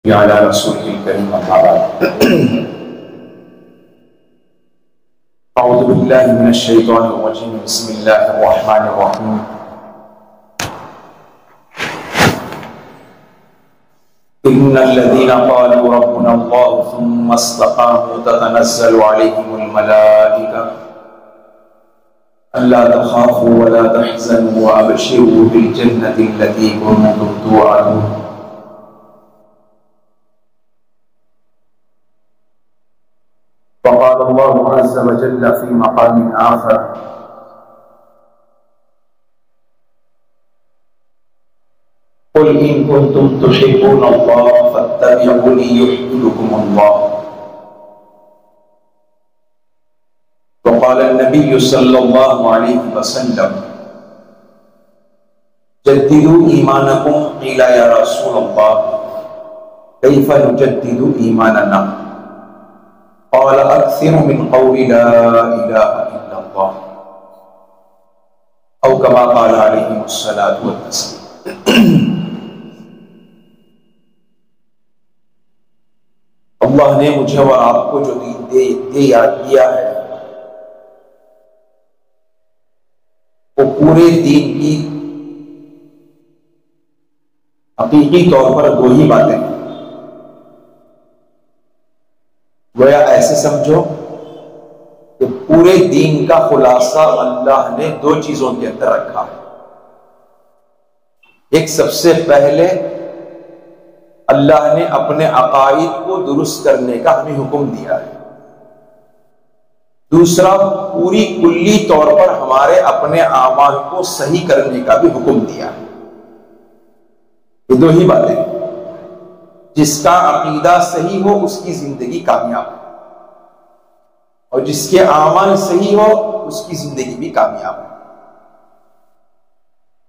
على رسوله الكريم أما بعد أعوذ بالله من الشيطان الرجيم بسم الله الرحمن الرحيم إن الذين قالوا ربنا الله ثم استقاموا تتنزل عليهم الملائكة ألا تخافوا ولا تحزنوا وأبشروا بالجنة التي كنتم توعدون وقال الله عز وجل في مقام آخر قل إن كنتم تحبون الله فاتبعوني يحببكم الله وقال النبي صلى الله عليه وسلم جددوا إيمانكم قيل يا رسول الله كيف نجدد إيماننا قال أكثر من قول لا إله إلا الله أو كما قال عليه الصلاة والسلام اللہ نے مجھے اور آپ کو جو دیا ہے وہ پورے دین کی حقیقی طور پر دو ہی باتیں ہیں. گویا ایسے سمجھو کہ پورے دین کا خلاصہ اللہ نے دو چیزوں کے اندر رکھا ہے. ایک سب سے پہلے اللہ نے اپنے عقائد کو درست کرنے کا ہمیں حکم دیا ہے. دوسرا پوری کلی طور پر ہمارے اپنے اعمال کو صحیح کرنے کا بھی حکم دیا ہے. یہ دو ہی باتیں. جس کا عقیدہ صحیح ہو اس کی زندگی کامیاب ہے اور جس کے اعمال صحیح ہو اس کی زندگی بھی کامیاب ہے.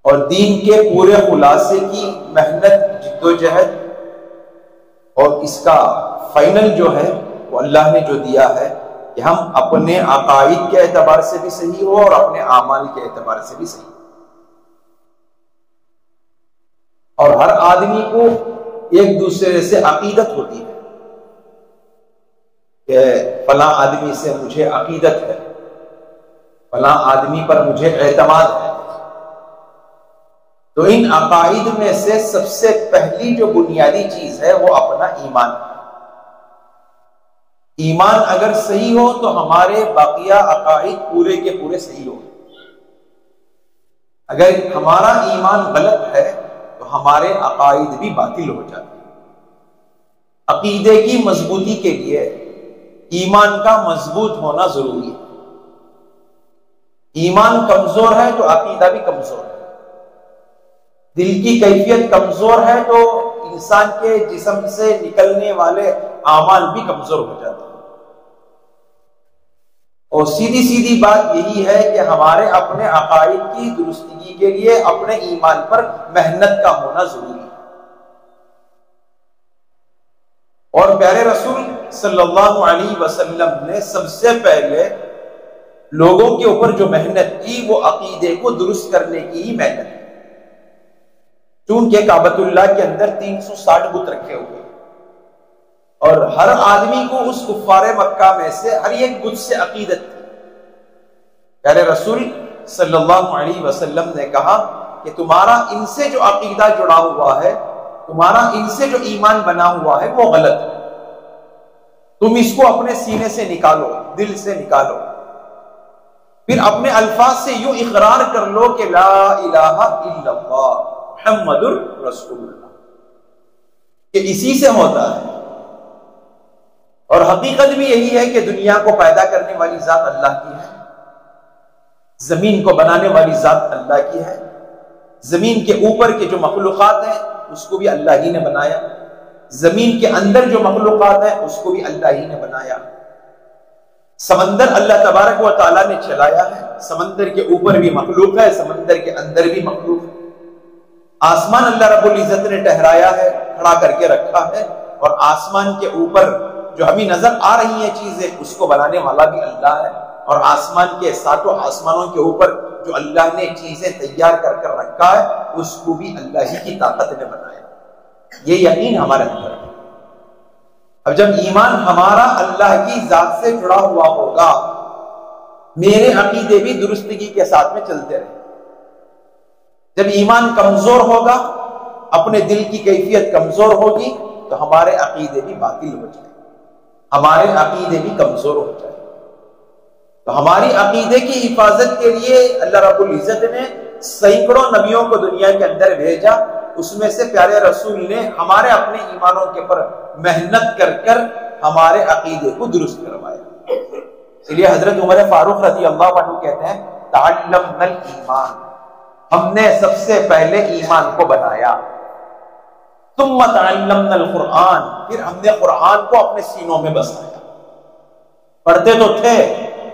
اور دین کے پورے خلاصے کی محنت جدوجہد اور اس کا فائنل جو ہے وہ اللہ نے جو دیا ہے کہ ہم اپنے عقائد کے اعتبار سے بھی صحیح ہو اور اپنے اعمال کے اعتبار سے بھی صحیح. اور ہر آدمی کو ایک دوسرے سے عقیدت ہوتی ہے کہ فلاں آدمی سے مجھے عقیدت ہے, فلاں آدمی پر مجھے اعتماد ہے. تو ان عقائد میں سے سب سے پہلی جو بنیادی چیز ہے وہ اپنا ایمان ہے. ایمان اگر صحیح ہو تو ہمارے باقیہ عقائد پورے کے پورے صحیح ہو. اگر ہمارا ایمان غلط ہے تو ہمارے عقائد بھی باطل ہو جاتے ہیں. عقیدے کی مضبوطی کے لیے ایمان کا مضبوط ہونا ضروری ہے. ایمان کمزور ہے تو عقیدہ بھی کمزور ہے. دل کی کیفیت کمزور ہے تو انسان کے جسم سے نکلنے والے اعمال بھی کمزور ہو جاتے ہیں. اور سیدھی بات یہی ہے کہ ہمارے اپنے عقائد کی درستگی کے لیے اپنے ایمان پر محنت کا ہونا ضروری ہے. اور پیارے رسول صلی اللہ علیہ وسلم نے سب سے پہلے لوگوں کے اوپر جو محنت کی وہ عقیدے کو درست کرنے کی ہی محنت ہے. چونکہ کعبۃ اللہ کے اندر 360 بت رکھے ہوئے اور ہر آدمی کو اس کفار مکہ میں سے ہر ایک بت سے عقیدت تھی. پیارے رسول صلی اللہ علیہ وسلم نے کہا کہ تمہارا ان سے جو عقیدہ جڑا ہوا ہے, تمہارا ان سے جو ایمان بنا ہوا ہے وہ غلط ہے. تم اس کو اپنے سینے سے نکالو, دل سے نکالو, پھر اپنے الفاظ سے یوں اقرار کر لو کہ لا الہ الا اللہ محمد رسول اللہ, کہ اسی سے ہوتا ہے. اور حقیقت بھی یہی ہے کہ دنیا کو پیدا کرنے والی ذات اللہ کی ہے, زمین کو بنانے والی ذات اللہ کی ہے, زمین کے اوپر کے جو مخلوقات ہیں اس کو بھی اللہ ہی نے بنایا, زمین کے اندر جو مخلوقات ہیں اس کو بھی اللہ ہی نے بنایا. سمندر اللہ تبارک و تعالیٰ نے چلایا ہے, سمندر کے اوپر بھی مخلوق ہے, سمندر کے اندر بھی مخلوق ہے. آسمان اللہ رب العزت نے ٹہرایا ہے, کھڑا کر کے رکھا ہے, اور آسمان کے اوپر جو ہمیں نظر آ رہی ہیں چیزیں اس کو بنانے والا بھی اللہ ہے, اور آسمان کے ساتوں آسمانوں کے اوپر جو اللہ نے چیزیں تیار کر کر رکھا ہے اس کو بھی اللہ ہی کی طاقت نے بنایا. یہ یقین ہمارے اندر ہے. اب جب ایمان ہمارا اللہ کی ذات سے جڑا ہوا ہوگا، میرے عقیدے بھی درستگی کے ساتھ میں چلتے رہے. جب ایمان کمزور ہوگا، اپنے دل کی کیفیت کمزور ہوگی، تو ہمارے عقیدے بھی باطل ہو جائیں، ہمارے عقیدے بھی کمزور ہو جائیں. تو ہماری عقیدے کی حفاظت کے لیے اللہ رب العزت نے سینکڑوں نبیوں کو دنیا کے اندر بھیجا. اس میں سے پیارے رسول نے ہمارے اپنے ایمانوں کے پر محنت کر کر ہمارے عقیدے کو درست کروایا. اس لیے حضرت عمر فاروق رضی اللہ عنہ کہتے ہیں تعلمنا الایمان، ہم نے سب سے پہلے ایمان کو بنایا. ثم تعلمنا القرآن، پھر ہم نے قرآن کو اپنے سینوں میں بسایا. پڑھتے تو تھے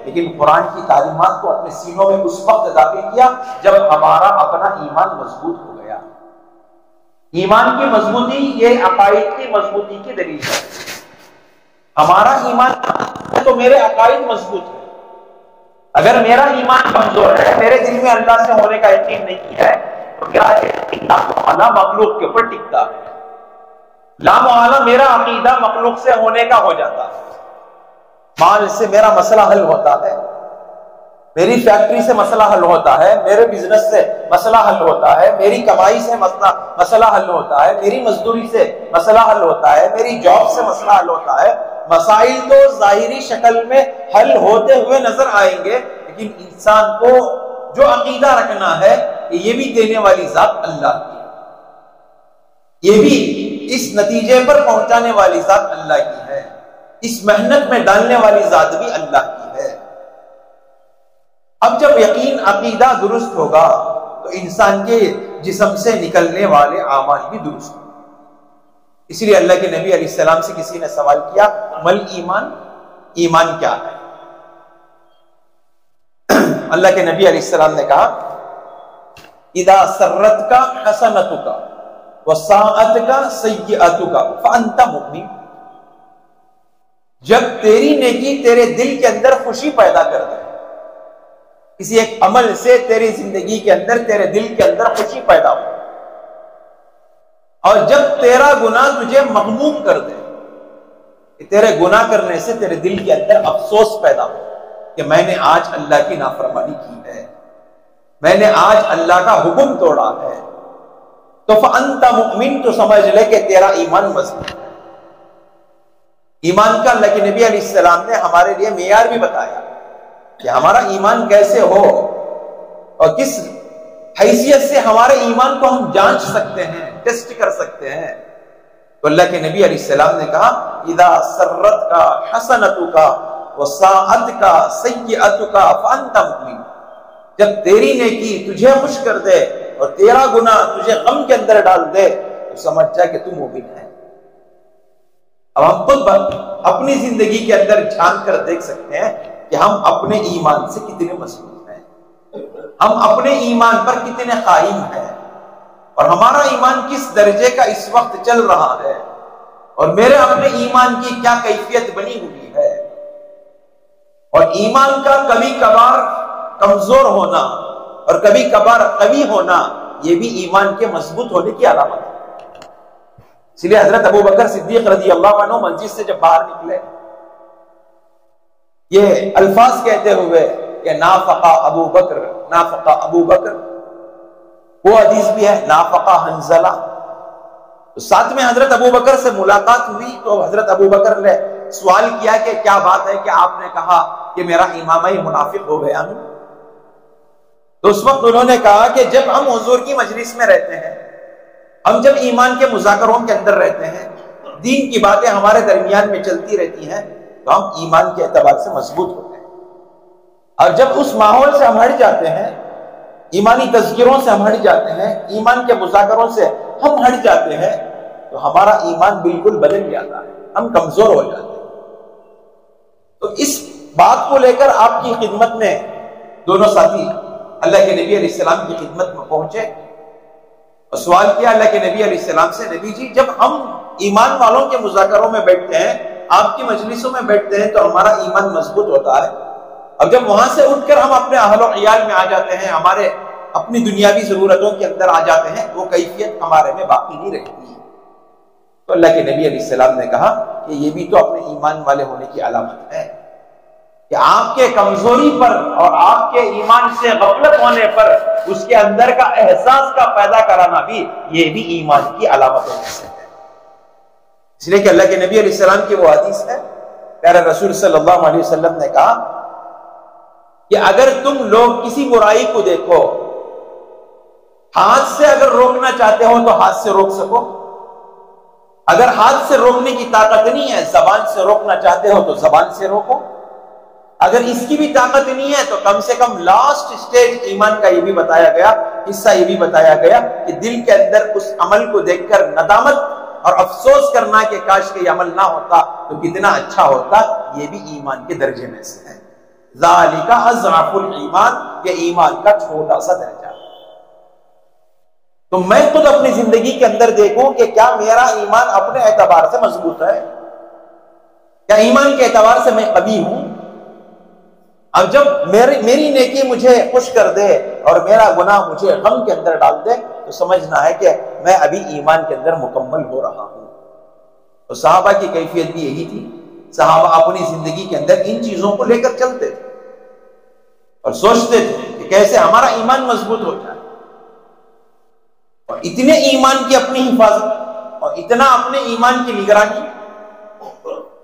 لیکن قرآن کی تعلیمات کو اپنے سینوں میں اس وقت داخل کیا جب ہمارا اپنا ایمان مضبوط ہو گیا. ایمان کی مضبوطی یہ عقائد کی مضبوطی کی دلیل ہے. ہمارا ایمان ہے تو میرے عقائد مضبوط ہے. اگر میرا ایمان کمزور ہے، میرے دل میں اللہ سے ہونے کا یقین نہیں ہے، تو کیا اللہ مخلوق کے اوپر ٹکتا ہے. لا محالہ میرا عقیدہ مخلوق سے ہونے کا ہو جاتا ہے. مال سے میرا مسئلہ حل ہوتا ہے، میری فیکٹری سے مسئلہ حل ہوتا ہے، میرے بزنس سے مسئلہ حل ہوتا ہے، میری کمائی سے مسئلہ حل ہوتا ہے، میری مزدوری سے مسئلہ حل ہوتا ہے، میری جاب سے مسئلہ حل ہوتا ہے. مسائل تو ظاہری شکل میں حل ہوتے ہوئے نظر آئیں گے، لیکن انسان کو جو عقیدہ رکھنا ہے کہ یہ بھی دینے والی ذات اللہ کی ہے، یہ بھی اس نتیجے پر پہنچانے والی ذات اللہ کی ہے، اس محنت میں ڈالنے والی ذات بھی اللہ کی ہے. اب جب یقین عقیدہ درست ہوگا تو انسان کے جسم سے نکلنے والے اعمال بھی درست ہوں. اس لیے اللہ کے نبی علیہ السلام سے کسی نے سوال کیا مل ایمان، ایمان کیا ہے؟ اللہ کے نبی علیہ السلام نے کہا اذا سرت کا حسنت کا وساعت کا سیئت کا فانت مؤمن. جب تیری نیکی تیرے دل کے اندر خوشی پیدا کر دے، کسی ایک عمل سے تیری زندگی کے اندر تیرے دل کے اندر خوشی پیدا ہو، اور جب تیرا گناہ تجھے مغموم کر دے، کہ تیرے گناہ کرنے سے تیرے دل کے اندر افسوس پیدا ہو کہ میں نے آج اللہ کی نافرمانی کی ہے، میں نے آج اللہ کا حکم توڑا ہے، تو فانت مؤمن، تو سمجھ لے کہ تیرا ایمان مضبوط ہے. ایمان کا اللہ کے نبی علیہ السلام نے ہمارے لیے معیار بھی بتایا کہ ہمارا ایمان کیسے ہو اور کس حیثیت سے ہمارے ایمان کو ہم جانچ سکتے ہیں، ٹیسٹ کر سکتے ہیں. تو اللہ کے نبی علیہ السلام نے کہا اذا سرت کا حسنت کا وساعت کا سیئت کا فانت مؤمن. جب تیری نیکی تجھے خوش کر دے اور تیرا گناہ تجھے غم کے اندر ڈال دے تو سمجھ جا کہ تم مومن ہے. اب ہم خود اپنی زندگی کے اندر جھانک کر دیکھ سکتے ہیں کہ ہم اپنے ایمان سے کتنے مضبوط ہیں، ہم اپنے ایمان پر کتنے قائم ہیں، اور ہمارا ایمان کس درجے کا اس وقت چل رہا ہے، اور میرے اپنے ایمان کی کیا کیفیت بنی ہوئی ہے. اور ایمان کا کبھی کبھار کمزور ہونا اور کبھی کبھار قوی ہونا یہ بھی ایمان کے مضبوط ہونے کی علامت ہے. اس لیے حضرت ابو بکر صدیق رضی اللہ عنہ مسجد سے جب باہر نکلے، یہ الفاظ کہتے ہوئے کہ نافقہ ابو بکر، نافقہ ابو بکر. وہ حدیث بھی ہے نافقہ حنظلہ. تو ساتھ میں حضرت ابو بکر سے ملاقات ہوئی تو حضرت ابو بکر نے سوال کیا کہ کیا بات ہے کہ آپ نے کہا کہ میرا امامہ ہی منافق ہو گیا. تو اس وقت انہوں نے کہا کہ جب ہم حضور کی مجلس میں رہتے ہیں، ہم جب ایمان کے مذاکروں کے اندر رہتے ہیں، دین کی باتیں ہمارے درمیان میں چلتی رہتی ہیں، تو ہم ایمان کے اعتبار سے مضبوط ہوتے ہیں. اور جب اس ماحول سے ہم ہٹ جاتے ہیں، ایمانی تذکروں سے ہم ہٹ جاتے ہیں، ایمان کے مذاکروں سے ہم ہٹ جاتے ہیں، تو ہمارا ایمان بالکل بدل جاتا ہے، ہم کمزور ہو جاتے ہیں. تو اس بات کو لے کر آپ کی خدمت میں دونوں ساتھی اللہ کے نبی علیہ السلام کی خدمت میں پہنچے اور سوال کیا اللہ کے نبی علیہ السلام سے، نبی جی جب ہم ایمان والوں کے مذاکروں میں بیٹھتے ہیں، آپ کی مجلسوں میں بیٹھتے ہیں، تو ہمارا ایمان مضبوط ہوتا ہے، اور جب وہاں سے اٹھ کر ہم اپنے اہل و عیال میں آ جاتے ہیں، ہمارے اپنی دنیاوی ضرورتوں کے اندر آ جاتے ہیں، وہ کیفیت ہمارے میں باقی نہیں رہتی. تو اللہ کے نبی علیہ السلام نے کہا کہ یہ بھی تو اپنے ایمان والے ہونے کی علامت ہے کہ آپ کے کمزوری پر اور آپ کے ایمان سے غفلت ہونے پر اس کے اندر کا احساس کا پیدا کرانا بھی یہ بھی ایمان کی علامتوں میں سے ہے. اس لیے کہ اللہ کے نبی علیہ السلام کی وہ حدیث ہے، پیارے رسول صلی اللہ علیہ وسلم نے کہا کہ اگر تم لوگ کسی برائی کو دیکھو، ہاتھ سے اگر روکنا چاہتے ہو تو ہاتھ سے روک سکو، اگر ہاتھ سے روکنے کی طاقت نہیں ہے زبان سے روکنا چاہتے ہو تو زبان سے روکو، اگر اس کی بھی طاقت نہیں ہے تو کم سے کم لاسٹ سٹیج ایمان کا یہ بھی بتایا گیا، حصہ یہ بھی بتایا گیا کہ دل کے اندر اس عمل کو دیکھ کر ندامت اور افسوس کرنا کہ کاش کہ یہ عمل نہ ہوتا تو کتنا اچھا ہوتا، یہ بھی ایمان کے درجے میں سے ہے. ذالک اضعف الایمان، یہ ایمان کا چھوٹا سا درجہ. تو میں خود اپنی زندگی کے اندر دیکھوں کہ کیا میرا ایمان اپنے اعتبار سے مضبوط ہے، کیا ایمان کے اعتبار سے میں قوی ہوں. اب جب میری نیکی مجھے خوش کر دے اور میرا گناہ مجھے غم کے اندر ڈال دے تو سمجھنا ہے کہ میں ابھی ایمان کے اندر مکمل ہو رہا ہوں. تو صحابہ کی کیفیت بھی یہی تھی. صحابہ اپنی زندگی کے اندر ان چیزوں کو لے کر چلتے تھے اور سوچتے تھے کہ کیسے ہمارا ایمان مضبوط ہو جائے، اور اتنے ایمان کی اپنی حفاظت اور اتنا اپنے ایمان کی نگرانی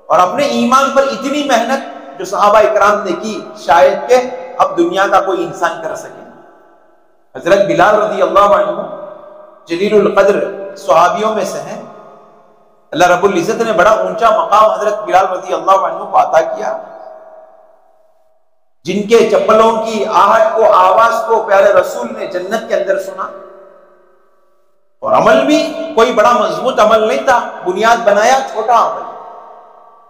اور اپنے ایمان پر اتنی محنت جو صحابہ اکرام نے کی شاید کہ اب دنیا کا کوئی انسان کر سکے. حضرت بلال رضی اللہ عنہ جلیل القدر صحابیوں میں سے ہیں. اللہ رب العزت نے بڑا اونچا مقام حضرت بلال رضی اللہ عنہ کو عطا کیا، جن کے چپلوں کی آہٹ کو، آواز کو پیارے رسول نے جنت کے اندر سنا. اور عمل بھی کوئی بڑا مضبوط عمل نہیں تھا، بنیاد بنایا چھوٹا عمل.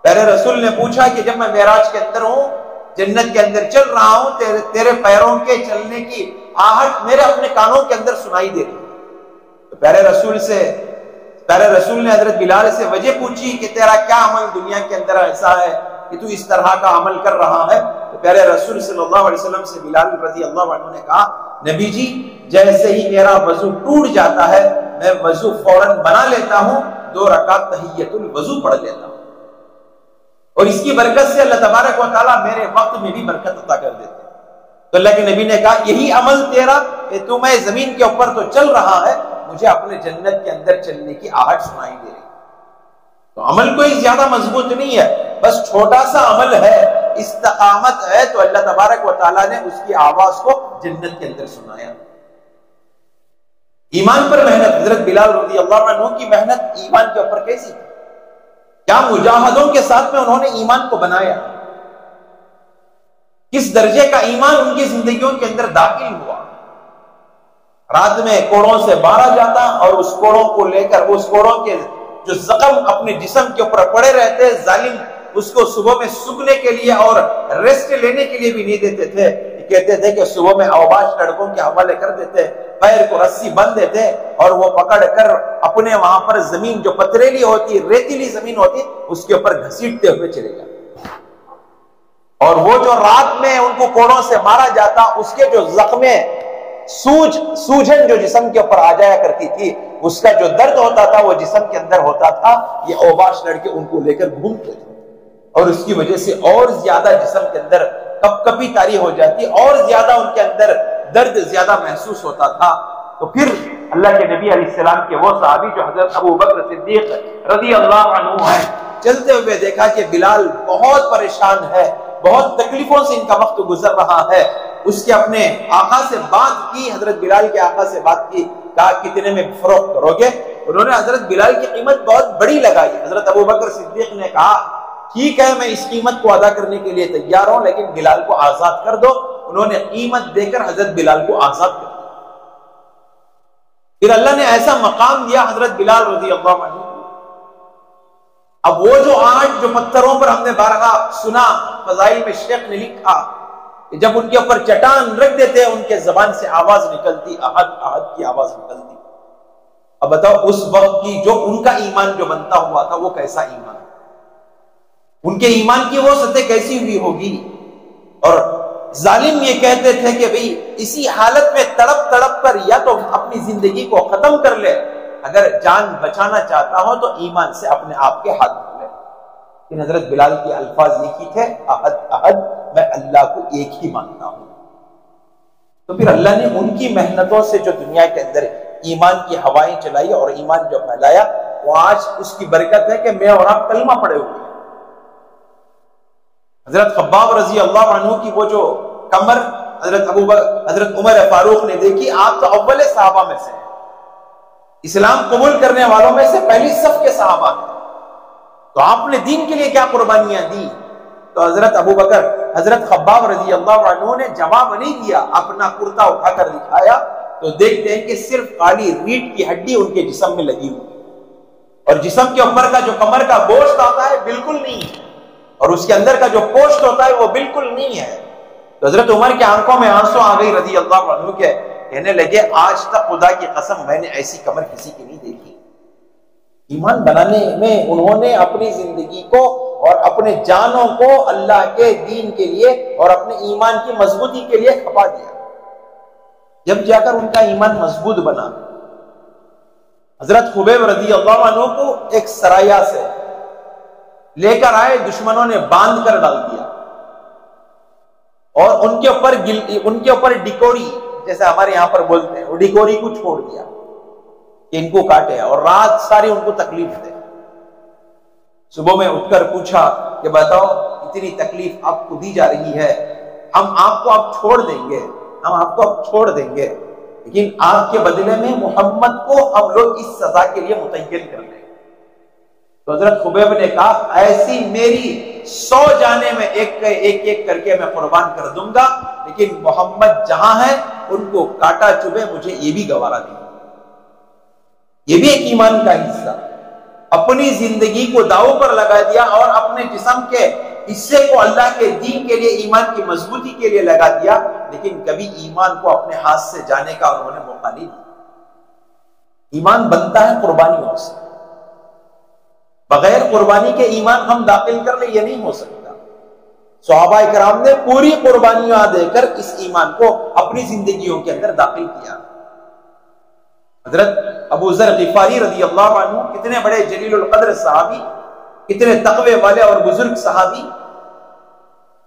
پیارے رسول نے پوچھا کہ جب میں معراج کے اندر ہوں، جنت کے اندر چل رہا ہوں، تیرے پیروں کے چلنے کی آہٹ میرے اپنے کانوں کے اندر سنائی دے رہی. تو پیارے رسول نے حضرت بلال سے وجہ پوچھی کہ تیرا کیا عمل دنیا کے اندر ایسا ہے کہ تو اس طرح کا عمل کر رہا ہے. تو پیارے رسول صلی اللہ علیہ وسلم سے بلال رضی اللہ عنہ نے کہا، نبی جی جیسے ہی میرا وضو ٹوٹ جاتا ہے میں وضو فوراً بنا لیتا ہوں، 2 رکعت تحیۃ الوضو پڑھ لیتا ہوں، اور اس کی برکت سے اللہ تبارک و تعالیٰ میرے وقت میں بھی برکت عطا کر دیتے ہیں. تو اللہ کے نبی نے کہا یہی عمل تیرا کہ تو میں زمین کے اوپر تو چل رہا ہے، مجھے اپنے جنت کے اندر چلنے کی آہٹ سنائی دے رہی. تو عمل کوئی زیادہ مضبوط نہیں ہے، بس چھوٹا سا عمل ہے، استقامت ہے، تو اللہ تبارک و تعالیٰ نے اس کی آواز کو جنت کے اندر سنایا. ایمان پر محنت، حضرت بلال رضی اللہ عنہ کی محنت ایمان کے اوپر کیسی تھی، کیا مجاہدوں کے ساتھ میں انہوں نے ایمان کو بنایا، کس درجے کا ایمان ان کی زندگیوں کے اندر داخل ہوا. رات میں کوڑوں سے مارا جاتا اور اس کوڑوں کو لے کر اس کوڑوں کے جو زخم اپنے جسم کے اوپر پڑے رہتے، ظالم اس کو صبح میں سوکھنے کے لیے اور ریسٹ لینے کے لیے بھی نہیں دیتے تھے. کہتے تھے کہ صبح میں اوباش لڑکوں کے حوالے کر دیتے، پیر کو رسی بندھ دیتے اور وہ پکڑ کر اپنے وہاں پر زمین جو پتریلی ہوتی، ریتیلی زمین ہوتی، اس کے اوپر گھسیٹتے ہوئے چلے جاتے. اور وہ جو رات میں ان کو کوڑوں سے مارا جاتا، اس کے جو زخمیں سوجن جو جسم کے اوپر آ جایا کرتی تھی، اس کا جو درد ہوتا تھا وہ جسم کے اندر ہوتا تھا. یہ اوباش لڑکے ان کو لے کر گھومتے تھے اور اس کی وجہ سے اور زیادہ جسم کے اندر کپ کپی طاری ہو جاتی اور زیادہ ان کے اندر درد زیادہ محسوس ہوتا تھا. تو پھر اللہ کے نبی علیہ السلام کے وہ صحابی جو حضرت ابو بکر صدیق رضی اللہ عنہ ہیں، چلتے ہوئے دیکھا کہ بلال بہت پریشان ہے، بہت تکلیفوں سے ان کا وقت گزر رہا ہے. اس کے اپنے آقا سے بات کی، حضرت بلال کے آقا سے بات کی، کہا کتنے میں فروخت کرو گے؟ انہوں نے حضرت بلال کی قیمت بہت بڑی لگائی. حضرت ابو بکر صدیق نے کہا ٹھیک ہے میں اس قیمت کو ادا کرنے کے لیے تیار ہوں، لیکن بلال کو آزاد کر دو. انہوں نے قیمت دے کر حضرت بلال کو آزاد کر دیا. پھر اللہ نے ایسا مقام دیا حضرت بلال رضی اللہ عنہ. اب وہ جو آج جو پتھروں پر ہم نے بارہا سنا، فضائل میں شیخ نے لکھا کہ جب ان کے اوپر چٹان رکھ دیتے ان کے زبان سے آواز نکلتی، احد احد کی آواز نکلتی. اب بتاؤ اس وقت کی جو ان کا ایمان جو بنتا ہوا تھا وہ کیسا ایمان، ان کے ایمان کی وہ سطح کیسی ہوئی ہوگی. اور ظالم یہ کہتے تھے کہ بھئی اسی حالت میں تڑپ تڑپ کر یا تو اپنی زندگی کو ختم کر لے، اگر جان بچانا چاہتا ہو تو ایمان سے اپنے آپ کے ہاتھ دھو لے. کہ حضرت بلال کے الفاظ یہی تھے، احد احد، میں اللہ کو ایک ہی مانتا ہوں۔ تو پھر اللہ نے ان کی محنتوں سے جو دنیا کے اندر ایمان کی ہوائیں چلائی اور ایمان جو پھیلایا، وہ آج اس کی برکت ہے کہ میں اور آپ کلمہ پڑے ہوئے ہیں۔ حضرت خباب رضی اللہ عنہ کی وہ جو کمر حضرت عمر فاروق نے دیکھی، آپ تو اول صحابہ میں سے ہیں، اسلام قبول کرنے والوں میں سے پہلی صف کے صحابہ ہیں، تو آپ نے دین کے لیے کیا قربانیاں دی؟ تو حضرت خباب رضی اللہ عنہ نے جواب نہیں دیا، اپنا کرتا اٹھا کر دکھایا تو دیکھتے ہیں کہ صرف کالی ریٹ کی ہڈی ان کے جسم میں لگی ہوئی، اور جسم کے اوپر کا جو کمر کا گوشت آتا ہے بالکل نہیں ہے، اور اس کے اندر کا جو پوشت ہوتا ہے وہ بالکل نہیں ہے۔ تو حضرت عمر کی آنکھوں میں آنسو آ گئی رضی اللہ عنہ کے، کہنے لگے آج تک خدا کی قسم میں نے ایسی کمر کسی کی نہیں دیکھی۔ ایمان بنانے میں انہوں نے اپنی زندگی کو اور اپنے جانوں کو اللہ کے دین کے لیے اور اپنے ایمان کی مضبوطی کے لیے کھپا دیا، جب جا کر ان کا ایمان مضبوط بنا۔ حضرت خبیب رضی اللہ عنہ کو ایک سرایہ سے لے کر آئے، دشمنوں نے باندھ کر ڈال دیا اور ان کے اوپر ڈیکوری، جیسے ہمارے یہاں پر بولتے ہیں، وہ ڈیکوری کو چھوڑ دیا کہ ان کو کاٹے، اور رات ساری ان کو تکلیف دے۔ صبح میں اٹھ کر پوچھا کہ بتاؤ اتنی تکلیف آپ کو دی جا رہی ہے، ہم آپ کو اب چھوڑ دیں گے، لیکن آپ کے بدلے میں محمد کو ہم لوگ اس سزا کے لیے متعین کر لیں گے۔ تو حضرت خبیب نے کہا ایسی میری 100 جانیں میں ایک کر کے میں قربان کر دوں گا، لیکن محمد جہاں ہے ان کو کاٹا چبھے مجھے یہ بھی گوارا نہیں۔ یہ بھی ایک ایمان کا حصہ، اپنی زندگی کو داؤ پر لگا دیا اور اپنے جسم کے حصے کو اللہ کے دین کے لیے، ایمان کی مضبوطی کے لیے لگا دیا، لیکن کبھی ایمان کو اپنے ہاتھ سے جانے کا انہوں نے موقع نہیں دیا۔ ایمان بنتا ہے قربانیوں سے، بغیر قربانی کے ایمان ہم داخل کر لیں یہ نہیں ہو سکتا۔ صحابہ کرام نے پوری قربانیاں دے کر اس ایمان کو اپنی زندگیوں کے اندر داخل کیا۔ حضرت ابو ذر غفاری رضی اللہ عنہ کتنے بڑے جلیل القدر صحابی، کتنے تقوی والے اور بزرگ صحابی،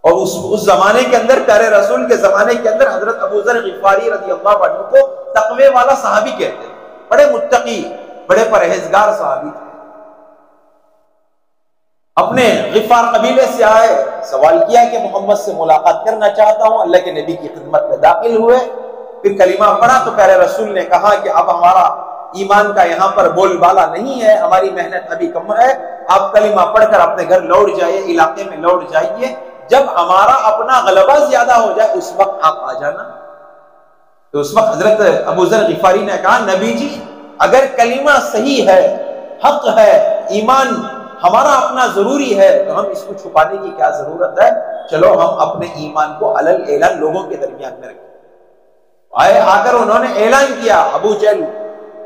اور اس زمانے کے اندر پیارے رسول کے زمانے کے اندر حضرت ابو ذر غفاری رضی اللہ عنہ کو تقوی والا صحابی کہتے ہیں، بڑے متقی، بڑے پرہیزگار صحابی تھے۔ اپنے غفار قبیلے سے آئے، سوال کیا کہ محمد سے ملاقات کرنا چاہتا ہوں، اللہ کے نبی کی خدمت میں داخل ہوئے، پھر کلمہ پڑھا تو پیارے رسول نے کہا کہ اب ہمارا ایمان کا یہاں پر بول بالا نہیں ہے، ہماری محنت ابھی کم ہے، آپ کلمہ پڑھ کر اپنے گھر لوٹ جائیے، علاقے میں لوٹ جائیے، جب ہمارا اپنا غلبہ زیادہ ہو جائے اس وقت آپ آ جانا۔ تو اس وقت حضرت ابو ذر غفاری نے کہا نبی جی اگر کلمہ صحیح ہے، حق ہے، ایمان ہمارا اپنا ضروری ہے تو ہم اس کو چھپانے کی کیا ضرورت ہے، چلو ہم اپنے ایمان کو علل اعلان لوگوں کے درمیان میں رکھیں۔ آئے، آ کر انہوں نے اعلان کیا، ابو جہل،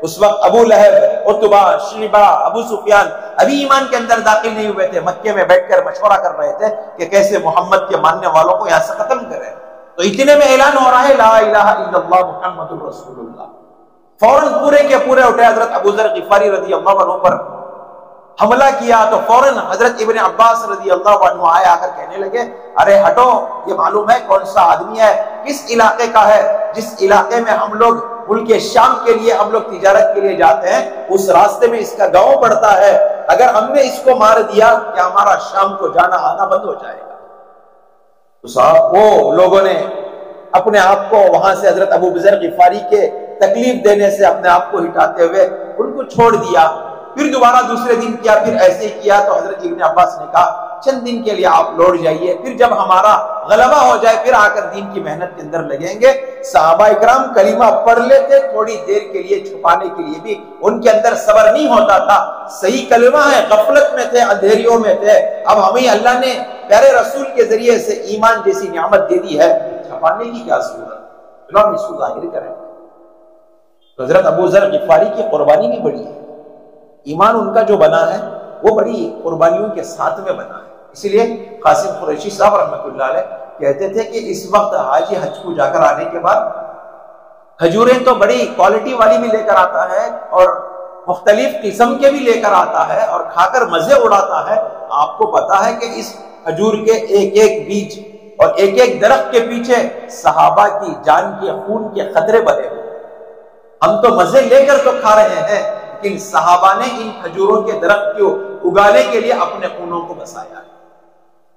اس وقت ابو لہب، عتبہ، شیبہ، ابو سفیان ابھی ایمان کے اندر داخل نہیں ہوئے تھے، مکے میں بیٹھ کر مشورہ کر رہے تھے کہ کیسے محمد کے ماننے والوں کو یہاں سے ختم کریں۔ تو اتنے میں اعلان ہو رہا ہے لا الہ الا اللہ محمد الرسول اللہ، فوراً پورے کے پورے اٹھے، حضرت ابو ذر غفاری رضی اللہ عنہ پر حملہ کیا تو فوراً حضرت ابن عباس رضی اللہ عنہ آئے، آ کر کہنے لگے ارے ہٹو، یہ معلوم ہے کون سا آدمی ہے، کس علاقے کا ہے، جس علاقے میں ہم لوگ ملک شام کے لیے ہم لوگ تجارت کے لیے جاتے ہیں اس راستے میں اس کا گاؤں پڑتا ہے، اگر ہم نے اس کو مار دیا کہ ہمارا شام کو جانا آنا بند ہو جائے گا۔ تو صاحب وہ لوگوں نے اپنے آپ کو وہاں سے حضرت ابو ذر غفاری کے تکلیف دینے سے اپنے آپ کو ہٹاتے ہوئے ان کو چھوڑ دیا۔ پھر دوبارہ دوسرے دن کیا، پھر ایسے ہی کیا تو حضرت ابن عباس نے کہا چند دن کے لیے آپ لوٹ جائیے، پھر جب ہمارا غلبہ ہو جائے پھر آ کر دین کی محنت کے اندر لگیں گے۔ صحابہ اکرام کلمہ پڑھ لیتے، تھوڑی دیر کے لیے چھپانے کے لیے بھی ان کے اندر صبر نہیں ہوتا تھا، صحیح کلمہ ہے، غفلت میں تھے، اندھیریوں میں تھے، اب ہمیں اللہ نے پیارے رسول کے ذریعے سے ایمان جیسی نعمت دے دی ہے، چھپانے کی کیا ضرورت، چلو ہم اس کو ظاہر کریں۔ حضرت ابو ذر غفاری کی قربانی بھی بڑی ہے، ایمان ان کا جو بنا ہے وہ بڑی قربانیوں کے ساتھ میں بنا ہے۔ اسی لیے قاسم قریشی صاحب رحمۃ اللہ علیہ کہتے تھے کہ اس وقت حاجی حج کو جا کر آنے کے بعد کھجوریں تو بڑی کوالٹی والی بھی لے کر آتا ہے اور مختلف قسم کے بھی لے کر آتا ہے اور کھا کر مزے اڑاتا ہے، آپ کو پتا ہے کہ اس کھجور کے ایک ایک بیج اور ایک ایک درخت کے پیچھے صحابہ کی جان کے خون کے خطرے بنے ہوئے. ہم تو مزے لے کر تو کھا رہے ہیں، لیکن صحابہ نے ان کھجوروں کے درخت کو اگانے کے لیے اپنے خونوں کو بسایا ہے،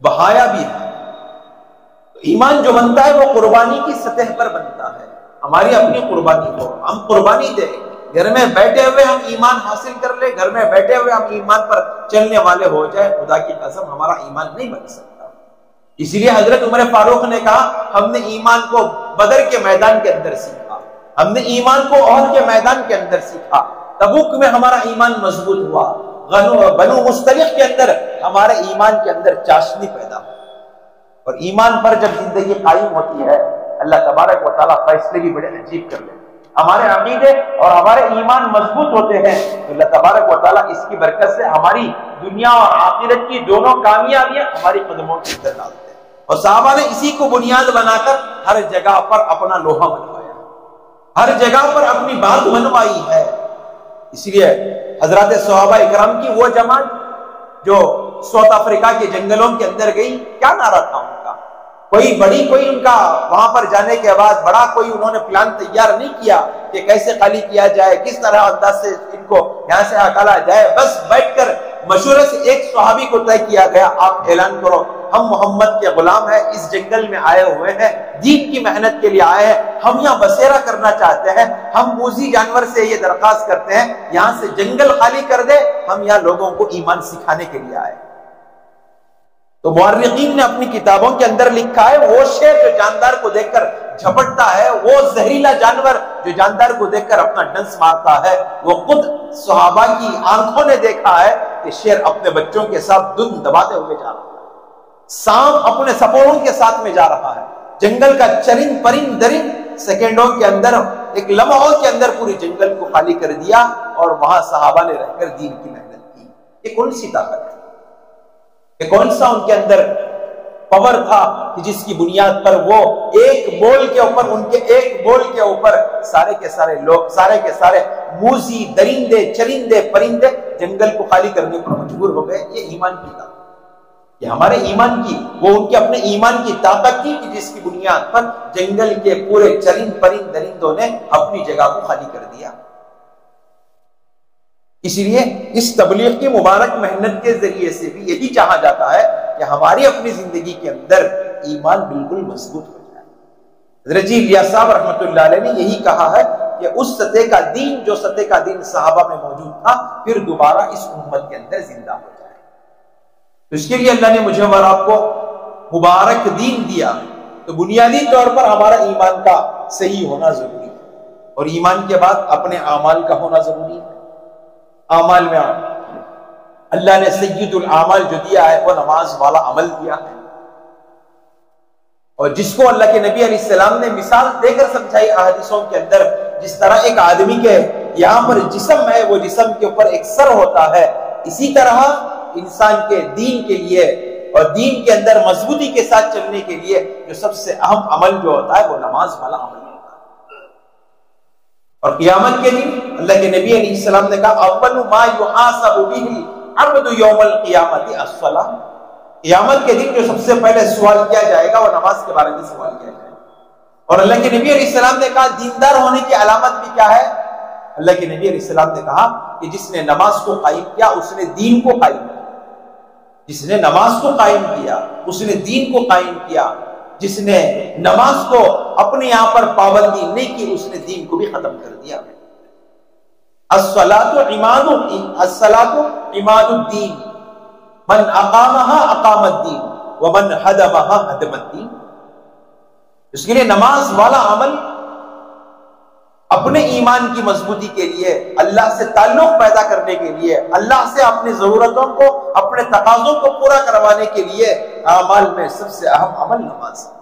بہایا بھی ہے. ایمان جو بنتا ہے وہ قربانی کی سطح پر بنتا ہے. ہماری اپنی قربانی ہو، ہم قربانی دیں. گھر میں بیٹھے ہوئے ہم ایمان حاصل کر لیں، گھر میں بیٹھے ہوئے ہم ایمان پر چلنے والے ہو جائے، خدا کی قسم ہمارا ایمان نہیں بن سکتا. اسی لیے حضرت عمر فاروق نے کہا ہم نے ایمان کو بدر کے میدان کے اندر سیکھا، ہم نے ایمان کو احد کے میدان کے اندر سیکھا، تبوک میں ہمارا ایمان مضبوط ہوا، بنو مستلق کے اندر ہمارے ایمان کے اندر چاشنی پیدا ہو. اور ایمان پر جب زندگی قائم ہوتی ہے اللہ تبارک و تعالیٰ فیصلے بھی بڑے عجیب کر لیتے ہیں. ہمارے عقیدے اور ہمارے ایمان مضبوط ہوتے ہیں تو اللہ تبارک و تعالیٰ اس کی برکت سے ہماری دنیا اور آخرت کی دونوں کامیابیاں ہماری قدموں کے اندر ڈالتے ہیں. اور صحابہ نے اسی کو بنیاد بنا کر ہر جگہ پر اپنا لوہا منوایا، ہر جگہ پر اپنی بات منوائی ہے. اس لیے حضرات صحابہ اکرام کی وہ جماعت جو ساؤتھ افریقہ کے جنگلوں کے اندر گئی، کیا نعرہ تھا ان کا؟ کوئی ان کا وہاں پر جانے کے بعد بڑا کوئی انہوں نے پلان تیار نہیں کیا کہ کیسے خالی کیا جائے، کس طرح انداز سے ان کو یہاں سے ہٹالا جائے. بس بیٹھ کر مشورے سے ایک صحابی کو طے کیا گیا آپ اعلان کرو ہم محمد کے غلام ہیں، اس جنگل میں آئے ہوئے ہیں، دین کی محنت کے لیے آئے ہیں، ہم یہاں بسیرا کرنا چاہتے ہیں، ہم موذی جانور سے یہ درخواست کرتے ہیں یہاں سے جنگل خالی کر دے، ہم یہاں لوگوں کو ایمان سکھانے کے لیے آئے. تو مورخین نے اپنی کتابوں کے اندر لکھا ہے وہ شیر جو جاندار کو دیکھ کر جھپٹتا ہے، وہ زہریلا جانور جو جاندار کو دیکھ کر اپنا ڈنس مارتا ہے، وہ خود صحابہ کی آنکھوں نے دیکھا ہے کہ شیر اپنے بچوں کے ساتھ دم دباتے ہوئے جا رہا ہے، سانپ اپنے سپوروں کے ساتھ میں جا رہا ہے. جنگل کا چرند پرند درند سیکنڈوں کے اندر، ایک لمحوں کے اندر پوری جنگل کو خالی کر دیا اور وہاں صحابہ نے رہ کر دین کی محنت کی. یہ کون سی طاقت ہے؟ کہ کون سا ان کے اندر پاور تھا کہ جس کی بنیاد پر وہ ایک بول کے اوپر، ان کے ایک بول کے اوپر سارے کے سارے لوگ، سارے کے سارے موذی درندے چرندے پرندے جنگل کو خالی کرنے پر مجبور ہو گئے. یہ ایمان کی طاقت، یہ ہمارے ایمان کی، وہ ان کے اپنے ایمان کی طاقت تھی کہ جس کی بنیاد پر جنگل کے پورے چرند پرند درندوں نے اپنی جگہ کو خالی کر دیا. اسی لیے اس تبلیغ کی مبارک محنت کے ذریعے سے بھی یہی چاہا جاتا ہے کہ ہماری اپنی زندگی کے اندر ایمان بالکل مضبوط ہو جائے. حضرت جی الیاس صاحب رحمۃ اللہ علیہ نے یہی کہا ہے کہ اس سطح کا دین جو سطح کا دین صحابہ میں موجود تھا پھر دوبارہ اس امت کے اندر زندہ ہو جائے. تو اس کے لیے اللہ نے مجھے اور آپ کو مبارک دین دیا. تو بنیادی طور پر ہمارا ایمان کا صحیح ہونا ضروری ہے، اور ایمان کے بعد اپنے اعمال کا ہونا ضروری ہے. اعمال میں اللہ نے سید الاعمال جو دیا ہے وہ نماز والا عمل دیا ہے، اور جس کو اللہ کے نبی علیہ السلام نے مثال دے کر سمجھائی احادیثوں کے اندر، جس طرح ایک آدمی کے یہاں پر جسم ہے، وہ جسم کے اوپر ایک سر ہوتا ہے، اسی طرح انسان کے دین کے لیے اور دین کے اندر مضبوطی کے ساتھ چلنے کے لیے جو سب سے اہم عمل جو ہوتا ہے وہ نماز والا عمل ہوتا ہے. اور قیامت کے دن اللہ کے نبی علیہ السلام نے کہا اول ما یحاسب به العبد یوم القیامت الصلاۃ. قیامت کے دن جو سب سے پہلے سوال کیا جائے گا وہ نماز کے بارے میں سوال کیا جائے گا. اور اللہ کے نبی علیہ السلام نے کہا دیندار ہونے کی علامت بھی کیا ہے؟ اللہ کے نبی علیہ السلام نے کہا کہ جس نے نماز کو قائم کیا اس نے دین کو قائم کیا. جس نے نماز کو قائم کیا اس نے دین کو قائم کیا. جس نے نماز کو اپنے یہاں پر پابندی نہیں کی اس نے دین کو بھی ختم کر دیا. الصلاۃ عماد الدین من اقامها اقام الدین ومن هدمها هدم الدین. اس کے لیے نماز والا عمل اپنے ایمان کی مضبوطی کے لیے، اللہ سے تعلق پیدا کرنے کے لیے، اللہ سے اپنی ضرورتوں کو، اپنے تقاضوں کو پورا کروانے کے لیے اعمال میں سب سے اہم عمل نماز ہے.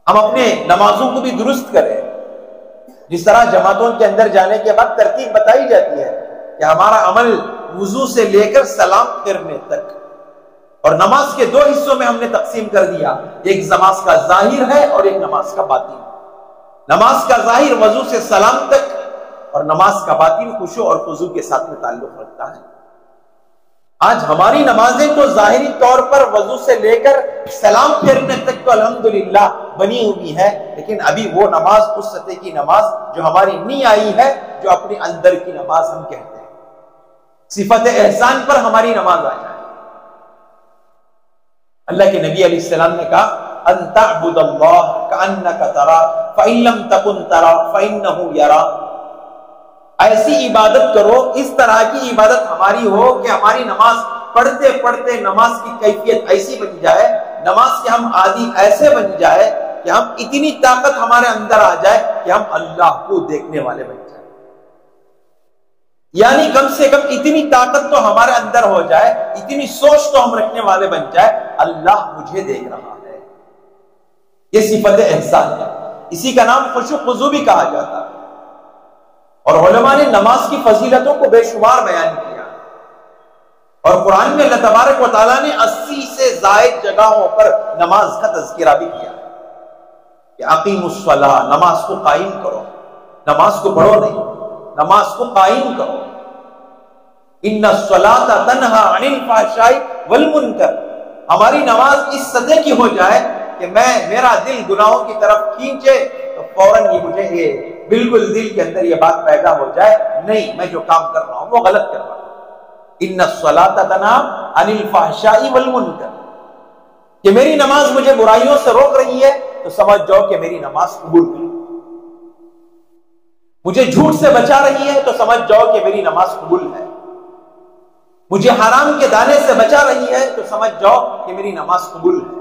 ہم اپنے نمازوں کو بھی درست کریں. جس طرح جماعتوں کے اندر جانے کے بعد ترتیب بتائی جاتی ہے کہ ہمارا عمل وضو سے لے کر سلام پھیرنے تک، اور نماز کے دو حصوں میں ہم نے تقسیم کر دیا، ایک نماز کا ظاہر ہے اور ایک نماز کا باطن. نماز کا ظاہر وضو سے سلام تک، اور نماز کا باطن خشوع اور خضوع کے ساتھ میں تعلق رکھتا ہے. آج ہماری نمازیں تو ظاہری طور پر وضو سے لے کر سلام پھیرنے تک تو الحمدللہ بنی ہوئی ہے، لیکن ابھی وہ نماز اس سطح کی نماز جو ہماری نہیں آئی ہے، جو اپنے اندر کی نماز ہم کہتے ہیں، صفت احسان پر ہماری نماز آ جائے۔ اللہ کے نبی علیہ السلام نے کہا ان تعبد اللہ کأنک ترا فإن لم تکن ترا فإنہ یرا، ایسی عبادت کرو، اس طرح کی عبادت ہماری ہو کہ ہماری نماز پڑھتے پڑھتے نماز کی کیفیت ایسی بن جائے، نماز کے ہم عادی ایسے بن جائے کہ ہم اتنی طاقت ہمارے اندر آ جائے کہ ہم اللہ کو دیکھنے والے بن جائیں، یعنی کم سے کم اتنی طاقت تو ہمارے اندر ہو جائے، اتنی سوچ تو ہم رکھنے والے بن جائے، اللہ مجھے دیکھ رہا ہے۔ یہ صفت احسان ہے، اسی کا نام خشوع خضوع بھی کہا جاتا ہے، اور علماء نے نماز کی فضیلتوں کو بے شمار بیان کیا، اور قرآن میں اللہ تبارک و تعالیٰ نے 80 سے زائد جگہوں پر نماز کا تذکرہ بھی کیا کہ اقیموا الصلاۃ، نماز کو قائم کرو، نماز کو پڑھو نہیں، نماز کو قائم کرو، ان الصلاۃ تنہی عن الفحشاء والمنکر، ہماری نماز اس سطح کی ہو جائے کہ میرا دل گناہوں کی طرف کھینچے تو فوراً یہ مجھے بالکل دل کے اندر یہ بات پیدا ہو جائے، نہیں میں جو کام کر رہا ہوں وہ غلط کر رہا ہوں، ان الصلاۃ تنہی عن الفحشاء والمنکر، کہ میری نماز مجھے برائیوں سے روک رہی ہے تو سمجھ جاؤ کہ میری نماز قبول ہے، مجھے جھوٹ سے بچا رہی ہے تو سمجھ جاؤ کہ میری نماز قبول ہے، مجھے حرام کے دانے سے بچا رہی ہے تو سمجھ جاؤ کہ میری نماز قبول ہے،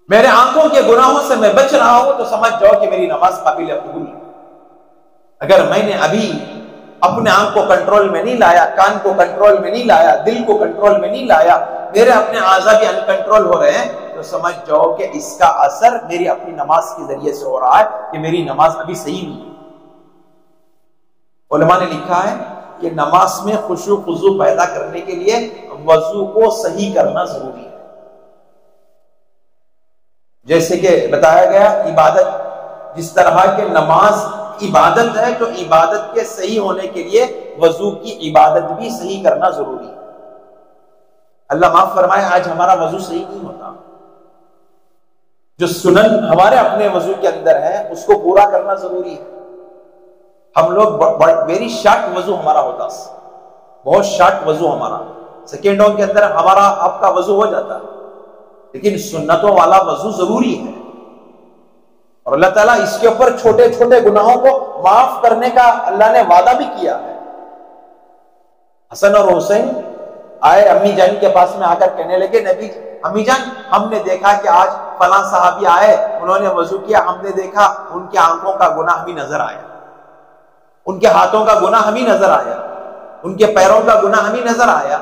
میرے آنکھوں کے گناہوں سے میں بچ رہا ہوں تو سمجھ جاؤ کہ میری نماز قابل قبول ہے۔ اگر میں نے ابھی اپنے آنکھ کو کنٹرول میں نہیں لایا، کان کو کنٹرول میں نہیں لایا، دل کو کنٹرول میں نہیں لایا، میرے اپنے اعضاء بھی انکنٹرول ہو رہے ہیں تو سمجھ جاؤ کہ اس کا اثر میری اپنی نماز کے ذریعے سے ہو رہا ہے کہ میری نماز ابھی صحیح نہیں ہے۔ علماء نے لکھا ہے کہ نماز میں خشوع خضوع پیدا کرنے کے لیے وضو کو صحیح کرنا ضروری ہے، جیسے کہ بتایا گیا عبادت، جس طرح کہ نماز عبادت ہے تو عبادت کے صحیح ہونے کے لیے وضو کی عبادت بھی صحیح کرنا ضروری ہے۔ اللہ معاف فرمائے آج ہمارا وضو صحیح نہیں ہوتا، جو سنن ہمارے اپنے وضو کے اندر ہے اس کو پورا کرنا ضروری ہے۔ ہم لوگ ویری شارٹ وضو ہمارا ہوتا ہے، بہت شارٹ وضو ہمارا، سیکنڈوں کے اندر ہمارا آپ کا وضو ہو جاتا ہے، لیکن سنتوں والا وضو ضروری ہے، اور اللہ تعالیٰ اس کے اوپر چھوٹے چھوٹے گناہوں کو معاف کرنے کا اللہ نے وعدہ بھی کیا ہے۔ حسن اور حسین آئے امی جان کے پاس میں آ کر کہنے لگے نبی امی جان ہم نے دیکھا کہ آج فلاں صحابی آئے، انہوں نے وضو کیا، ہم نے دیکھا ان کی آنکھوں کا گناہ ہمیں نظر آیا، ان کے ہاتھوں کا گناہ ہمیں نظر آیا، ان کے پیروں کا گناہ ہمیں نظر آیا،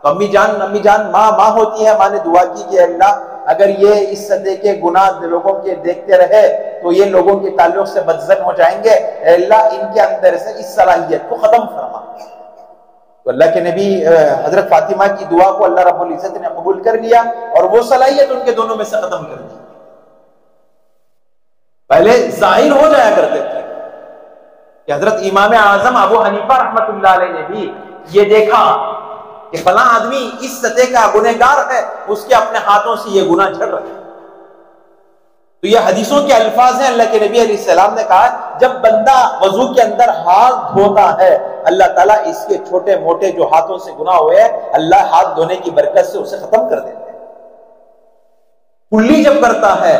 تو امی جان ماں ہوتی ہے، ماں نے دعا کی کہ اللہ اگر یہ اس سطح کے گناہ لوگوں کے دیکھتے رہے تو یہ لوگوں کے تعلق سے بدظن ہو جائیں گے، اے اللہ ان کے اندر سے اس صلاحیت کو ختم فرما۔ تو اللہ کے نبی حضرت فاطمہ کی دعا کو اللہ رب العزت نے قبول کر لیا اور وہ صلاحیت ان کے دونوں میں سے ختم کر دی۔ پہلے ظاہر ہو جایا کرتے تھے کہ حضرت امام اعظم ابو حنیفہ رحمۃ اللہ علیہ نے بھی یہ دیکھا کہ فلاں آدمی اس سطح کا گنہگار ہے، اس کے اپنے ہاتھوں سے یہ گناہ جھڑ رہے ہیں۔ تو یہ حدیثوں کے الفاظ ہیں، اللہ کے نبی علیہ السلام نے کہا جب بندہ وضو کے اندر ہاتھ دھوتا ہے اللہ تعالیٰ اس کے چھوٹے موٹے جو ہاتھوں سے گناہ ہوئے ہیں اللہ ہاتھ دھونے کی برکت سے اسے ختم کر دیتے ہیں۔ کلی جب کرتا ہے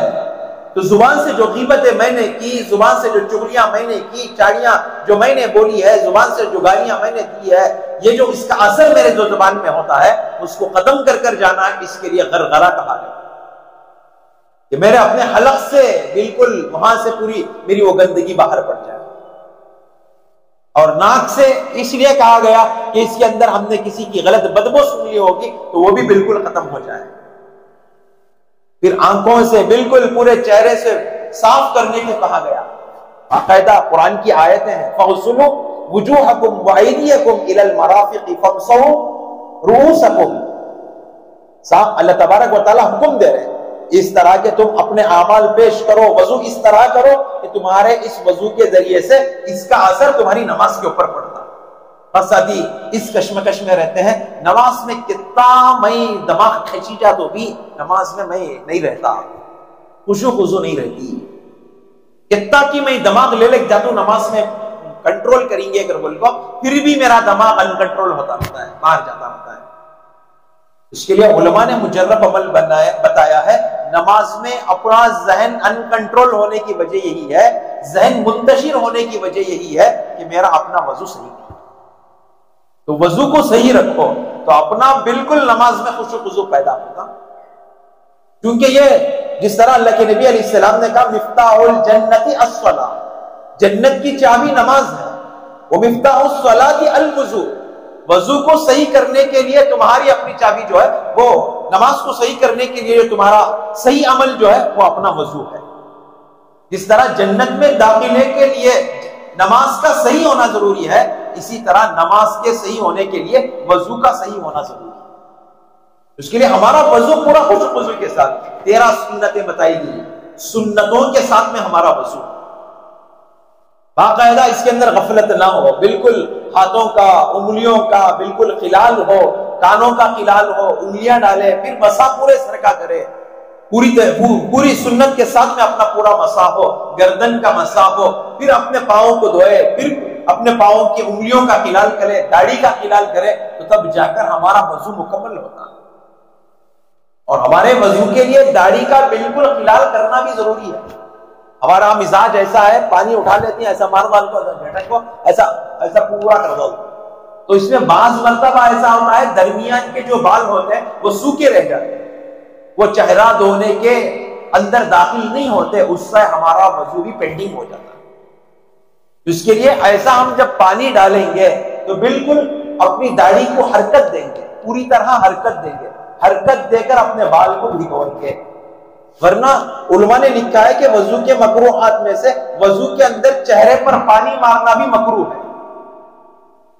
تو زبان سے جو غیبتیں میں نے کی، زبان سے جو چغلیاں میں نے کی، چاڑیاں جو میں نے بولی ہے، زبان سے جو گالیاں میں نے دی ہے، یہ جو اس کا اثر میرے جو زبان میں ہوتا ہے اس کو ختم کر کر جانا ہے، اس کے لیے غرغرہ کہا گیا کہ میرے اپنے حلق سے بالکل وہاں سے پوری میری وہ گندگی باہر پڑ جائے، اور ناک سے اس لیے کہا گیا کہ اس کے اندر ہم نے کسی کی غلط بدبو سن لی ہوگی تو وہ بھی بالکل ختم ہو جائے، پھر آنکھوں سے بالکل پورے چہرے سے صاف کرنے کو کہا گیا۔ باقاعدہ قرآن کی آیتیں ہیں فَغْسُلُوا وُجُوهَكُمْ وَأَيْدِيَكُمْ إِلَى الْمَرَافِقِ فَامْسَحُوا رُؤُوسَكُمْ، صاف اللہ تبارک و تعالیٰ حکم دے رہے ہیں اس طرح کہ تم اپنے اعمال پیش کرو، وضو اس طرح کرو کہ تمہارے اس وضو کے ذریعے سے اس کا اثر تمہاری نماز کے اوپر پڑتا۔ بس ابھی اس کشمکش میں رہتے ہیں، نماز میں کتنا میں دماغ کھینچی جا تو بھی نماز میں نہیں رہتا، خشوع خضوع نہیں رہتی، کتنا کہ میں دماغ لے جاتا ہوں نماز میں کنٹرول کریں گے اگر بول کو، پھر بھی میرا دماغ ان کنٹرول ہوتا رہتا ہے، باہر جاتا رہتا ہے۔ اس کے لیے علماء نے مجرب عمل بتایا ہے، نماز میں اپنا ذہن ان کنٹرول ہونے کی وجہ یہی ہے، ذہن منتشر ہونے کی وجہ یہی ہے کہ میرا اپنا وضو صحیح نہیں، تو وضو کو صحیح رکھو تو اپنا بالکل نماز میں خشوع خضوع پیدا ہوگا۔ کیونکہ یہ جس طرح اللہ کے نبی علیہ السلام نے کہا مفتاح الجنت الصلاۃ، جنت کی چابی نماز ہے، وہ مفتاح الصلاۃ الوضو، وضو کو صحیح کرنے کے لیے تمہاری اپنی چابی جو ہے وہ نماز کو صحیح کرنے کے لیے جو تمہارا صحیح عمل جو ہے وہ اپنا وضو ہے۔ جس طرح جنت میں داخلے کے لیے نماز کا صحیح ہونا ضروری ہے، اسی طرح نماز کے صحیح ہونے کے لیے وضو کا صحیح ہونا ضروری ہے۔ اس کے لیے ہمارا وضو پورا خشوع خضوع کے ساتھ، 13 سنتیں بتائی گئی، سنتوں کے ساتھ میں ہمارا وضو باقاعدہ، اس کے اندر غفلت نہ ہو، بالکل ہاتھوں کا انگلیوں کا بالکل خلال ہو، کانوں کا خلال ہو، انگلیاں ڈالے، پھر مسا پورے سر کا کرے، پوری سنت کے ساتھ میں اپنا پورا مسا ہو، گردن کا مسا ہو، پھر اپنے پاؤں کو دھوئے، پھر اپنے پاؤں کی انگلیوں کا خلال کرے، داڑھی کا خلال کرے، تو تب جا کر ہمارا وضو مکمل ہوتا ہے۔ اور ہمارے وضو کے لیے داڑھی کا بالکل خلال کرنا بھی ضروری ہے۔ ہمارا مزاج ایسا ہے، پانی اٹھا لیتے ہیں، ایسا مار کو جھٹک کو ایسا پورا کر دو، تو اس میں بعض مرتبہ ایسا ہوتا ہے درمیان کے جو بال ہوتے ہیں وہ سوکھے رہ جاتے ہیں، وہ چہرہ دھونے کے اندر داخل نہیں ہوتے، اس سے ہمارا وضو بھی پینڈنگ ہو جاتا ہے۔ اس کے لیے ایسا ہم جب پانی ڈالیں گے تو بالکل اپنی داڑھی کو حرکت دیں گے، پوری طرح حرکت دیں گے، حرکت دے کر اپنے بال کو بھگوئیں گے، ورنہ علماء نے لکھا ہے کہ وضو کے مکروہات میں سے وضو کے اندر چہرے پر پانی مارنا بھی مکروہ ہے،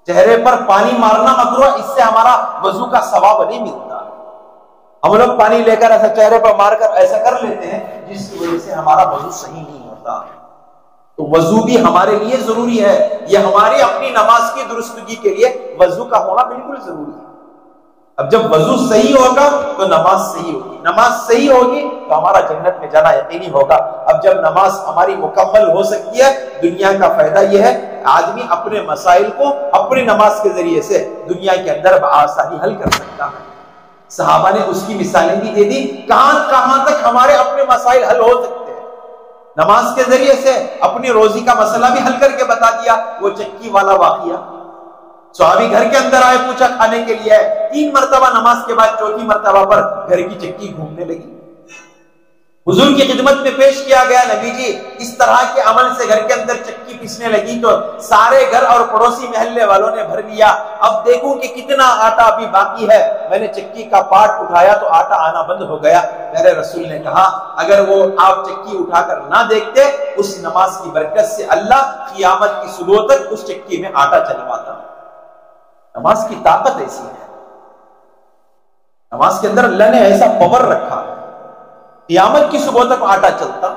چہرے پر پانی مارنا مکروہ، اس سے ہمارا وضو کا ثواب نہیں ملتا۔ ہم لوگ پانی لے کر ایسا چہرے پر مار کر ایسا کر لیتے ہیں جس کی وجہ سے ہمارا وضو صحیح نہیں ہوتا۔ تو وضو بھی ہمارے لیے ضروری ہے، یہ ہماری اپنی نماز کی درستگی کے لیے وضو کا ہونا بالکل ضروری ہے۔ اب جب وضو صحیح ہوگا تو نماز صحیح ہوگی، نماز صحیح ہوگی تو ہمارا جنت میں جانا یقینی ہوگا۔ اب جب نماز ہماری مکمل ہو سکتی ہے، دنیا کا فائدہ یہ ہے آدمی اپنے مسائل کو اپنی نماز کے ذریعے سے دنیا کے اندر بآسانی حل کر سکتا ہے۔ صحابہ نے اس کی مثالیں بھی دے دی، کہاں تک ہمارے اپنے مسائل حل ہو سکتے ہیں، نماز کے ذریعے سے اپنی روزی کا مسئلہ بھی حل کر کے بتا دیا۔ وہ چکی والا واقعہ، صحابی گھر کے اندر آئے، پوچھا کھانے کے لیے، 3 مرتبہ نماز کے بعد 4تھی مرتبہ پر گھر کی چکی گھومنے لگی، حضور کی خدمت میں پیش کیا گیا، نبی جی اس طرح کے عمل سے گھر کے اندر چکی پیسنے لگی تو سارے گھر اور پڑوسی محلے والوں نے بھر لیا، اب دیکھوں کہ کتنا آٹا ابھی باقی ہے، میں نے چکی کا پارٹ اٹھایا تو آٹا آنا بند ہو گیا۔ میرے رسول نے کہا اگر وہ آپ چکی اٹھا کر نہ دیکھتے، اس نماز کی برکت سے اللہ قیامت کی صبح تک اس چکی میں آٹا چلواتا۔ نماز کی طاقت ایسی ہے، نماز کے اندر اللہ نے ایسا پاور رکھا، قیامت کی صبح تک آٹا چلتا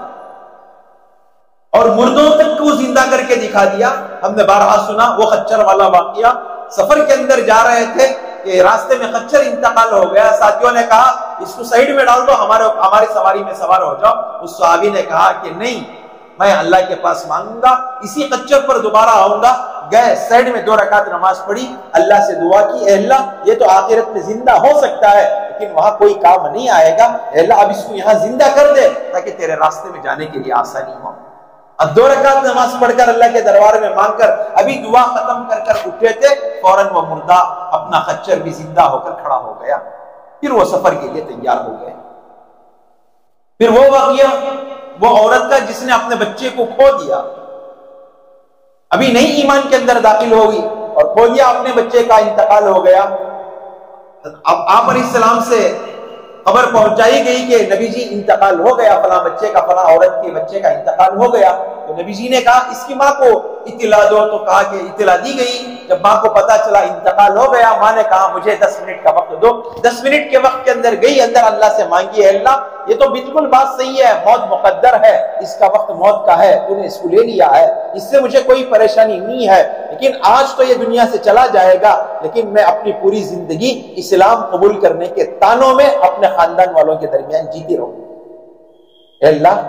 اور مردوں تک کو زندہ کر کے دکھا دیا۔ ہم نے بارہا سنا وہ خچر والا واقعہ، سفر کے اندر جا رہے تھے کہ راستے میں خچر انتقال ہو گیا، ساتھیوں نے کہا اس کو سائیڈ میں ڈال دو، ہماری سواری میں سوار ہو جاؤ۔ اس صحابی نے کہا کہ نہیں، میں اللہ کے پاس مانگوں گا، اسی خچر پر دوبارہ آؤں گا۔ گئے، سائیڈ میں 2 رکعت نماز پڑھی، اللہ سے دعا کی، اے اللہ یہ تو آخرت میں زندہ ہو سکتا ہے لیکن وہاں کوئی کام نہیں آئے گا، اے اللہ اب اس کو یہاں زندہ کر دے تاکہ تیرے راستے میں جانے کے لیے آسانی ہو۔ اب 2 رکعت نماز پڑھ کر اللہ کے دربار میں مانگ کر ابھی دعا ختم کر کر اٹھے تھے، فوراً وہ مردہ اپنا خچر بھی زندہ ہو کر کھڑا ہو گیا۔ پھر وہ سفر کے لیے تیار ہو گئے۔ پھر وہ واقعہ وہ عورت کا جس نے اپنے بچے کو کھو دیا، ابھی نئی ایمان کے اندر داخل ہوگی اور کھو دیا اپنے بچے کا، انتقال ہو گیا۔ اب آپ علیہ السلام سے خبر پہنچائی گئی کہ نبی جی انتقال ہو گیا، فلاں بچے کا، فلاں عورت کے بچے کا انتقال ہو گیا۔ تو نبی جی نے کہا اس کی ماں کو اطلاع دو، تو کہا کہ اطلاع دی گئی۔ جب ماں کو پتا چلا انتقال ہو گیا، ماں نے کہا مجھے 10 منٹ کا وقت دو. 10 منٹ کے وقت کے اندر گئی، اندر اللہ سے مانگی، ہے اللہ یہ تو بالکل بات صحیح ہے، موت مقدر ہے، اس کا وقت موت کا ہے، تو نے اس کو لے لیا ہے، اس سے مجھے کوئی پریشانی نہیں ہے، لیکن آج تو یہ دنیا سے چلا جائے گا، لیکن میں اپنی پوری زندگی اسلام قبول کرنے کے تانوں میں اپنے خاندان والوں کے درمیان جیتی رہوں. اے اللہ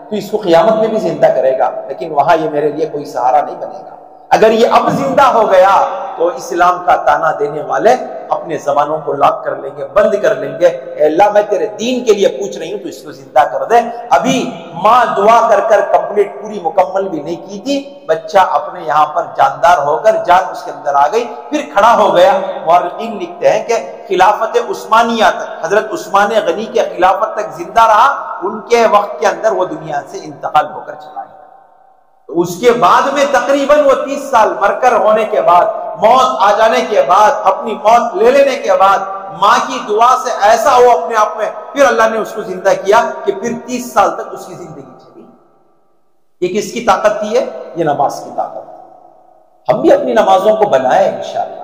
تو اس کو قیامت میں بھی زندہ کرے گا، لیکن وہاں یہ میرے لیے کوئی سہارا نہیں بنے گا. اگر یہ اب زندہ ہو گیا تو اسلام کا تانا دینے والے اپنے زبانوں کو لاک کر لیں گے، بند کر لیں گے. اے اللہ میں تیرے دین کے لیے پوچھ رہی ہوں، تو اس کو زندہ کر دے. ابھی ماں دعا کر کر کمپلیٹ پوری مکمل بھی نہیں کی تھی، بچہ اپنے یہاں پر جاندار ہو کر جان اس کے اندر آ گئی، پھر کھڑا ہو گیا. مورخین لکھتے ہیں کہ خلافت عثمانیہ تک، حضرت عثمان غنی کے خلافت تک زندہ رہا، ان کے وقت کے اندر وہ دنیا سے انتقال ہو کر چلا گیا. تو اس کے بعد میں تقریباً وہ 30 سال مر کر ہونے کے بعد، موت آ جانے کے بعد، اپنی موت لے لینے کے بعد، ماں کی دعا سے ایسا ہو اپنے آپ میں، پھر اللہ نے اس کو زندہ کیا کہ پھر 30 سال تک اس کی زندگی چلی. یہ کس کی طاقت تھی؟ یہ نماز کی طاقت. ہم بھی اپنی نمازوں کو بنائیں انشاءاللہ.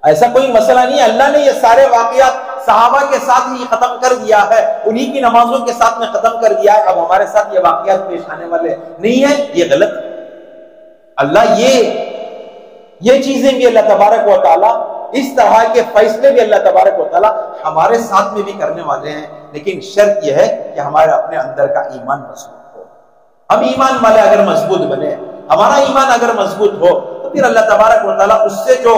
ایسا کوئی مسئلہ نہیں ہے، اللہ نے یہ سارے واقعات صحابہ کے ساتھ ہی ختم کر دیا ہے، انہی کی نمازوں کے ساتھ میں ختم کر دیا ہے. اب ہمارے ساتھ یہ واقعات پیش آنے والے نہیں ہیں، یہ غلط ہے. اللہ یہ چیزیں بھی اللہ تبارک و تعالی، اس طرح کے فیصلے بھی اللہ تبارک و تعالی ہمارے ساتھ میں بھی کرنے والے ہیں، لیکن شرط یہ ہے کہ ہمارے اپنے اندر کا ایمان مضبوط ہو. ہم ایمان والے اگر مضبوط بنے، ہمارا ایمان اگر مضبوط ہو، تو پھر اللہ تبارک و تعالی اس سے جو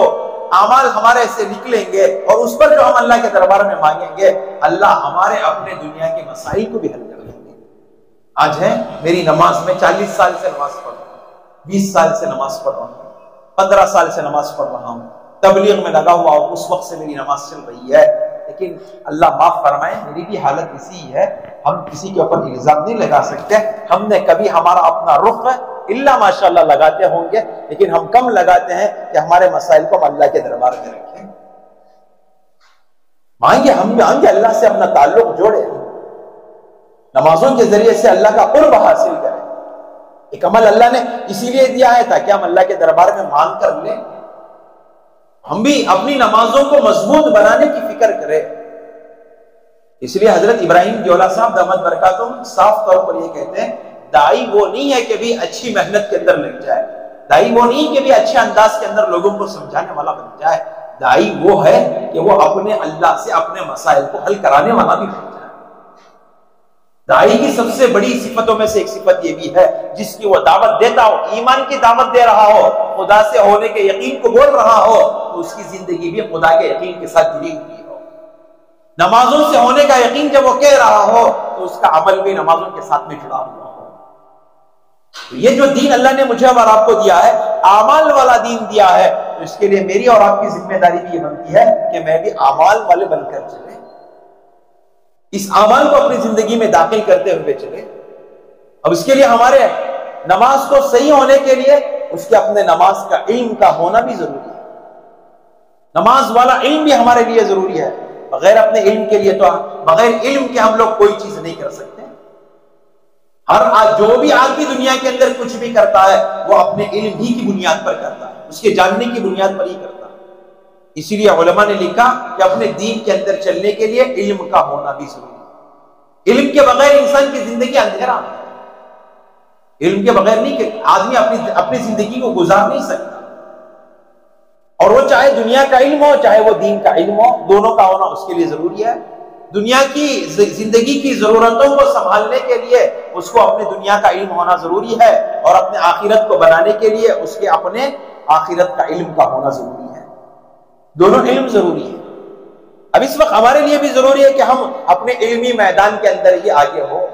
اعمال ہمارے سے نکلیں گے اور اس پر جو ہم اللہ کے دربار میں مانگیں گے، اللہ ہمارے اپنے دنیا کے مسائل کو بھی حل کر دیں گے. آج ہے میری نماز میں 40 سال سے نماز پڑھ رہا ہوں، 20 سال سے نماز پڑھ رہا ہوں، 15 سال سے نماز پڑھ رہا ہوں، تبلیغ میں لگا ہوا ہوں، اس وقت سے میری نماز چل رہی ہے، لیکن اللہ معاف فرمائے میری بھی حالت اسی ہے. ہم کسی کے اوپر الزام نہیں لگا سکتے. ہم نے کبھی ہمارا اپنا رخ اللہ ماشاءاللہ لگاتے ہوں گے، لیکن ہم کم لگاتے ہیں کہ ہمارے مسائل کو ہم اللہ کے دربار میں رکھیں. مانگے، ہم مانگے اللہ سے اپنا تعلق جوڑے، نمازوں کے ذریعے سے اللہ کا قرب حاصل کریں. ایک عمل اللہ نے اسی لیے دیا ہے تاکہ ہم اللہ کے دربار میں مانگ کر لیں. ہم بھی اپنی نمازوں کو مضبوط بنانے کی فکر کریں. اس لیے حضرت ابراہیم جولا صاحب دامت برکاتہم صاف طور پر یہ کہتے ہیں، دائی وہ نہیں ہے کہ بھی اچھی محنت کے اندر لگ جائے، دائی وہ نہیں کہ بھی اچھے انداز کے اندر لوگوں کو سمجھانے والا بن جائے. دائی وہ ہے کہ وہ اپنے اللہ سے اپنے مسائل کو حل کرانے والا بھی بن جائے. دائی کی سب سے بڑی صفتوں میں سے ایک صفت یہ بھی ہے، جس کی وہ دعوت دیتا ہو، ایمان کی دعوت دے رہا ہو، خدا سے ہونے کے یقین کو بول رہا ہو، تو اس کی زندگی بھی خدا کے یقین کے ساتھ جڑی ہوئی ہو. نمازوں سے ہونے کا یقین جب وہ کہہ رہا ہو تو اس کا عمل بھی نمازوں کے ساتھ میں جڑا ہوا ہو. یہ جو دین اللہ نے مجھے اور آپ کو دیا ہے، اعمال والا دین دیا ہے، تو اس کے لیے میری اور آپ کی ذمہ داری بھی یہ بنتی ہے کہ میں بھی اعمال والے بن کر چلے، اس اعمال کو اپنی زندگی میں داخل کرتے ہوئے چلے. اب اس کے لیے ہمارے نماز کو صحیح ہونے کے لیے اس کے اپنے نماز کا علم کا ہونا بھی ضروری ہے. نماز والا علم بھی ہمارے لیے ضروری ہے. بغیر اپنے علم کے لیے تو بغیر علم کے ہم لوگ کوئی چیز نہیں کر سکتے. جو بھی آدمی دنیا کے اندر کچھ بھی کرتا ہے وہ اپنے علم ہی کی بنیاد پر کرتا ہے، اس کے جاننے کی بنیاد پر ہی کرتا ہے. اسی لیے علماء نے لکھا کہ اپنے دین کے اندر چلنے کے لیے علم کا ہونا بھی ضروری ہے. علم کے بغیر انسان کی زندگی اندھیرا ہے. علم کے بغیر نہیں کہ آدمی اپنی زندگی کو گزار نہیں سکتا. اور وہ چاہے دنیا کا علم ہو چاہے وہ دین کا علم ہو، دونوں کا ہونا اس کے لیے ضروری ہے. دنیا کی زندگی کی ضرورتوں کو سنبھالنے کے لیے اس کو اپنے دنیا کا علم ہونا ضروری ہے، اور اپنے آخرت کو بنانے کے لیے اس کے اپنے آخرت کا علم کا ہونا ضروری ہے. دونوں علم ضروری ہے. اب اس وقت ہمارے لیے بھی ضروری ہے کہ ہم اپنے علمی میدان کے اندر ہی آگے ہو،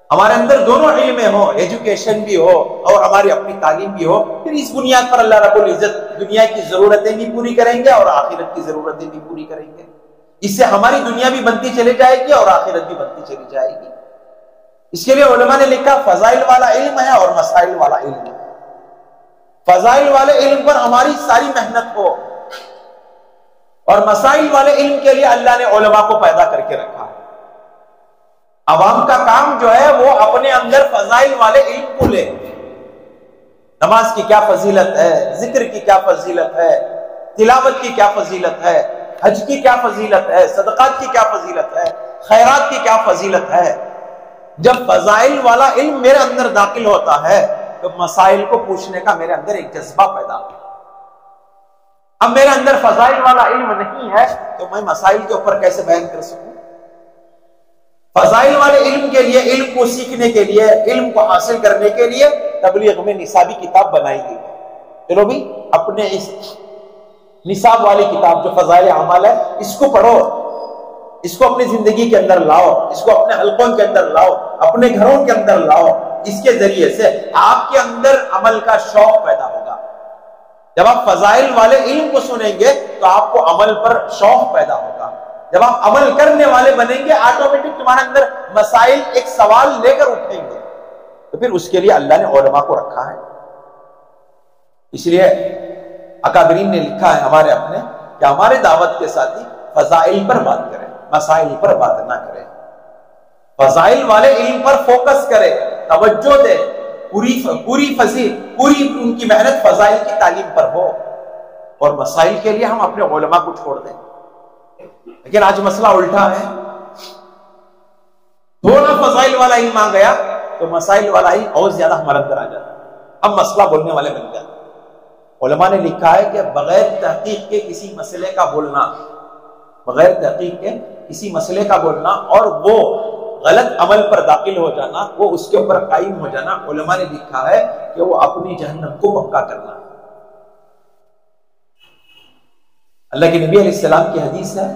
ہمارے اندر دونوں علم ہو، ایجوکیشن بھی ہو اور ہماری اپنی تعلیم بھی ہو. پھر اس بنیاد پر اللہ رب العزت دنیا کی ضرورتیں بھی پوری کریں گے اور آخرت کی ضرورتیں بھی پوری کریں گے. اس سے ہماری دنیا بھی بنتی چلی جائے گی اور آخرت بھی بنتی چلی جائے گی. اس کے لیے علماء نے لکھا فضائل والا علم ہے اور مسائل والا علم ہے. فضائل والے علم پر ہماری ساری محنت ہو، اور مسائل والے علم کے لیے اللہ نے علماء کو پیدا کر کے رکھا ہے. عوام کا کام جو ہے وہ اپنے اندر فضائل والے علم کو لے. نماز کی کیا فضیلت ہے، ذکر کی کیا فضیلت ہے، تلاوت کی کیا فضیلت ہے، حج کی کیا فضیلت ہے، صدقات کی کیا فضیلت ہے، خیرات کی کیا فضیلت ہے۔ جب فضائل والا علم میرے اندر داخل ہوتا ہے تو مسائل کو پوچھنے کا میرے اندر ایک جذبہ پیدا ہوتا ہے۔ اب میرے اندر فضائل والا علم نہیں ہے تو میں مسائل کے اوپر کیسے بیان کر سکوں؟ فضائل والے علم کے لیے، علم کو سیکھنے کے لیے، علم کو حاصل کرنے کے لیے تبلیغ میں نصابی کتاب بنائی گئی ہے۔ چلو بھی اپنے اس نصاب والی کتاب جو فضائل اعمال ہے اس کو پڑھو، اس کو اپنی زندگی کے اندر لاؤ، اس کو اپنے حلقوں کے اندر لاؤ، اپنے گھروں کے اندر لاؤ۔ اس کے ذریعے سے آپ کے اندر عمل کا شوق پیدا ہوگا۔ جب آپ فضائل والے علم کو سنیں گے تو آپ کو عمل پر شوق پیدا ہوگا۔ جب آپ عمل کرنے والے بنیں گے آٹومیٹک تمہارے اندر مسائل ایک سوال لے کر اٹھیں گے، تو پھر اس کے لیے اللہ نے علماء کو رکھا ہے۔ اس لیے اکابرین نے لکھا ہے ہمارے اپنے کہ ہمارے دعوت کے ساتھی فضائل پر بات کریں، مسائل پر بات نہ کریں۔ فضائل والے علم پر فوکس کرے، توجہ دے، پوری ان کی محنت فضائل کی تعلیم پر ہو، اور مسائل کے لیے ہم اپنے علماء کو چھوڑ دیں۔ لیکن آج مسئلہ الٹا ہے، تھوڑا فضائل والا علم آ گیا تو مسائل والا علم اور زیادہ ہمارے اندر آ جاتا ہے، ہم مسئلہ بولنے والے بن جاتے ہیں۔ علماء نے لکھا ہے کہ بغیر تحقیق کے کسی مسئلے کا بولنا، بغیر تحقیق کے کسی مسئلے کا بولنا اور وہ غلط عمل پر داخل ہو جانا، وہ اس کے اوپر قائم ہو جانا، علماء نے لکھا ہے کہ وہ اپنی جہنم کو پکا کرنا ہے۔ اللہ کے نبی علیہ السلام کی حدیث ہے،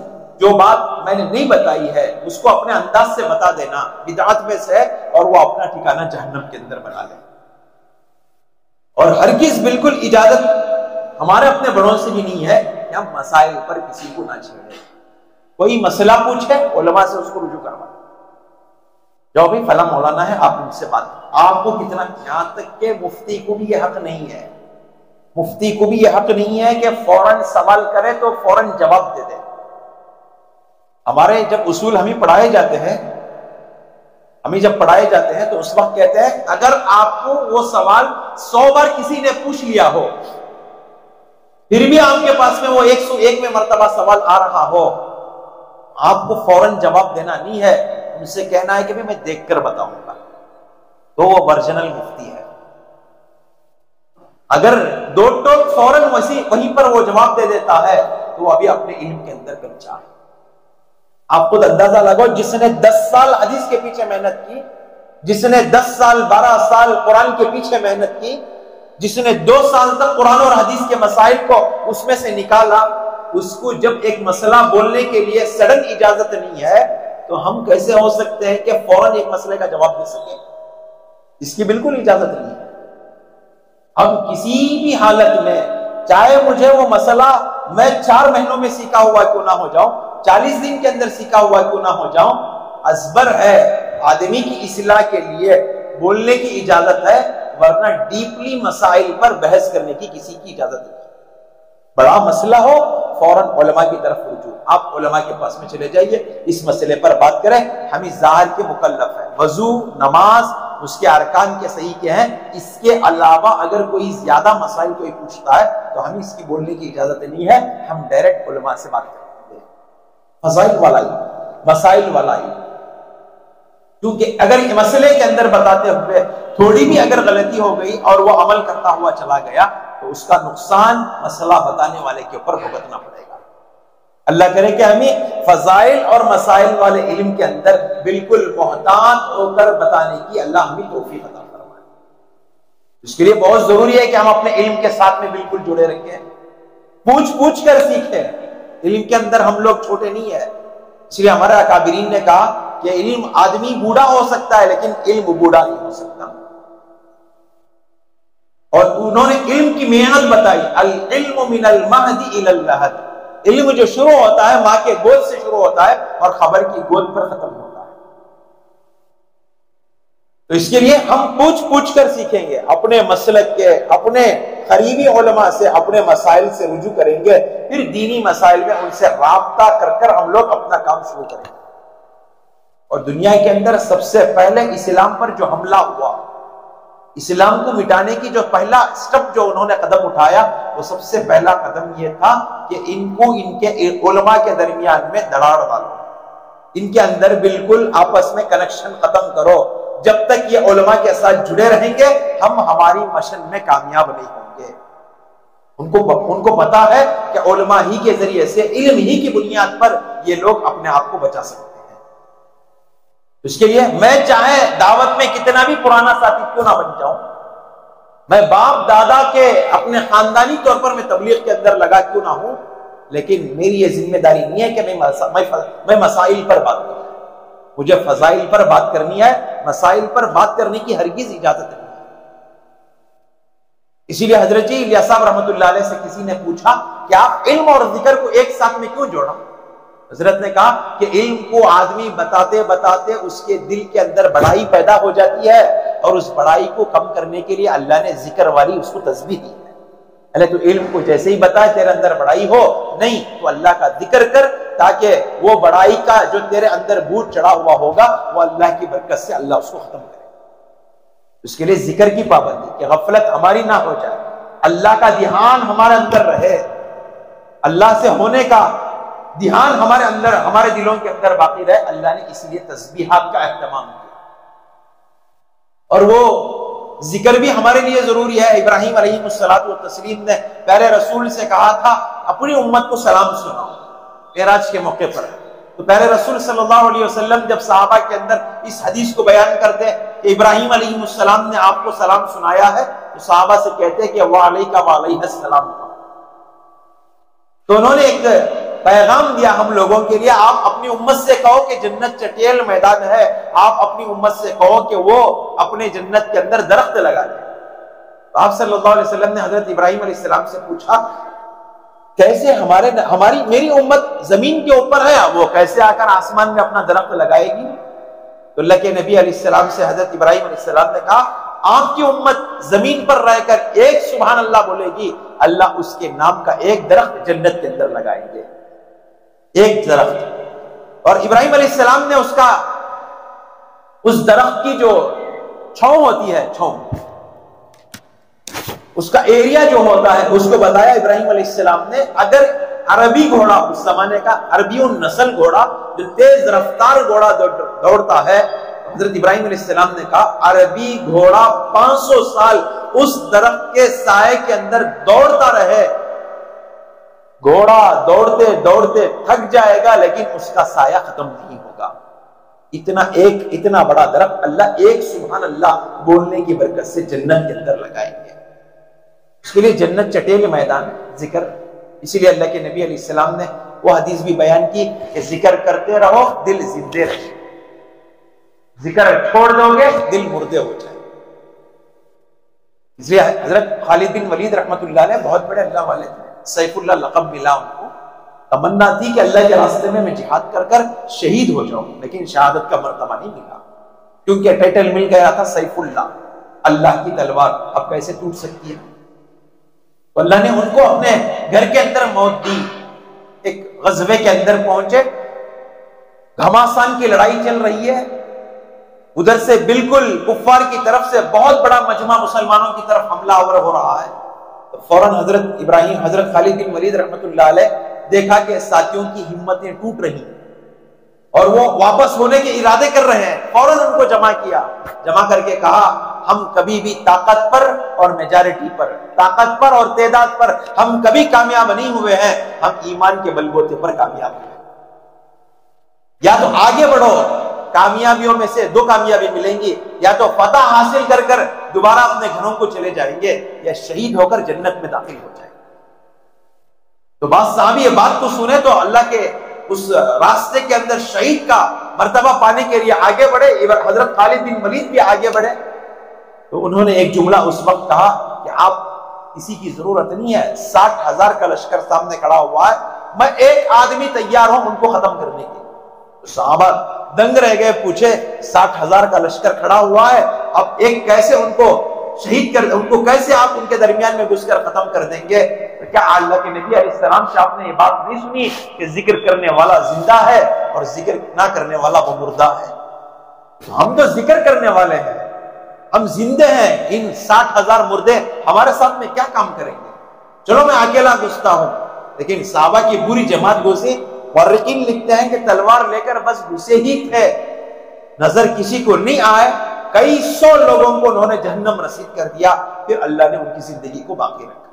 جو بات میں نے نہیں بتائی ہے اس کو اپنے انداز سے بتا دینا بدعت میں سے ہے، اور وہ اپنا ٹھکانہ جہنم کے اندر بنا لے۔ اور ہرگز بالکل اجازت ہمارے اپنے بڑوں سے بھی نہیں ہے کہ ہم مسائل پر کسی کو نہ چھیڑیں۔ کوئی مسئلہ پوچھے علماء سے اس کو رجوع کروا، جو بھی فلاں مولانا ہے آپ ان سے بات کریں۔ آپ کو کتنا، یہاں تک کہ مفتی کو بھی یہ حق نہیں ہے، مفتی کو بھی یہ حق نہیں ہے کہ فوراً سوال کرے تو فوراً جواب دے دے۔ ہمارے جب اصول ہمیں پڑھائے جاتے ہیں، تو اس وقت کہتے ہیں اگر آپ کو وہ سوال 100 بار کسی نے پوچھ لیا ہو، پھر بھی آپ کے پاس میں وہ 101 میں مرتبہ سوال آ رہا ہو، آپ کو فوراً جواب دینا نہیں ہے، ان سے کہنا ہے کہ میں دیکھ کر بتاؤں گا، تو وہ ورجنل مفتی ہے۔ اگر دو ٹوک فوراً وہیں پر وہ جواب دے دیتا ہے تو وہ ابھی اپنے علم کے اندر کچا ہے۔ آپ خود اندازہ لگاؤ، جس نے 10 سال حدیث کے پیچھے محنت کی، جس نے 10 سال 12 سال قرآن کے پیچھے محنت کی، جس نے 2 سال تک قرآن اور حدیث کے مسائل کو اس میں سے نکالا، اس کو جب ایک مسئلہ بولنے کے لیے سڈن اجازت نہیں ہے تو ہم کیسے ہو سکتے ہیں کہ فوراً ایک مسئلے کا جواب دے سکیں؟ اس کی بالکل اجازت نہیں ہے۔ ہم کسی بھی حالت میں، چاہے مجھے وہ مسئلہ میں 4 مہینوں میں سیکھا ہوا کیوں نہ ہو جاؤں، 40 دن کے اندر سیکھا ہوا کیوں نہ ہو جاؤں، ازبر ہے آدمی کی اصلاح کے لیے بولنے کی اجازت ہے، ورنہ ڈیپلی مسائل پر بحث کرنے کی کسی کی اجازت نہیں۔ بڑا مسئلہ ہو فوراً علماء کی طرف رجوع، آپ علماء کے پاس میں چلے جائیے، اس مسئلے پر بات کریں۔ ہمیں ظاہر کے مکلف ہے، وضو، نماز، اس کے ارکان کے صحیح کے ہیں، اس کے علاوہ اگر کوئی زیادہ مسائل کوئی پوچھتا ہے تو ہمیں اس کی بولنے کی اجازت نہیں ہے، ہم ڈائریکٹ علماء سے بات کرتے ہیں۔ فضائل والا ہی، مسائل والا ہی، کیونکہ اگر یہ مسئلے کے اندر بتاتے ہوئے تھوڑی بھی اگر غلطی ہو گئی اور وہ عمل کرتا ہوا چلا گیا تو اس کا نقصان مسئلہ بتانے والے کے اوپر بھگتنا پڑے گا۔ اللہ کرے کہ ہمیں فضائل اور مسائل والے علم کے اندر بالکل محتاط ہو کر بتانے کی اللہ ہمیں توفیق عطا فرمائے۔ اس کے لیے بہت ضروری ہے کہ ہم اپنے علم کے ساتھ میں بالکل جڑے رکھیں، پوچھ کر سیکھیں۔ علم کے اندر ہم لوگ چھوٹے نہیں ہیں، اس لیے ہمارے اکابرین نے کہا کہ علم آدمی بوڑھا ہو سکتا ہے لیکن علم بوڑھا نہیں ہو سکتا، اور انہوں نے علم کی محنت بتائی، العلم من المہد الی اللحد، علم جو شروع ہوتا ہے ماں کے گود سے شروع ہوتا ہے اور خبر کی گود پر ختم ہوتا ہے۔ تو اس کے لیے ہم پوچھ کر سیکھیں گے، اپنے مسلک کے، اپنے قریبی علماء سے اپنے مسائل سے رجوع کریں گے، پھر دینی مسائل میں ان سے رابطہ کر ہم لوگ اپنا کام شروع کریں گے۔ اور دنیا کے اندر سب سے پہلے اسلام پر جو حملہ ہوا اسلام کو مٹانے کی جو پہلا سٹیپ جو انہوں نے قدم اٹھایا، وہ سب سے پہلا قدم یہ تھا کہ ان کو ان کے علماء کے درمیان میں دراڑ ڈالو، ان کے اندر بالکل آپس میں کنیکشن ختم کرو۔ جب تک یہ علماء کے ساتھ جڑے رہیں گے ہم ہماری مشن میں کامیاب نہیں ہوں گے۔ ان کو پتا ہے کہ علماء ہی کے ذریعے سے، علم ہی کی بنیاد پر یہ لوگ اپنے آپ کو بچا سکتے ہیں۔ اس کے لیے میں چاہے دعوت میں کتنا بھی پرانا ساتھی کیوں نہ بن جاؤں، میں باپ دادا کے اپنے خاندانی طور پر میں تبلیغ کے اندر لگا کیوں نہ ہوں، لیکن میری یہ ذمہ داری نہیں ہے کہ میں مسائل پر بات کروں۔ مجھے فضائل پر بات کرنی ہے، مسائل پر بات کرنے کی ہرگز اجازت نہیں ہے۔ اسی لیے حضرت جی الیاس صاحب رحمۃ اللہ علیہ سے کسی نے پوچھا کہ آپ علم اور ذکر کو ایک ساتھ میں کیوں جوڑا؟ حضرت نے کہا کہ علم کو آدمی بتاتے بتاتے اس کے دل کے اندر بڑائی پیدا ہو جاتی ہے، اور اس بڑائی کو کم کرنے کے لیے اللہ نے ذکر والی اس کو تسبیح دی ہے۔ اللہ تو علم کو جیسے ہی بتائے تیرے اندر بڑائی ہو، نہیں تو اللہ کا ذکر کر، تاکہ وہ بڑائی کا جو تیرے اندر بھوت چڑھا ہوا ہوگا وہ اللہ کی برکت سے اللہ اس کو ختم کرے۔ اس کے لیے ذکر کی پابندی کہ غفلت ہماری نہ ہو جائے، اللہ کا دھیان ہمارے اندر رہے، اللہ سے ہونے کا دھیان ہمارے اندر، ہمارے دلوں کے اندر باقی رہے۔ اللہ نے اسی لیے تسبیحات کا اہتمام کیا، اور وہ ذکر بھی ہمارے لیے ضروری ہے۔ ابراہیم علیہ الصلوۃ والتسلیم نے پیارے رسول سے کہا تھا اپنی امت کو سلام سناؤ، معراج کے موقع پر۔ تو پیارے رسول صلی اللہ علیہ وسلم جب صحابہ کے اندر اس حدیث کو بیان کرتے کہ ابراہیم علیہ السلام نے آپ کو سلام سنایا ہے، تو صحابہ سے کہتے کہ وعلیکہ وعلیہ السلام۔ تو انہوں نے ایک پیغام دیا ہم لوگوں کے لیے، آپ اپنی امت سے کہو کہ جنت چٹیل میدان ہے، آپ اپنی امت سے کہو کہ وہ اپنے جنت کے اندر درخت لگا دیں۔ تو آپ صلی اللہ علیہ وسلم نے حضرت ابراہیم علیہ السلام سے پوچھا کیسے میری امت زمین کے اوپر ہے، وہ کیسے آ کر آسمان میں اپنا درخت لگائے گی؟ تو اللہ کے نبی علیہ السلام سے حضرت ابراہیم علیہ السلام نے کہا آپ کی امت زمین پر رہ کر ایک سبحان اللہ بولے گی، اللہ اس کے نام کا ایک درخت جنت کے اندر لگائیں گے، ایک درخت۔ اور ابراہیم علیہ السلام نے اس درخت کی جو چھاؤں ہوتی ہے، چھاؤں، اس کا ایریا جو ہوتا ہے اس کو بتایا ابراہیم علیہ السلام نے۔ اگر عربی گھوڑا، اس زمانے کا عربی نسل گھوڑا جو تیز رفتار گھوڑا دوڑتا ہے، حضرت ابراہیم علیہ السلام نے کہا عربی گھوڑا 500 سال اس درخت کے سائے کے اندر دوڑتا رہے، گھوڑا دوڑتے دوڑتے تھک جائے گا لیکن اس کا سایہ ختم نہیں ہوگا۔ اتنا بڑا درخت اللہ ایک سبحان اللہ بولنے کی برکت سے جنت کے اندر لگائیں گے۔ اس کے لیے جنت چٹیل میدان ذکر، اسی لیے اللہ کے نبی علیہ السلام نے وہ حدیث بھی بیان کی کہ ذکر کرتے رہو دل زندے رہے، ذکر چھوڑ دو گے دل مردے ہو جائے۔ اس لیے حضرت خالد بن ولید رحمۃ اللہ علیہ بہت بڑے اللہ والے تھے، سیف اللہ لقب ملا ان کو، تمنا تھی کہ اللہ کے راستے میں جہاد کر کر شہید ہو جاؤں، لیکن شہادت کا مرتبہ نہیں ملا، کیونکہ ٹائٹل مل گیا تھا سیف اللہ، اللہ کی تلوار، اب کیسے ٹوٹ سکتی ہے؟ تو اللہ نے ان کو اپنے گھر کے اندر موت دی۔ ایک غزوے کے اندر پہنچے، گھماسان کی لڑائی چل رہی ہے، ادھر سے بالکل کفار کی طرف سے بہت بڑا مجمع مسلمانوں کی طرف حملہ آور ہو رہا ہے۔ تو فوراً حضرت خالد بن ولید رحمۃ اللہ علیہ دیکھا کہ ساتھیوں کی ہمتیں ٹوٹ رہی ہیں اور وہ واپس ہونے کے ارادے کر رہے ہیں، فوراً ان کو جمع کیا، جمع کر کے کہا ہم کبھی بھی طاقت پر اور میجارٹی پر، طاقت پر اور تعداد پر ہم کبھی کامیاب نہیں ہوئے ہیں، ہم ایمان کے بلبوتے پر کامیاب ہوئے۔ یا تو آگے بڑھو، کامیابیوں میں سے دو کامیابی ملیں گی، یا تو فتح حاصل کر کر دوبارہ اپنے گھروں کو چلے جائیں گے، یا شہید ہو کر جنت میں داخل ہو جائیں گے۔ تو بعض صحابی یہ بات کو سنے تو اللہ کے اس راستے کے اندر شہید کا مرتبہ پانے کے لیے آگے بڑھے، حضرت خالد بن ولید بھی آگے بڑھے۔ تو انہوں نے ایک جملہ اس وقت کہا کہ آپ کسی کی ضرورت نہیں ہے، 60,000 کا لشکر سامنے کھڑا ہوا ہے، میں ایک آدمی تیار ہوں ان کو ختم کرنے کے لیے۔ صحابہ دنگ رہ گئے، پوچھے 60,000 کا لشکر کھڑا ہوا ہے، اب ایک کیسے ان کو شہید کر، ان کو کیسے آپ ان کے درمیان میں گھس کر ختم کر دیں گے؟ تو کیا اللہ کے نبی علیہ السلام سے آپ نے یہ بات نہیں سنی کہ ذکر کرنے والا زندہ ہے اور ذکر نہ کرنے والا وہ مردہ ہے؟ ہم تو ذکر کرنے والے ہیں، ہم زندے ہیں، ان 60,000 مردے ہمارے ساتھ میں کیا کام کریں گے؟ چلو میں اکیلا گھستا ہوں، لیکن صحابہ کی پوری جماعت گھسی۔ مورخین لکھتے ہیں کہ تلوار لے کر بس گھسے ہی تھے، نظر کسی کو نہیں آئے، کئی سو لوگوں کو انہوں نے جہنم رسید کر دیا، پھر اللہ نے ان کی زندگی کو باقی رکھا۔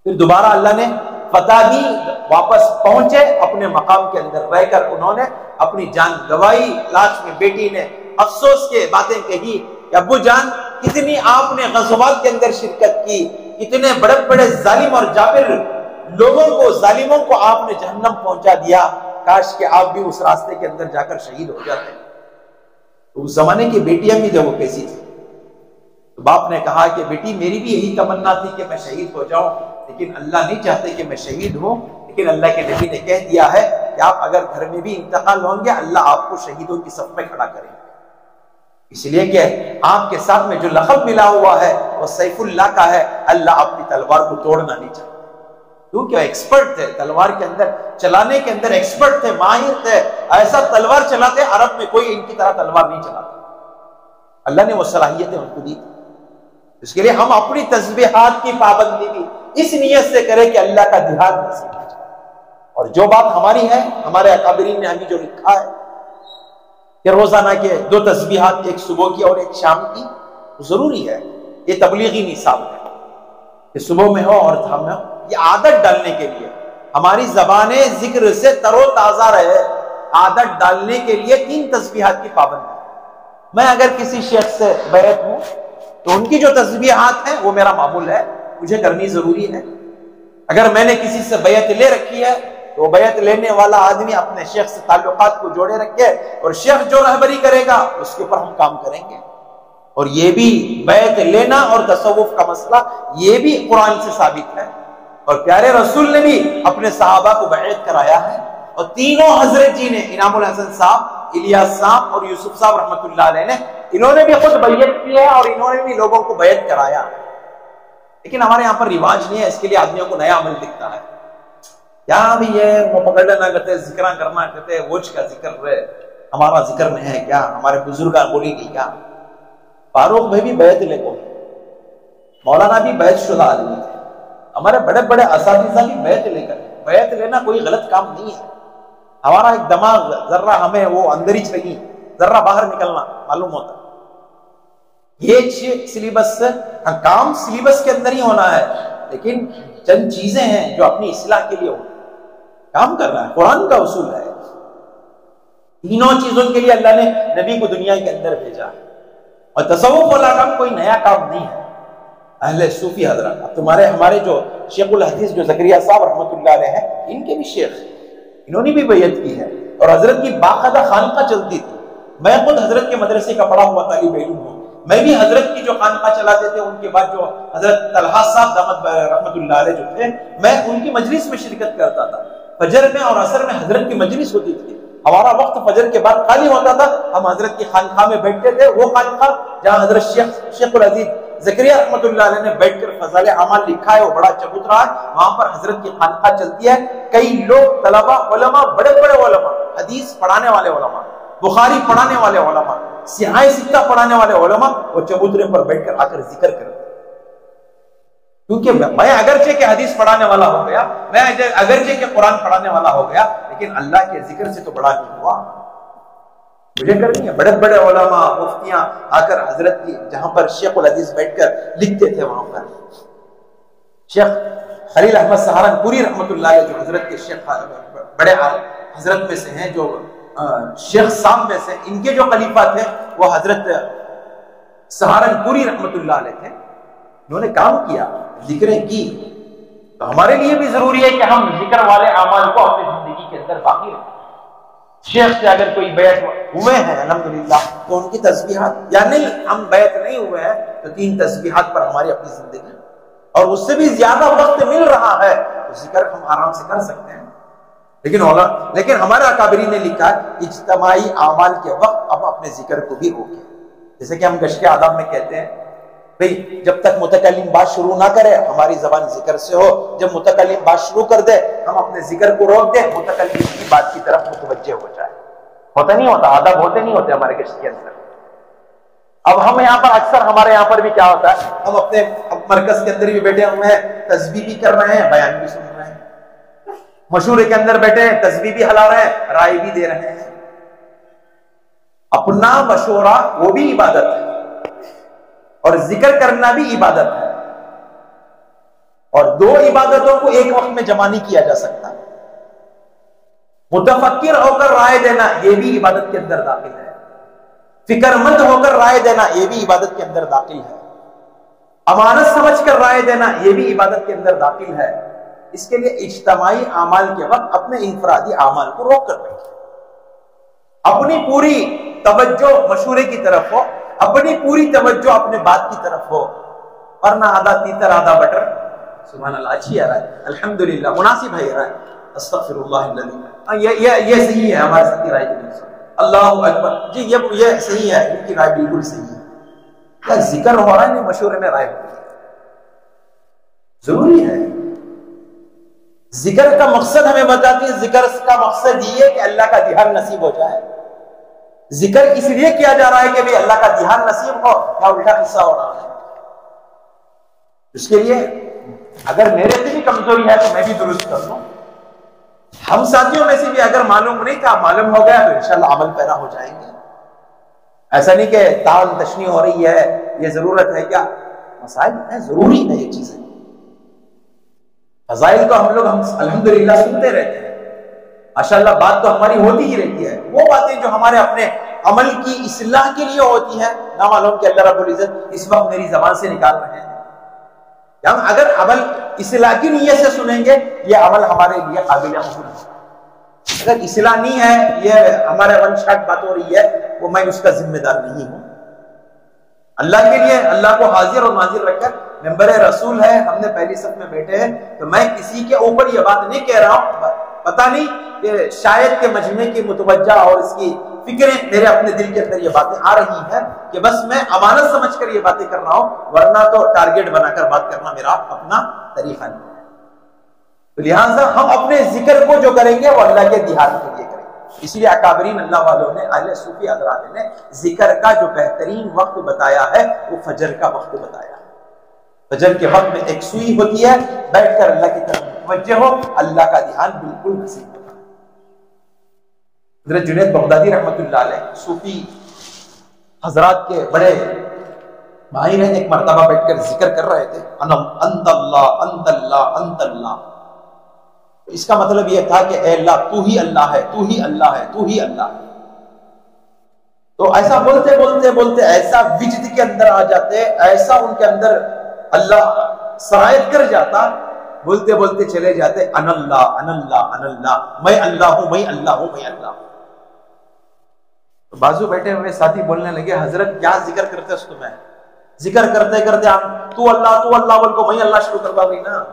پھر دوبارہ اللہ نے فتح دی، واپس پہنچے اپنے مقام کے اندر رہ کر انہوں نے اپنی جان گوائی۔ لاش میں بیٹی نے افسوس کے باتیں کہی کہ ابو جان کتنی آپ نے غزوات کے اندر شرکت کی، کتنے بڑے بڑے ظالم اور جابر لوگوں کو، ظالموں کو آپ نے جہنم پہنچا دیا، کاش کہ آپ بھی اس راستے کے اندر جا کر شہید ہو جاتے۔ تو اس زمانے کی بیٹیاں بھی جو وہ کیسی تھی، تو باپ نے کہا کہ بیٹی میری بھی یہی تمنا تھی کہ میں شہید ہو جاؤں، لیکن اللہ نہیں چاہتے کہ میں شہید ہوں، لیکن اللہ کے نبی نے کہہ دیا ہے کہ آپ اگر گھر میں بھی انتقال ہوں گے اللہ آپ کو شہیدوں کی صف میں کھڑا کریں گے، اس لیے کہ آپ کے ساتھ میں جو لقب ملا ہوا ہے وہ سیف اللہ کا ہے، اللہ اپنی تلوار کو توڑنا نہیں چاہتا، کیونکہ ایکسپرٹ تھے تلوار کے اندر چلانے کے اندر، ایکسپرٹ تھے، ماہر تھے، ایسا تلوار چلاتے عرب میں کوئی ان کی طرح تلوار نہیں چلاتا، اللہ نے وہ صلاحیتیں ان کو دی تھی۔ اس کے لیے ہم اپنی تسبیحات کی پابندی بھی اس نیت سے کریں کہ اللہ کا دیہات نصیب ہو جائے، اور جو بات ہماری ہے، ہمارے اکابرین نے ہمیں جو لکھا ہے کہ روزانہ کے 2 تسبیحات، ایک صبح کی اور ایک شام کی، ضروری ہے، یہ تبلیغی نصاب ہے کہ صبح میں ہو اور شام میں ہو، یہ عادت ڈالنے کے لیے ہماری زبانیں ذکر سے تر و تازہ رہے، عادت ڈالنے کے لیے 3 تسبیحات کی پابندی۔ میں اگر کسی شیخ سے بیعت ہوں تو ان کی جو تسبیحات ہیں وہ میرا معمول ہے، مجھے کرنی ضروری ہے۔ اگر میں نے کسی سے بیعت لے رکھی ہے تو بیعت لینے والا آدمی اپنے شیخ سے تعلقات کو جوڑے رکھے، اور شیخ جو رہبری کرے گا اس کے اوپر ہم کام کریں گے۔ اور یہ بھی بیعت لینا اور تصوف کا مسئلہ یہ بھی قرآن سے ثابت ہے، اور پیارے رسول نے بھی اپنے صحابہ کو بیعت کرایا ہے، اور تینوں حضرت جی نے، انعام الحسن صاحب، الیاس صاحب اور یوسف صاحب رحمۃ اللہ علیہ نے، انہوں نے بھی خود بیعت کی ہے اور انہوں نے بھی لوگوں کو بیعت کرایا، لیکن ہمارے یہاں پر رواج نہیں ہے، اس کے لیے آدمیوں کو نیا عمل دکھتا ہے، کیا بھی یہ وہ پکڑنا نہ کہتے، ذکرہ کرنا کہتے، وجھ کا ذکر رہے، ہمارا ذکر نہیں ہے کیا، ہمارے بزرگاں بولی گئی کیا؟ فاروق بھائی بھی بیعت لے کو، مولانا بھی بیعت شدہ آدمی تھے، ہمارے بڑے بڑے اساتذہ بھی بیعت لے کر، بیعت لینا کوئی غلط کام نہیں ہے، ہمارا ایک دماغ ذرہ ہمیں وہ اندر ہی چلے، ذرہ باہر نکلنا معلوم ہوتا ہے، یہ سلیبس سے کام سلیبس کے اندر ہی ہونا ہے، لیکن چند چیزیں ہیں جو اپنی اصلاح کے لیے کام کر رہا ہے، قرآن کا اصول ہے، تینوں چیزوں کے لیے اللہ نے نبی کو دنیا کے اندر بھیجا ہے، اور تصوف والا کام کوئی نیا کام نہیں ہے۔ اہل صوفی حضرات، اب ہمارے جو شیخ الحدیث جو زکریا صاحب رحمۃ اللہ علیہ ہیں، ان کے بھی شیخ، انہوں نے بھی بیعت کی ہے، اور حضرت کی باقاعدہ خانقاہ چلتی تھی، میں خود حضرت کے مدرسے کا پڑھا ہوا طالب علم ہوں، میں بھی حضرت کی جو خانقاہ چلاتے تھے، ان کے بعد جو حضرت طلحہ صاحب دامت رحمۃ اللہ علیہ جو تھے، میں ان کی مجلس میں شرکت کرتا تھا، فجر میں اور عصر میں حضرت کی مجلس ہوتی تھی، ہمارا وقت فجر کے بعد خالی ہوتا تھا، ہم حضرت کی خانقاہ میں بیٹھتے تھے، وہ خانقاہ جہاں حضرت شیخ العزیز زکریا رحمۃ اللہ علیہ نے بیٹھ کر فضائل اعمال لکھا ہے، وہ بڑا چبوترا ہے، وہاں پر حضرت کی خانقاہ چلتی ہے، کئی لوگ طلبہ علماء، بڑے بڑے علماء، حدیث پڑھانے والے علماء، بخاری پڑھانے والے علماء، سیاہ سکہ پڑھانے والے علماء، وہ چبوترے پر بیٹھ کر آ کر ذکر کرتے، کیونکہ میں اگرچہ کہ حدیث پڑھانے والا ہو گیا، میں اگرچہ کہ قرآن پڑھانے والا ہو گیا، لیکن اللہ کے ذکر سے تو بڑا نہیں ہوا، مجھے کرنی ہے۔ بڑے بڑے علماء، مفتیاں آ کر حضرت کی جہاں پر شیخ الحدیث بیٹھ کر لکھتے تھے، وہاں پر شیخ خلیل احمد سہارنپوری رحمۃ اللہ علیہ جو حضرت کے شیخ بڑے حضرت میں سے ہیں، جو شیخ صاحب میں سے ان کے جو خلیفہ تھے وہ حضرت سہارنپوری رحمۃ اللہ علیہ تھے، انہوں نے کام کیا، ذکریں کی، تو ہمارے لیے بھی ضروری ہے کہ ہم ذکر والے اعمال کو اپنی زندگی کے اندر باقی رکھیں۔ شیخ سے اگر کوئی بیعت ہوئے ہیں الحمدللہ تو ان کی تسبیحات، یا نہیں ہم بیعت نہیں ہوئے ہیں تو 3 تسبیحات پر ہماری اپنی زندگی، اور اس سے بھی زیادہ وقت مل رہا ہے تو ذکر ہم آرام سے کر سکتے ہیں، لیکن ہمارے اکابرین نے لکھا ہے اجتماعی اعمال کے وقت اب اپنے ذکر کو بھی روکیں، جیسے کہ ہم گشت آداب میں کہتے ہیں بھئی جب تک متکلم بات شروع نہ کرے ہماری زبان ذکر سے ہو، جب متکلم بات شروع کر دے ہم اپنے ذکر کو روک دیں، متکلم کی بات کی طرف متوجہ ہو جائے، ہوتا نہیں ہوتا، آداب ہوتے نہیں ہوتے ہمارے گشت کے اندر۔ اب ہم یہاں پر اکثر ہمارے یہاں پر بھی کیا ہوتا ہے، ہم اپنے مرکز کے اندر بھی بیٹھے ہوئے ہیں، تسبیح بھی کر رہے ہیں، بیان بھی سن رہے ہیں، مشورے کے اندر بیٹھے ہیں، تسبیح بھی ہلا رہے ہیں، رائے بھی دے رہے ہیں۔ اپنا مشورہ وہ بھی عبادت ہے، اور ذکر کرنا بھی عبادت ہے، اور دو عبادتوں کو ایک وقت میں جمع نہیں کیا جا سکتا۔ متفکر ہو کر رائے دینا یہ بھی عبادت کے اندر داخل ہے، فکر مند ہو کر رائے دینا یہ بھی عبادت کے اندر داخل ہے، امانت سمجھ کر رائے دینا یہ بھی عبادت کے اندر داخل ہے۔ اس کے لیے اجتماعی اعمال کے وقت اپنے انفرادی اعمال کو روک کر بیٹھے، اپنی پوری توجہ مشورے کی طرف ہو، اپنی پوری توجہ اپنے بات کی طرف ہو، ورنہ آدھا تیتر آدھا بٹر، سبحان اللہ، اچھی آ رہا ہے، الحمدللہ، مناسب ہے یہ رائے، استغفر اللہ العظیم، یہ صحیح ہے، ہمارے ساتھ رائے کی، اللہ اکبر، جی یہ صحیح ہے، ان کی رائے بالکل صحیح ہے۔ کیا ذکر ہو رہا ہے، نہیں مشورے میں رائے ہو رہی ہے، ضروری ہے۔ ذکر کا مقصد ہمیں بتاتی ہے، ذکر کا مقصد یہ ہے کہ اللہ کا دھیان نصیب ہو جائے۔ ذکر اس لیے کیا جا رہا ہے کہ بھی اللہ کا دھیان نصیب ہو، یا الٹا قصہ ہو رہا ہے؟ اس کے لیے اگر میرے سے بھی کمزوری ہے تو میں بھی درست کر لوں، ہم ساتھیوں میں سے بھی اگر معلوم نہیں تھا معلوم ہو گیا تو انشاءاللہ عمل پیرا ہو جائیں گے۔ ایسا نہیں کہ تال تشنی ہو رہی ہے، یہ ضرورت ہے کیا؟ مسائل ہے، ضروری ہے یہ چیزیں۔ فضائل تو ہم لوگ الحمدللہ سنتے رہتے ہیں، ماشاءاللہ بات تو ہماری ہوتی ہی رہتی ہے، وہ باتیں جو ہمارے اپنے عمل کی اصلاح کے لیے ہوتی ہیں، نہ معلوم کہ اللہ رب العزت اس وقت میری زبان سے نکال رہے ہیں۔ ہم اگر عمل اصلاح کی نیت سے سنیں گے یہ عمل ہمارے لیے قابل قبول ہے، اگر اصلاح نہیں ہے، یہ ہمارے ون شاٹ بات ہو رہی ہے، وہ میں اس کا ذمہ دار نہیں ہوں۔ اللہ کے لیے اللہ کو حاضر اور ناظر رکھ کر، ممبر رسول ہے، ہم نے پہلی صف میں بیٹھے ہیں، تو میں کسی کے اوپر یہ بات نہیں کہہ رہا ہوں، پتہ نہیں کہ شاید کے مجمع کی متوجہ اور اس کی فکریں میرے اپنے دل کے اندر یہ باتیں آ رہی ہیں کہ بس میں امانت سمجھ کر یہ باتیں کر رہا ہوں، ورنہ تو ٹارگیٹ بنا کر بات کرنا میرا اپنا طریقہ نہیں ہے۔ تو لہٰذا ہم اپنے ذکر کو جو کریں گے وہ اللہ کے دھیان کے لیے کریں گے۔ اس لیے اکابرین اللہ والوں نے، اہل صوفی حضرات نے ذکر کا جو بہترین وقت بتایا ہے وہ فجر کا وقت بتایا ہے۔ فجر کے وقت میں ایک سوئی ہوتی ہے، بیٹھ کر اللہ کی طرف متوجہ ہو، اللہ کا دھیان بالکل نصیب ہوتا ہے۔ حضرت جنید بغدادی رحمۃ اللہ علیہ صوفی حضرات کے بڑے ماہر ہیں، ایک مرتبہ بیٹھ کر ذکر کر رہے تھے، انت اللہ انت اللہ انت اللہ۔ اس کا مطلب یہ تھا کہ اے اللہ تو ہی اللہ ہے، تو ہی اللہ ہے، تو ہی اللہ ہے۔ تو ایسا بولتے بولتے بولتے ایسا وجد کے اندر آ جاتے، ایسا ان کے اندر اللہ سرایت کر جاتا، بولتے بولتے چلے جاتے، ان اللہ ان اللہ ان اللہ، میں اللہ ہوں میں اللہ ہوں میں اللہ ہوں۔ تو بازو بیٹھے ہوئے ساتھی بولنے لگے، حضرت کیا ذکر کرتے اس تمہیں؟ ذکر کرتے کرتے ہم تو اللہ بول کو میں اللہ شروع کرتا ہوئی نا،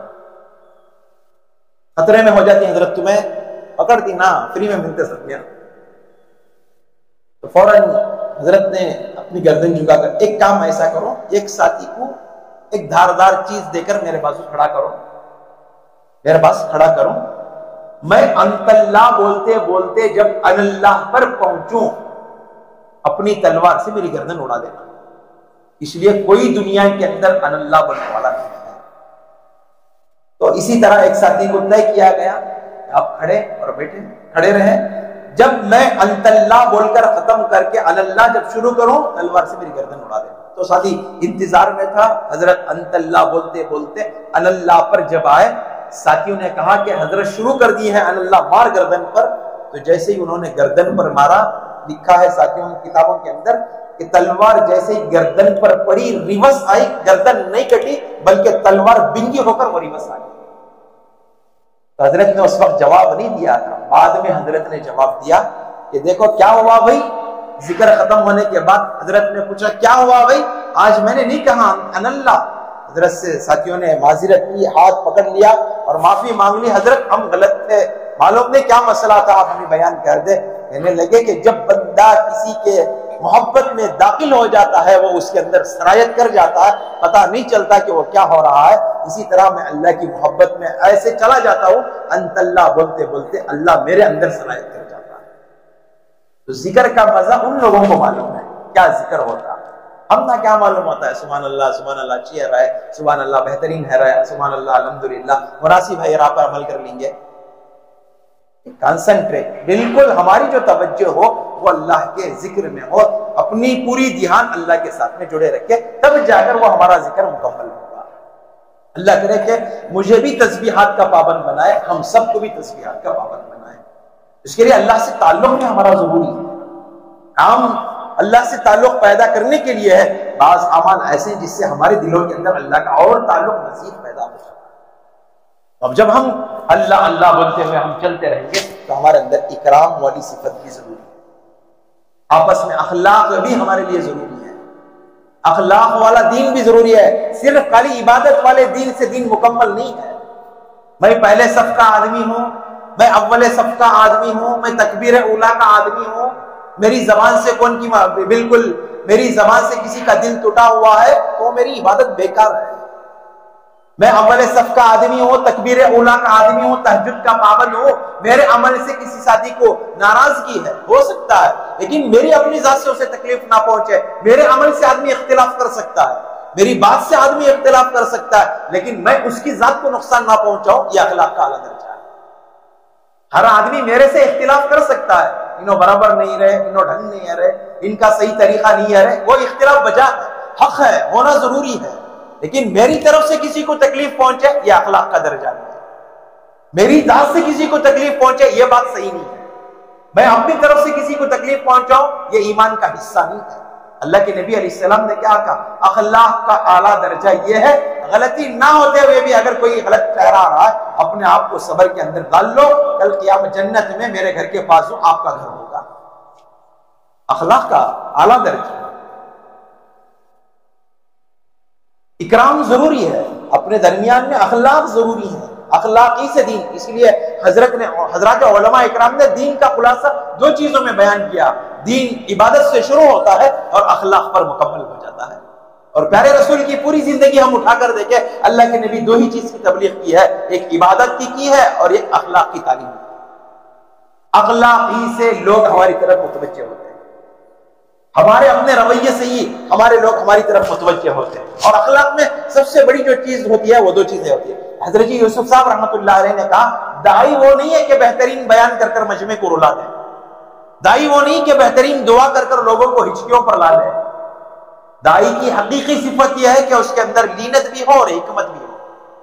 خطرے میں ہو جاتی حضرت، تمہیں پکڑتی نا، فری میں ملتے ساتھیاں۔ تو فوراً حضرت نے اپنی گردن جھکا کر، ایک کام ایسا کرو، ایک ساتھی کو ایک دھاردار چیز دے کر میرے بازو کھڑا کرو، میرے پاس کھڑا کرو، میں انت اللہ بولتے بولتے جب ان اللہ پر پہنچوں اپنی تلوار سے میری گردن اڑا دینا۔ اس لیے کوئی دنیا کے اندر ان اللہ بولنے والا نہیں ہے۔ تو اسی طرح ایک ساتھی کو طے کیا گیا، آپ کھڑے اور بیٹھے کھڑے رہیں، جب میں انت اللہ بول کر ختم کر کے ان اللہ جب شروع کروں تلوار سے میری گردن اڑا دینا۔ تو ساتھی انتظار میں تھا، حضرت انت اللہ بولتے بولتے ان اللہ پر جب آئے، ساتھیوں نے کہا کہ حضرت شروع کر دی ہے ان اللہ مار گردن پر، تو جیسے ہی انہوں نے گردن پر مارا، لکھا ہے ساتھیوں کی کتابوں کے اندر کہ تلوار جیسے ہی گردن پر پڑی ریورس آئی، گردن نہیں کٹی بلکہ تلوار بنگی ہو کر وہ ریورس آئی۔ تو حضرت نے اس وقت جواب نہیں دیا تھا، بعد میں حضرت نے جواب دیا کہ دیکھو کیا ہوا بھائی، ذکر ختم ہونے کے بعد حضرت نے پوچھا کیا ہوا بھائی، آج میں نے نہیں کہا ان اللہ۔ حضرت سے ساتھیوں نے معذرت کی، ہاتھ پکڑ لیا اور معافی مانگ لی، حضرت ہم غلط تھے، معلوم نہیں کیا مسئلہ تھا، آپ ہمیں بیان کر دے۔ کہنے لگے کہ جب بندہ کسی کے محبت میں داخل ہو جاتا ہے وہ اس کے اندر سرایت کر جاتا ہے، پتہ نہیں چلتا کہ وہ کیا ہو رہا ہے۔ اسی طرح میں اللہ کی محبت میں ایسے چلا جاتا ہوں، انت اللہ بولتے بولتے اللہ میرے اندر سرایت کر جاتا ہے۔ تو ذکر کا مزہ ان لوگوں کو معلوم ہے کیا ذکر ہوتا ہے۔ ہم نہ کیا معلوم ہوتا ہے سبحان اللہ اچھی ہے رائے، سبحان اللہ بہترین ہے رائے، سبحان اللہ الحمدللہ مناسب ہے، راہ پر عمل کر لیں گے. کانسنٹریٹ، بالکل ہماری جو توجہ ہو وہ اللہ کے ذکر میں ہو، اپنی پوری دھیان اللہ کے ساتھ میں جڑے رکھے، تب جا کر وہ ہمارا ذکر مکمل ہوگا. اللہ کرے کہ مجھے بھی تسبیحات کا پابند بنائے، ہم سب کو بھی تسبیحات کا پابند بنائے. اس کے لیے اللہ سے تعلق میں ہمارا ضروری ہے. کام اللہ سے تعلق پیدا کرنے کے لیے ہے. بعض اعمال ایسے ہیں جس سے ہمارے دلوں کے اندر اللہ کا اور تعلق مزید پیدا ہو جاتا ہے. اب جب ہم اللہ اللہ بولتے ہوئے ہم چلتے رہیں گے تو ہمارے اندر اکرام والی صفت بھی ضروری ہے. آپس میں اخلاق بھی ہمارے لیے ضروری ہے. اخلاق والا دین بھی ضروری ہے. صرف خالی عبادت والے دین سے دین مکمل نہیں ہے. میں پہلے صف کا آدمی ہوں، میں اول صف کا آدمی ہوں، میں تکبیر اولا کا آدمی ہوں، میری زبان سے بالکل میری زبان سے کسی کا دل ٹوٹا ہوا ہے تو میری عبادت بیکار ہے. میں اول صف کا آدمی ہوں، تکبیر اولا کا آدمی ہوں، تہجد کا پابند ہوں، میرے عمل سے کسی ساتھی کو ناراضگی ہے، ہو سکتا ہے، لیکن میری اپنی ذات سے اسے تکلیف نہ پہنچے. میرے عمل سے آدمی اختلاف کر سکتا ہے، میری بات سے آدمی اختلاف کر سکتا ہے، لیکن میں اس کی ذات کو نقصان نہ پہنچاؤں، یہ اخلاق کا اعلیٰ درجہ ہے. ہر آدمی میرے سے اختلاف کر سکتا ہے، انہوں برابر نہیں رہے، انہوں ڈھنگ نہیں رہے، ان کا صحیح طریقہ نہیں ہے، وہ اختلاف بجا ہے، حق ہے، ہونا ضروری ہے، لیکن میری طرف سے کسی کو تکلیف پہنچے یہ اخلاق کا درجہ نہیں ہے. میری ذات سے کسی کو تکلیف پہنچے یہ بات صحیح نہیں ہے. میں اپنی طرف سے کسی کو تکلیف پہنچاؤں یہ ایمان کا حصہ نہیں ہے. اللہ کے نبی علیہ السلام نے کیا کہا؟ اخلاق کا اعلیٰ درجہ یہ ہے غلطی نہ ہوتے ہوئے بھی اگر کوئی غلط ٹھہرا رہا ہے اپنے آپ کو صبر کے اندر ڈال لو، کل قیامت جنت میں میرے گھر کے پاس آپ کا گھر ہوگا. اخلاق کا اعلیٰ درجہ. اکرام ضروری ہے، اپنے درمیان میں اخلاق ضروری ہے، اخلاقی سے دین. اس لیے حضرات علماء اکرام نے دین کا خلاصہ دو چیزوں میں بیان کیا. دین عبادت سے شروع ہوتا ہے اور اخلاق پر مکمل ہو جاتا ہے. اور پیارے رسول کی پوری زندگی ہم اٹھا کر دیکھیں، اللہ کے نبی دو ہی چیز کی تبلیغ کی ہے، ایک عبادت کی ہے اور ایک اخلاق کی تعلیم کی. اخلاقی سے لوگ ہماری طرف متوجہ ہوتے ہیں، ہمارے اپنے رویے سے ہی ہمارے لوگ ہماری طرف متوجہ ہوتے ہیں. اور اخلاق میں سب سے بڑی جو چیز ہوتی ہے وہ دو چیزیں ہوتی ہیں. حضرت جی یوسف صاحب رحمۃ اللہ علیہ نے کہا دائی وہ نہیں ہے کہ بہترین بیان کر کر مجمع کو رلا دے، دائی وہ نہیں کہ بہترین دعا کر کر لوگوں کو ہچکیوں پر لا لے. دائی کی حقیقی صفت یہ ہے کہ اس کے اندر لینت بھی ہو اور حکمت بھی ہو.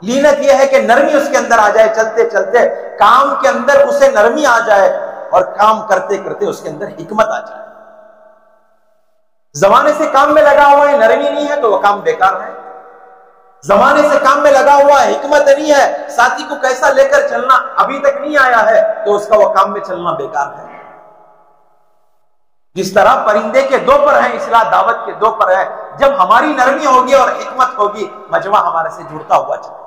لینت یہ ہے کہ نرمی اس کے اندر آ جائے، چلتے چلتے کام کے اندر اسے نرمی آ جائے اور کام کرتے کرتے اس کے اندر حکمت آ جائے. زمانے سے کام میں لگا ہوا ہے، نرمی نہیں ہے تو وہ کام بیکار ہے. زمانے سے کام میں لگا ہوا ہے، حکمت نہیں ہے، ساتھی کو کیسا لے کر چلنا ابھی تک نہیں آیا ہے تو اس کا وہ کام میں چلنا بیکار ہے. جس طرح پرندے کے دو پر ہیں، اصلاح دعوت کے دو پر ہے. جب ہماری نرمی ہوگی اور حکمت ہوگی مجمع ہمارے سے جڑتا ہوا چلے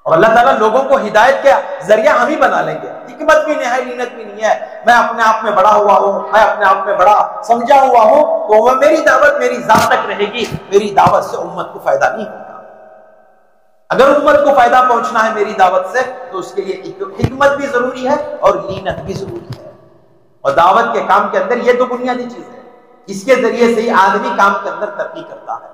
اور اللہ تعالیٰ لوگوں کو ہدایت کے ذریعہ ہم ہی بنا لیں گے. حکمت بھی نہیں ہے، لینت بھی نہیں ہے، میں اپنے آپ میں بڑا ہوا ہوں، میں اپنے آپ میں بڑا سمجھا ہوا ہوں تو وہ میری دعوت میری ذات تک رہے گی، میری دعوت سے امت کو فائدہ نہیں ہوگا. اگر امت کو فائدہ پہنچنا ہے میری دعوت سے تو اس کے لیے حکمت بھی ضروری ہے اور لینت بھی ضروری ہے. اور دعوت کے کام کے اندر یہ دو بنیادی چیز ہے، اس کے ذریعے سے ہی آدمی کام کے اندر ترقی کرتا ہے،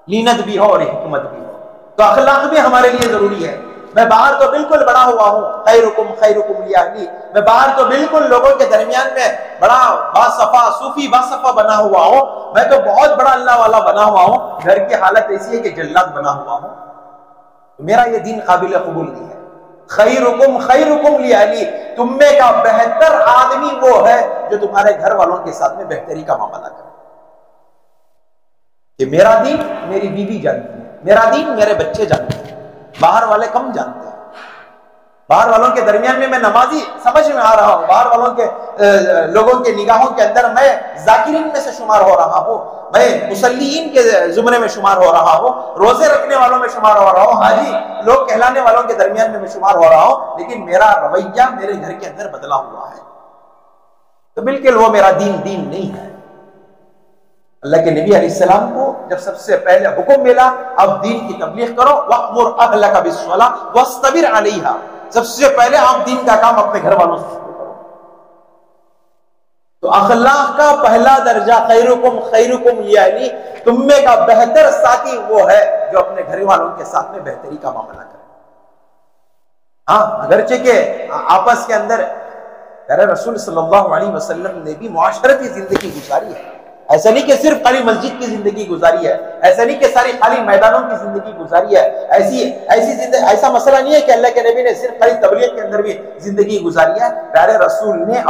لینت بھی ہو اور حکمت بھی ہو. تو اخلاق بھی ہمارے لیے ضروری ہے. میں باہر تو بالکل بڑا ہوا ہوں، خیرکم خیرکم لیاہلی، میں باہر تو بالکل لوگوں کے درمیان میں بڑا باصفا صوفی باصفا بنا ہوا ہوں، میں تو بہت بڑا اللہ والا بنا ہوا ہوں، گھر کی حالت ایسی ہے کہ جلاد بنا ہوا ہوں. میرا یہ دین قابل قبول نہیں ہے. خیرکم خیرکم لیاہلی، تم میں کا بہتر آدمی وہ ہے جو تمہارے گھر والوں کے ساتھ میں بہتری کا معاملہ کرے. کہ میرا دین میری بیوی جانتی ہے، میرا دین میرے بچے جانتے ہیں، باہر والے کم جانتے ہیں. باہر والوں کے درمیان میں نمازی سمجھ میں آ رہا ہوں، باہر والوں کے لوگوں کے نگاہوں کے اندر میں ذاکرین میں سے شمار ہو رہا ہوں، میں مصلیین کے زمرے میں شمار ہو رہا ہوں، روزے رکھنے والوں میں شمار ہو رہا ہوں، حاجی لوگ کہلانے والوں کے درمیان میں شمار ہو رہا ہوں، لیکن میرا رویہ میرے گھر کے اندر بدلا ہوا ہے تو بالکل وہ میرا دین نہیں ہے. اللہ کے نبی علیہ السلام کو جب سب سے پہلے حکم ملا اب دین کی تبلیغ کرو، وَأْمُرْ أَهْلَكَ بِالصَّلَاةِ وَاصْطَبِرْ عَلَيْهَا، سب سے پہلے آپ دین کا کام اپنے گھر والوں سے شروع کرو. تو اخلاق کا پہلا درجہ خیرکم خیرکم، یعنی تم میں کا بہتر ساتھی وہ ہے جو اپنے گھر والوں کے ساتھ میں بہتری کا معاملہ کرے. ہاں اگرچہ کہ آپس کے اندر پیارے رسول صلی اللہ علیہ وسلم نے بھی معاشرتی زندگی گزاری ہے. ایسا نہیں کہ صرف خالی مسجد کی زندگی گزاری ہے، ایسا نہیں کہ ساری خالی میدانوں کی زندگی گزاری ہے. ایسا مسئلہ نہیں ہے کہ اللہ کے نبی نے صرف خالی تبلیغ کے اندر بھی زندگی گزاری ہے. پیارے رسول نے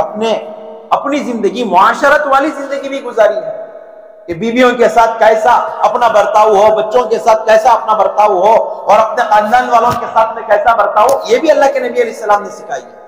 اپنی زندگی معاشرت والی زندگی بھی گزاری ہے کہ بیویوں کے ساتھ کیسا اپنا برتاؤ ہو، بچوں کے ساتھ کیسا اپنا برتاؤ ہو، اور اپنے خاندان والوں کے ساتھ میں کیسا برتاؤ ہو. یہ بھی اللہ کے نبی علیہ السلام نے سکھائی ہے.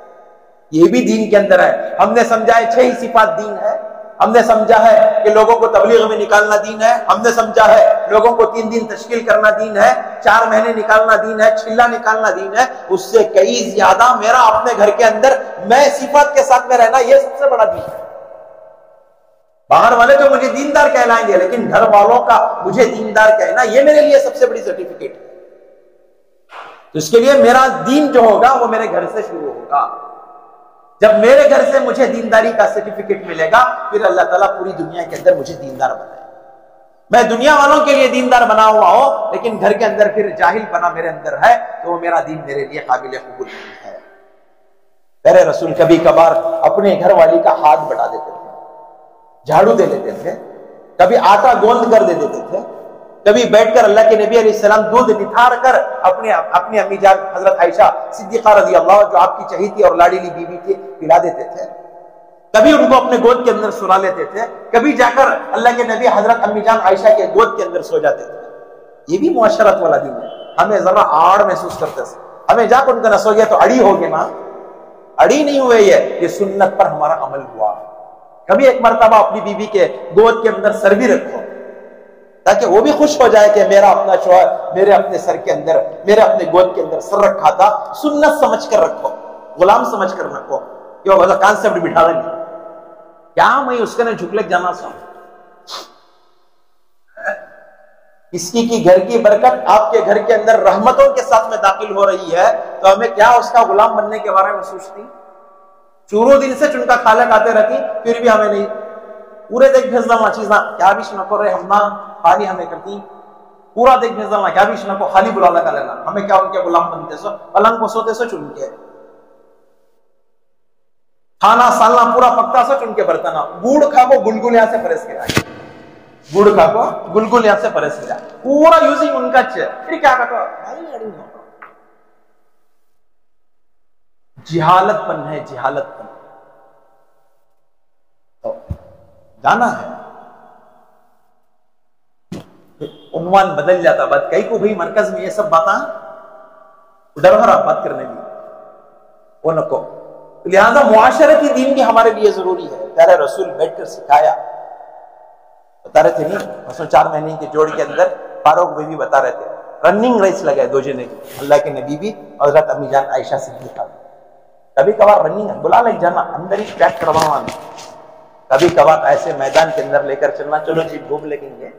یہ بھی دین کے اندر ہے. ہم نے سمجھا ہے 6 صفات دین ہے. ہم نے سمجھا ہے کہ لوگوں کو تبلیغ میں نکالنا دین ہے. ہم نے سمجھا ہے لوگوں کو 3 دن تشکیل کرنا دین ہے، 4 مہینے نکالنا دین ہے، چھلا نکالنا دین ہے. اس سے کئی زیادہ میرا اپنے گھر کے اندر میں صفات کے ساتھ میں رہنا، یہ سب سے بڑا دین ہے. باہر والے تو مجھے دیندار کہلائیں گے، لیکن گھر والوں کا مجھے دیندار کہنا یہ میرے لیے سب سے بڑی سرٹیفکیٹ ہے. تو اس کے لیے میرا دین جو ہوگا وہ میرے گھر سے شروع ہوگا. جب میرے گھر سے مجھے دینداری کا سرٹیفکیٹ ملے گا، پھر اللہ تعالیٰ پوری دنیا کے اندر مجھے دیندار بنائے. میں دنیا والوں کے لیے دیندار بنا ہوا ہوں، لیکن گھر کے اندر پھر جاہل بنا میرے اندر ہے، تو وہ میرا دین میرے لیے قابل قبول نہیں ہے. میرے رسول کبھی کبھار اپنے گھر والی کا ہاتھ بڑھا دیتے تھے، جھاڑو دے لیتے تھے، کبھی آٹا گوند کر دے دیتے تھے، کبھی بیٹھ کر اللہ کے نبی علیہ السلام دودھ نتھار کر اپنی امی جان حضرت عائشہ صدیقہ رضی اللہ جو آپ کی چہیتی اور لاڈلی بیوی تھی پلا دیتے تھے. کبھی ان کو اپنے گود کے اندر سلا لیتے تھے، کبھی جا کر اللہ کے نبی حضرت امی جان عائشہ کے گود کے اندر سو جاتے تھے. یہ بھی معاشرت والا دین ہے. ہمیں ذرا آڑ محسوس کرتے ہیں، ہمیں جا کر ان کا نہ سو گیا تو اڑی ہو گے نا، اڑی نہیں ہوئے. یہ سنت پر ہمارا عمل ہوا. کبھی ایک مرتبہ اپنی بیوی کے گود کے اندر سر بھی رکھو، تاکہ وہ بھی خوش ہو جائے کہ میرا اپنا شوہر میرے اپنے سر کے اندر، میرے اپنے گود کے اندر سر رکھا تھا. سنت سمجھ کر رکھو، غلام سمجھ کر رکھو. کیوں بھلا کانسیپٹ بٹھا رہے کیا میں اس کے نے جھک لگ جانا سا. کسی کی گھر کی برکت آپ کے گھر کے اندر رحمتوں کے ساتھ میں داخل ہو رہی ہے، تو ہمیں کیا اس کا غلام بننے کے بارے میں سوچتی؟ چورو دن سے چنکا کھالے کھاتے رہتی، پھر بھی ہمیں نہیں پورے دیکھ بھیجنا ما چیزاں کیا بھی شنکو رہے ہم نہ خالی ہمیں کرتی پورا دیکھ بھیجنا کیا بھی شنکو خالی بلا لگا لینا. ہمیں کیا ان کے غلام بنتے سو، پلنگ کو سوتے سو چن کے، کھانا سالنا پورا پکتا سو چن کے برتنا. گوڑ کھا کو گلگل یہاں سے پرس کے جائے، گڑ کھا کو گلگل یہاں سے پرس کے جائے، پورا یوزنگ ان کا پھر کیا کہتا جہالت پن ہے. جہالت پن جانا ہے. عنوان بدل جاتا بات کئی کو بھی مرکز میں یہ سب باتاں ڈر بھر بات کرنے بھی وہ نکو. لہذا معاشرتی دین بھی ہمارے لیے ضروری ہے. پیارے رسول بیٹھ کر سکھایا. بتا رہے تھے نہیں مثلا 4 مہینے کے جوڑ کے اندر فاروق بھائی بھی بتا رہے تھے رننگ ریس لگائے 2 جنے کی، اللہ کے نبی بھی اور حضرت امی جان عائشہ صدیقہ بھی. کبھی کبھار رننگ بلا لگ جانا اندر ہی پیک کروانا، کبھی کبھار ایسے میدان کے اندر لے کر چلنا، چلو جی گھوم لیں گے.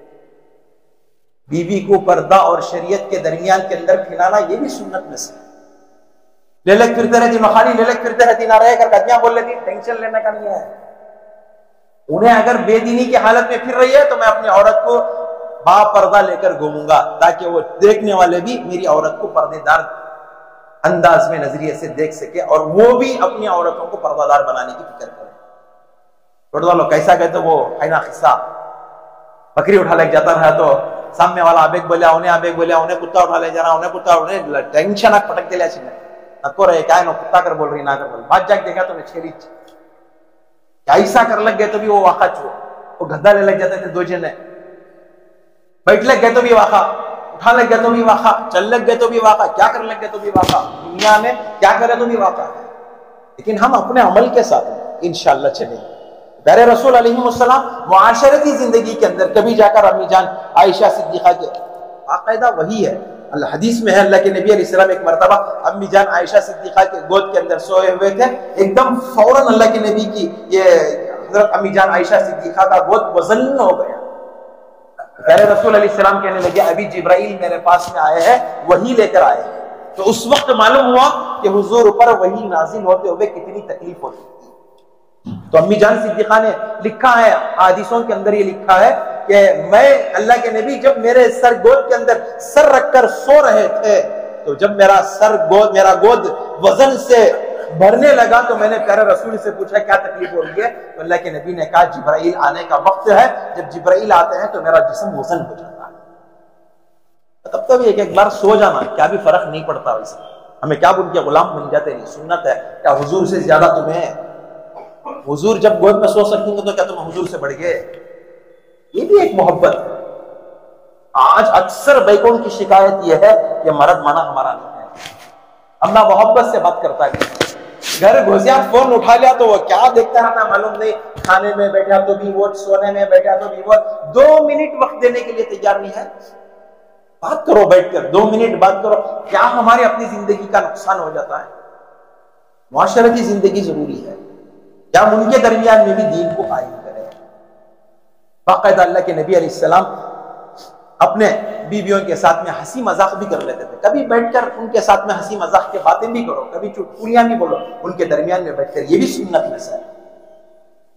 بیوی کو پردہ اور شریعت کے درمیان کے اندر کھلانا یہ بھی سنت میں سے. لیلک پھرتے رہتی مخالی لیلک پھرتے رہتی نہ رہے کر قدمیاں بول لیتی، ٹینشن لینے کا نہیں ہے. انہیں اگر بے دینی کی حالت میں پھر رہی ہے تو میں اپنی عورت کو با پردہ لے کر گھوموں گا، تاکہ وہ دیکھنے والے بھی میری عورت کو پردے دار انداز میں نظریے سے دیکھ سکے، اور وہ بھی اپنی عورتوں کو پردہ دار بنانے کی فکر کرے. لوگ کیسا کہتے وہ خینا قصہ، بکری اٹھا لے جاتا رہا تو سامنے والا آبیک بولیا انہیں کتا اٹھا لے جانا، انہیں کتا انہیں ٹینشن پٹک دے لیا چھنے نکو رہے کیا کتا کر بول رہی نہ کر بول بات جاگ دیکھا تو میں چھیری ایسا کر لگ گئے تو بھی وہ واقع چھو وہ گھدا لے لگ جاتے تھے 2 جنے، بیٹھ لگ گئے تو بھی واقع، اٹھا لگ گئے تو بھی واقع، چل لگ گئے تو بھی واقع، کیا کر لگ گئے تو بھی واقع، دنیا میں کیا کرے تو بھی واقع ہے. لیکن ہم اپنے عمل کے ساتھ انشاءاللہ چلیں. پیارے رسول علیہ السلام معاشرتی زندگی کے اندر کبھی جا کر امی جان عائشہ صدیقہ کے باقاعدہ وہی ہے. اللہ حدیث میں ہے اللہ کے نبی علیہ السلام ایک مرتبہ امی جان عائشہ صدیقہ کے گود کے اندر سوئے ہوئے تھے، ایک دم فوراً اللہ کے نبی کی یہ حضرت امی جان عائشہ صدیقہ کا گود وزن ہو گیا. پیارے رسول علیہ السلام کہنے لگے ابھی جبرائیل میرے پاس میں آئے ہیں، وحی لے کر آئے ہیں. تو اس وقت معلوم ہوا کہ حضور پر وحی نازل ہوتے ہوئے کتنی تکلیف ہوتی. تو امی جان صدیقہ نے لکھا ہے، حدیثوں کے اندر یہ لکھا ہے کہ میں اللہ کے نبی جب میرے سر گود کے اندر سر رکھ کر سو رہے تھے تو جب میرا گود وزن سے بھرنے لگا تو میں نے پیارے رسول سے پوچھا کیا تکلیف ہو رہی ہے؟ تو اللہ کے نبی نے کہا جبرائیل آنے کا وقت ہے، جب جبرائیل آتے ہیں تو میرا جسم وزن ہو جاتا ہے۔ تب تو بھی ایک بار سو جانا کیا بھی فرق نہیں پڑتا، ویسے ہمیں کیا ان کے غلام بن جاتے نہیں، سنت ہے کیا حضور سے زیادہ تمہیں؟ حضور جب گود میں سو سکیں گے تو کیا تم حضور سے بڑھ گئے؟ یہ بھی ایک محبت ہے۔ آج اکثر بیکون کی شکایت یہ ہے کہ مرد منع ہمارا نہیں ہے، اللہ محبت سے بات کرتا ہے، گھر گھسیا فون اٹھا لیا تو وہ کیا دیکھتا رہتا معلوم نہیں، کھانے میں بیٹھا تو بھی وہ، سونے میں بیٹھا تو بھی وہ، 2 منٹ وقت دینے کے لیے تیار نہیں ہے۔ بات کرو بیٹھ کر، 2 منٹ بات کرو، کیا ہماری اپنی زندگی کا نقصان ہو جاتا ہے؟ معاشرتی زندگی ضروری ہے، کیا ہم ان کے درمیان میں بھی دین کو قائم کریں؟ باقاعدہ اللہ کے نبی علیہ السلام اپنے بیویوں کے ساتھ میں ہنسی مذاق بھی کر لیتے تھے، کبھی بیٹھ کر ان کے ساتھ میں ہنسی مذاق کی باتیں بھی کرو، کبھی چٹکلیاں بھی بولو ان کے درمیان میں بیٹھ کر، یہ بھی سنت میں سے ہے۔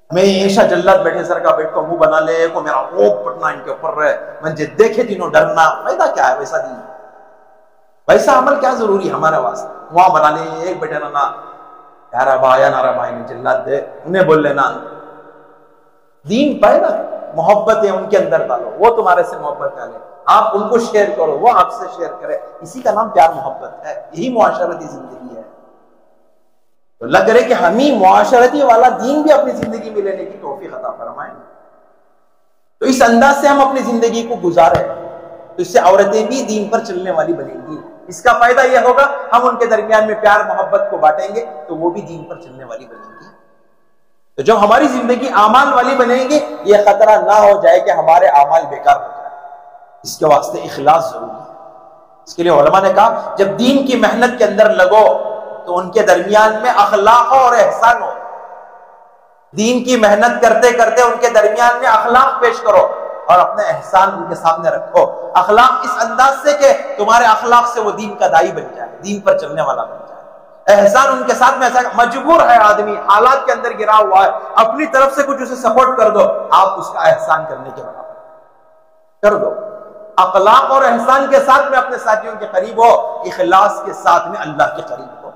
ہمیں ہمیشہ جلاد بیٹھے سر کا بیٹھ کو منہ بنا لے کو میرا اوپ پٹنا ان کے اوپر رہے منجے دیکھے تینوں ڈرنا، فائدہ کیا ہے؟ ویسا دین، ویسا عمل کیا ضروری ہے ہمارے واسطے؟ وہاں بنا لے ایک بیٹھے رہنا، یارا بھائی نارا بھائی نے جلاد دے انہیں بول لینا، دین پیدا ہے، محبت ہے ان کے اندر ڈالو، وہ تمہارے سے محبت ڈالے، آپ ان کو شیئر کرو وہ آپ سے شیئر کرے، اسی کا نام پیار محبت ہے، یہی معاشرتی زندگی ہے۔ تو اللہ کرے کہ ہمیں معاشرتی والا دین بھی اپنی زندگی میں لینے کی توفیق عطا فرمائیں، تو اس انداز سے ہم اپنی زندگی کو گزارے تو اس سے عورتیں بھی دین پر چلنے والی بنیں گی۔ اس کا فائدہ یہ ہوگا ہم ان کے درمیان میں پیار محبت کو بانٹیں گے تو وہ بھی دین پر چلنے والی بنیں گی۔ تو جب ہماری زندگی اعمال والی بنے گی، یہ خطرہ نہ ہو جائے کہ ہمارے اعمال بیکار ہو جائے، اس کے واسطے اخلاص ضروری ہے۔ اس کے لیے علماء نے کہا جب دین کی محنت کے اندر لگو تو ان کے درمیان میں اخلاق اور احسان ہو، دین کی محنت کرتے کرتے ان کے درمیان میں اخلاق پیش کرو اور اپنے احسان ان کے سامنے رکھو، اخلاق اس انداز سے کہ تمہارے اخلاق سے وہ دین کا داعی بن جائے، دین پر چلنے والا بن جائے، احسان ان کے ساتھ میں ایسا مجبور ہے آدمی، حالات کے اندر گرا ہوا ہے، اپنی طرف سے کچھ اسے سپورٹ کر دو، آپ اس کا احسان کرنے کے برابر کر دو۔ اخلاق اور احسان کے ساتھ میں اپنے ساتھیوں کے قریب ہو، اخلاص کے ساتھ میں اللہ کے قریب ہو۔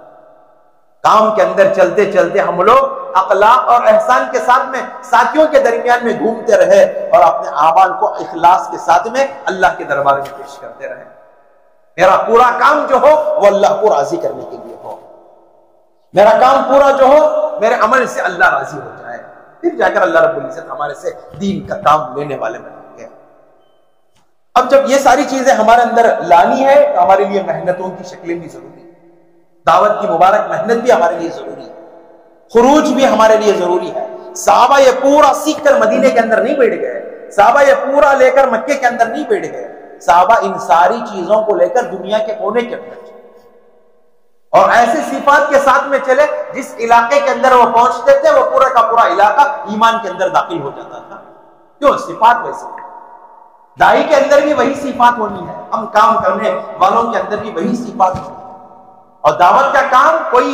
کام کے اندر چلتے چلتے ہم لوگ اخلاق اور احسان کے ساتھ میں ساتھیوں کے درمیان میں گھومتے رہے اور اپنے اعمال کو اخلاص کے ساتھ میں اللہ کے دربار میں پیش کرتے رہے۔ میرا پورا کام جو ہو وہ اللہ کو راضی کرنے کے لیے ہو، میرا کام پورا جو ہو میرے عمل سے اللہ راضی ہو جائے، پھر جا کر اللہ رب العزت ہمارے سے دین کا کام لینے والے بن گئے۔ اب جب یہ ساری چیزیں ہمارے اندر لانی ہے تو ہمارے لیے محنتوں کی شکلیں بھی ضروری ہے، دعوت کی مبارک محنت بھی ہمارے لیے ضروری ہے، خروج بھی ہمارے لیے ضروری ہے۔ صحابہ یہ پورا سیکھ کر مدینے کے اندر نہیں بیٹھ گئے، صحابہ یہ پورا لے کر مکے کے اندر نہیں بیٹھ گئے، صحابہ ان ساری چیزوں کو لے کر دنیا کے کونے کے اندر چلے اور ایسے صفات کے ساتھ میں چلے جس علاقے کے اندر وہ پہنچتے تھے وہ پورا کا پورا علاقہ ایمان کے اندر داخل ہو جاتا تھا۔ کیوں؟ صفات ویسے ہیں، داعی کے اندر بھی وہی صفات ہونی ہے، ہم کام کرنے والوں کے اندر بھی وہی صفات ہونی ہے۔ اور دعوت کا کام کوئی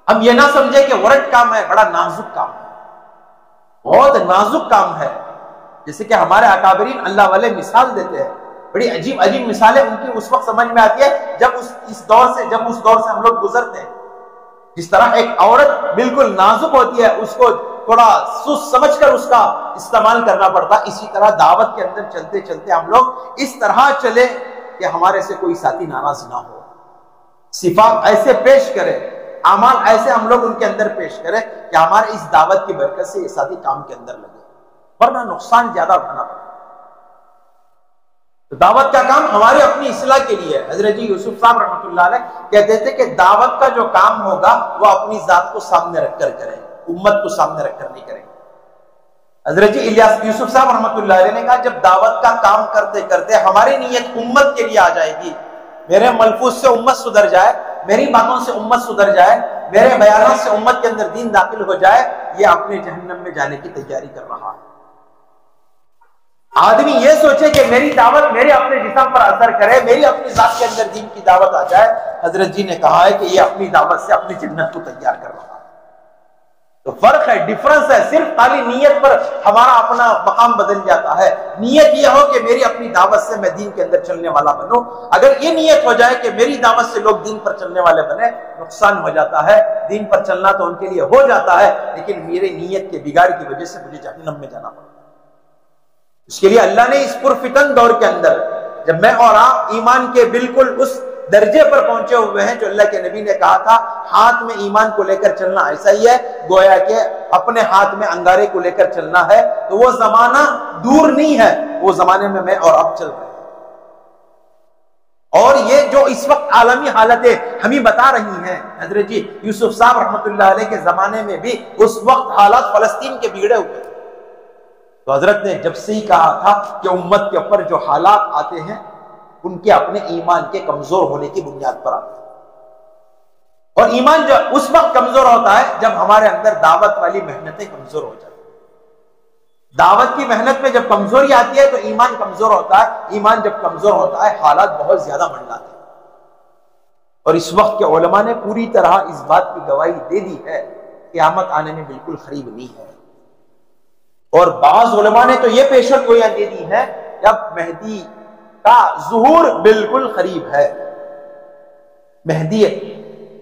ہم یہ نہ سمجھے کہ ورٹ کام ہے، بڑا نازک کام ہے، بہت نازک کام ہے۔ جیسے کہ ہمارے اکابرین اللہ والے مثال دیتے ہیں، بڑی عجیب عجیب مثالیں ان کی اس وقت سمجھ میں آتی ہے جب اس دور سے ہم لوگ گزرتے ہیں۔ جس طرح ایک عورت بالکل نازک ہوتی ہے، اس کو تھوڑا سوچ سمجھ کر اس کا استعمال کرنا پڑتا، اسی طرح دعوت کے اندر چلتے چلتے ہم لوگ اس طرح چلے کہ ہمارے سے کوئی ساتھی ناراض نہ ہو، صفات ایسے پیش کرے، اعمال ایسے ہم لوگ ان کے اندر پیش کریں کہ ہمارے اس دعوت کی برکت سے یہ ساتھی کام کے اندر لگے، ورنہ نقصان زیادہ اٹھانا پڑتا۔ تو دعوت کا کام ہماری اپنی اصلاح کے لیے ہے۔ حضرت یوسف صاحب رحمۃ اللہ علیہ کہتے تھے کہ دعوت کا جو کام ہوگا وہ اپنی ذات کو سامنے رکھ کر کریں، امت کو سامنے رکھ کر نہیں کریں۔ حضرت یوسف صاحب رحمۃ اللہ علیہ نے کہا جب دعوت کا کام کرتے کرتے ہماری نیت امت کے لیے آ جائے گی، میرے ملفوظ سے امت سدھر جائے، میری باتوں سے امت سدھر جائے، میرے بیانات سے امت کے اندر دین داخل ہو جائے، یہ اپنے جہنم میں جانے کی تیاری کر رہا ہے۔ آدمی یہ سوچے کہ میری دعوت میرے اپنے جسم پر اثر کرے، میری اپنی ذات کے اندر دین کی دعوت آ جائے، حضرت جی نے کہا ہے کہ یہ اپنی دعوت سے اپنی جنت کو تیار کر رہا ہے۔ تو فرق فرق ہے، ڈفرنس ہے، صرف خالی نیت پر ہمارا اپنا مقام بدل جاتا ہے۔ نیت یہ ہو کہ میری اپنی دعوت سے میں دین کے اندر چلنے والا بنوں، اگر یہ نیت ہو جائے کہ میری دعوت سے لوگ دین پر چلنے والے بنے، نقصان ہو جاتا ہے۔ دین پر چلنا تو ان کے لیے ہو جاتا ہے، لیکن میری نیت کے بگاڑ کی وجہ سے مجھے جہنم میں جانا پڑتا ہے۔ اس کے لیے اللہ نے اس پرفتن دور کے اندر جب میں اور آپ ایمان کے بالکل اس درجے پر پہنچے ہوئے ہیں جو اللہ کے نبی نے کہا تھا، ہاتھ میں ایمان کو لے کر چلنا ایسا ہی ہے گویا کہ اپنے ہاتھ میں انگارے کو لے کر چلنا ہے، تو وہ زمانہ دور نہیں ہے، وہ زمانے میں اور آپ چل رہے ہیں۔ اور یہ جو اس وقت عالمی حالتیں ہمیں بتا رہی ہیں، حضرت جی یوسف صاحب رحمۃ اللہ علیہ کے زمانے میں بھی اس وقت حالات فلسطین کے بگڑے ہوئے تھے، تو حضرت نے جب سے ہی کہا تھا کہ امت کے اوپر جو حالات آتے ہیں ان کے اپنے ایمان کے کمزور ہونے کی بنیاد پر آتے ہیں، اور ایمان جو اس وقت کمزور ہوتا ہے جب ہمارے اندر دعوت والی محنتیں کمزور ہو جاتی ہیں۔ دعوت کی محنت میں جب کمزوری آتی ہے تو ایمان کمزور ہوتا ہے، ایمان جب کمزور ہوتا ہے حالات بہت زیادہ بڑھ جاتے ہیں۔ اور اس وقت کے علماء نے پوری طرح اس بات کی گواہی دے دی ہے قیامت آنے میں بالکل قریب نہیں ہے، اور بعض علماء نے تو یہ پیشن گوئیاں دے دی ہے کہ اب مہدی کا ظہور بالکل قریب ہے، مہدی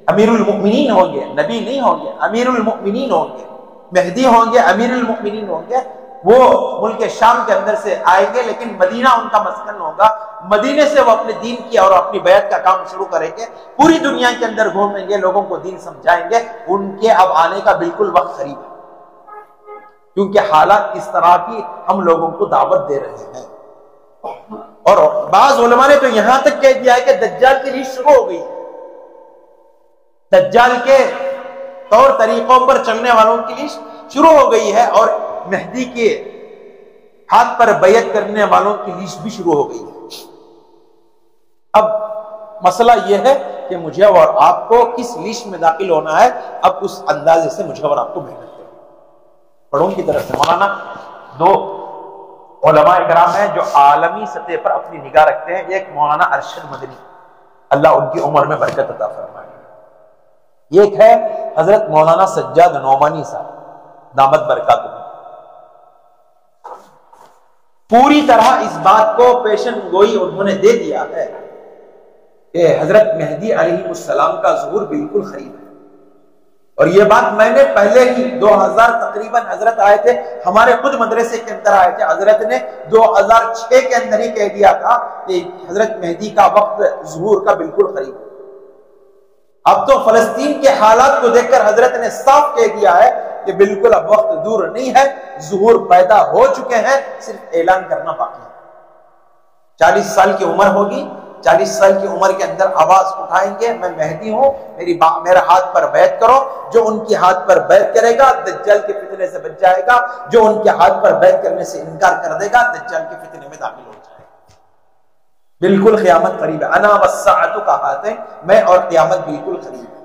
امیر المؤمنین ہوں گے، نبی نہیں ہوں گے، امیر المؤمنین ہوں گے، مہدی ہوں گے، امیر المؤمنین ہوں گے، وہ ملک شام کے اندر سے آئیں گے، لیکن مدینہ ان کا مسکن ہوگا، مدینے سے وہ اپنے دین کی اور اپنی بیعت کا کام شروع کریں گے، پوری دنیا کے اندر گھومیں گے، لوگوں کو دین سمجھائیں گے، ان کے اب آنے کا بالکل وقت قریب ہے، کیونکہ حالات اس طرح کی ہم لوگوں کو دعوت دے رہے ہیں۔ اور بعض علماء نے تو یہاں تک کہہ دیا ہے کہ دجال کی ریش شروع ہو گئی، دجال کے طور طریقوں پر چلنے والوں کی ریش شروع ہو گئی ہے، اور مہدی کے ہاتھ پر بیعت کرنے والوں کی ریش بھی شروع ہو گئی ہے۔ اب مسئلہ یہ ہے کہ مجھے اور آپ کو کس لیش میں داخل ہونا ہے، اب اس اندازے سے مجھے اور آپ کو محنت کریں۔ پڑھوں کی طرف سے مولانا دو علماء اکرام ہیں جو عالمی سطح پر اپنی نگاہ رکھتے ہیں، ایک مولانا ارشد مدنی، اللہ ان کی عمر میں برکت عطا فرمائے، ایک ہے حضرت مولانا سجاد نعمانی صاحب دامت برکاتہ۔ پوری طرح اس بات کو پیشن گوئی انہوں نے دے دیا ہے کہ حضرت مہدی علیہ السلام کا ظہور بالکل قریب ہے، اور یہ بات میں نے پہلے ہی 2000 تقریباً حضرت آئے تھے ہمارے خود مدرسے کے اندر آئے تھے، حضرت نے 2006 کے اندر ہی کہہ دیا تھا کہ حضرت مہدی کا وقت ظہور کا بالکل قریب ہے۔ اب تو فلسطین کے حالات کو دیکھ کر حضرت نے صاف کہہ دیا ہے کہ بالکل اب وقت دور نہیں ہے، ظہور پیدا ہو چکے ہیں، صرف اعلان کرنا باقی ہے۔ 40 سال کی عمر ہوگی، 40 سال کی عمر کے اندر آواز اٹھائیں گے میں مہدی ہوں، میرا ہاتھ پر بیعت کرو، جو ان کے ہاتھ پر بیعت کرے گا دجال کے فتنے سے بچ جائے گا، جو ان کے ہاتھ پر بیعت کرنے سے انکار کر دے گا دجال کے فتنے میں داخل ہو جائے گا۔ بالکل قیامت قریب ہے، انا والساعۃ کا ہاتھ ہے، میں اور قیامت بالکل قریب ہے،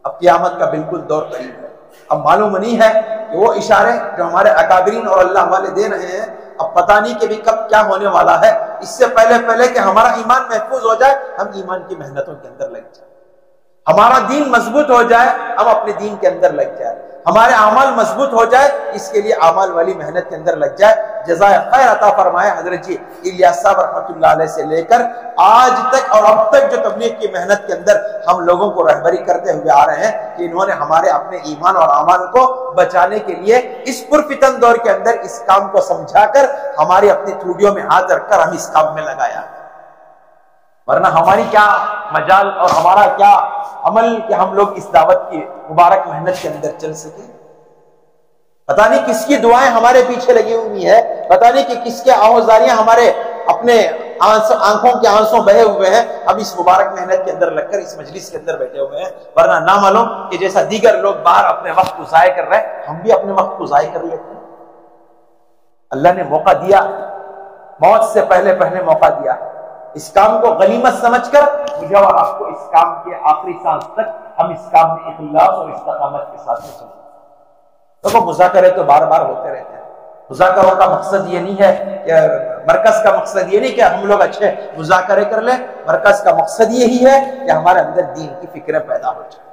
اب قیامت کا بالکل دور قریب ہے۔ اب معلوم نہیں ہے کہ وہ اشارے جو ہمارے اکابرین اور اللہ والے دے رہے ہیں، اب پتہ نہیں کہ بھی کب کیا ہونے والا ہے، اس سے پہلے کہ ہمارا ایمان محفوظ ہو جائے ہم ایمان کی محنتوں کے اندر لگ جائیں، ہمارا دین مضبوط ہو جائے ہم اپنے دین کے اندر لگ جائے، ہمارے اعمال مضبوط ہو جائے اس کے لیے اعمال والی محنت کے اندر لگ جائے۔ جزائے خیر عطا فرمائے حضرت جی الیاس صاحب رحمۃ اللہ علیہ سے لے کر آج تک اور اب تک جو تبلیغ کی محنت کے اندر ہم لوگوں کو رہبری کرتے ہوئے آ رہے ہیں کہ انہوں نے ہمارے اپنے ایمان اور اعمال کو بچانے کے لیے اس پرفتن دور کے اندر اس کام کو سمجھا کر ہماری اپنی تھوڑیوں میں ہاتھ رکھ کر ہم اس کام میں لگایا، ورنہ ہماری کیا مجال اور ہمارا کیا عمل کہ ہم لوگ اس دعوت کی مبارک محنت کے اندر چل سکے۔ پتہ نہیں کس کی دعائیں ہمارے پیچھے لگی ہوئی ہے، پتہ نہیں کہ کس کے آہوزاریاں ہمارے اپنے آنکھوں کے آنسوں بہے ہوئے ہیں، ہم اس مبارک محنت کے اندر لگ کر اس مجلس کے اندر بیٹھے ہوئے ہیں، ورنہ نہ معلوم کہ جیسا دیگر لوگ باہر اپنے وقت کو ضائع کر رہے ہیں ہم بھی اپنے وقت کو ضائع کر لیتے ہیں۔ اللہ نے موقع دیا، موت سے پہلے موقع دیا، اس کام کو غنیمت سمجھ کر مجھے اور آپ کو اس کام کے آخری سانس تک ہم اس کام میں اخلاص اور استقامت کے ساتھ چلیں۔ دیکھو مذاکرے تو بار بار ہوتے رہتے ہیں، مذاکروں کا مقصد یہ نہیں ہے کہ مرکز کا مقصد یہ نہیں کہ ہم لوگ اچھے مذاکرے کر لیں، مرکز کا مقصد یہی ہے کہ ہمارے اندر دین کی فکریں پیدا ہو جائیں،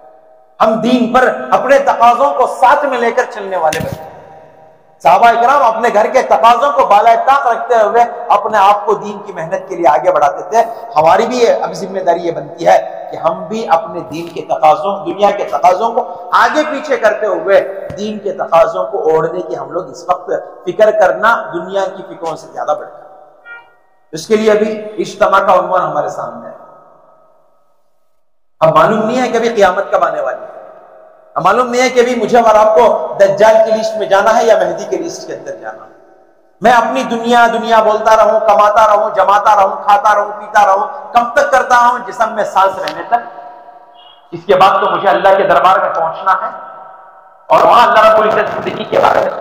ہم دین پر اپنے تقاضوں کو ساتھ میں لے کر چلنے والے بنے۔ صحابہ اکرام اپنے گھر کے تقاضوں کو بالائے طاق رکھتے ہوئے اپنے آپ کو دین کی محنت کے لیے آگے بڑھاتے تھے۔ ہماری بھی اب ذمہ داری یہ بنتی ہے کہ ہم بھی اپنے دین کے تقاضوں، دنیا کے تقاضوں کو آگے پیچھے کرتے ہوئے دین کے تقاضوں کو اوڑھنے کی ہم لوگ اس وقت فکر کرنا دنیا کی فکروں سے زیادہ بڑھ گیا۔ اس کے لیے ابھی اجتماع کا عنوان ہمارے سامنے ہے۔ اب معلوم نہیں ہے کہ ابھی قیامت کب آنے والی ہے، اب معلوم نہیں ہے کہ ابھی مجھے اور آپ کو دجال کی لسٹ میں جانا ہے یا مہدی کی لسٹ کے اندر جانا ہے۔ میں اپنی دنیا دنیا بولتا رہوں، کماتا رہوں، جماتا رہوں، کھاتا رہوں، پیتا رہوں، کب تک کرتا ہوں؟ جسم میں سانس رہنے تک۔ اس کے بعد تو مجھے اللہ کے دربار میں پہنچنا ہے اور وہاں اللہ رب العزت زندگی کے بارے میں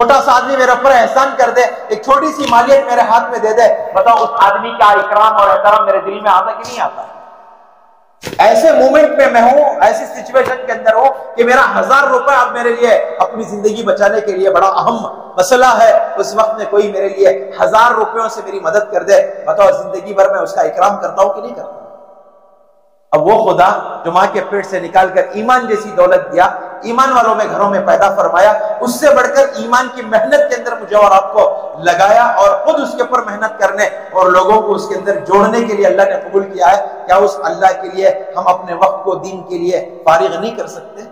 چھوٹا سا آدمی میرے اوپر احسان کر دے، ایک چھوٹی سی مالیت میرے ہاتھ میں دے دے، بتاؤ اس آدمی کا اکرام اور احترام میرے دل میں آتا کہ نہیں آتا؟ ایسے مومنٹ میں ہوں، ایسی سچویشن کے اندر ہوں کہ میرا 1000 روپے اب میرے لیے اپنی زندگی بچانے کے لیے بڑا اہم مسئلہ ہے، اس وقت میں کوئی میرے لیے 1000 روپیوں سے میری مدد کر دے، بتاؤ زندگی بھر میں اس کا اکرام کرتا ہوں کہ نہیں کرتا؟ اب وہ خدا جو ماں کے پیٹ سے نکال کر ایمان جیسی دولت دیا، ایمان والوں میں گھروں میں پیدا فرمایا، اس سے بڑھ کر ایمان کی محنت کے اندر مجھے اور آپ کو لگایا اور خود اس کے اوپر محنت کرنے اور لوگوں کو اس کے اندر جوڑنے کے لیے اللہ نے قبول کیا ہے، کیا اس اللہ کے لیے ہم اپنے وقت کو دین کے لیے فارغ نہیں کر سکتے؟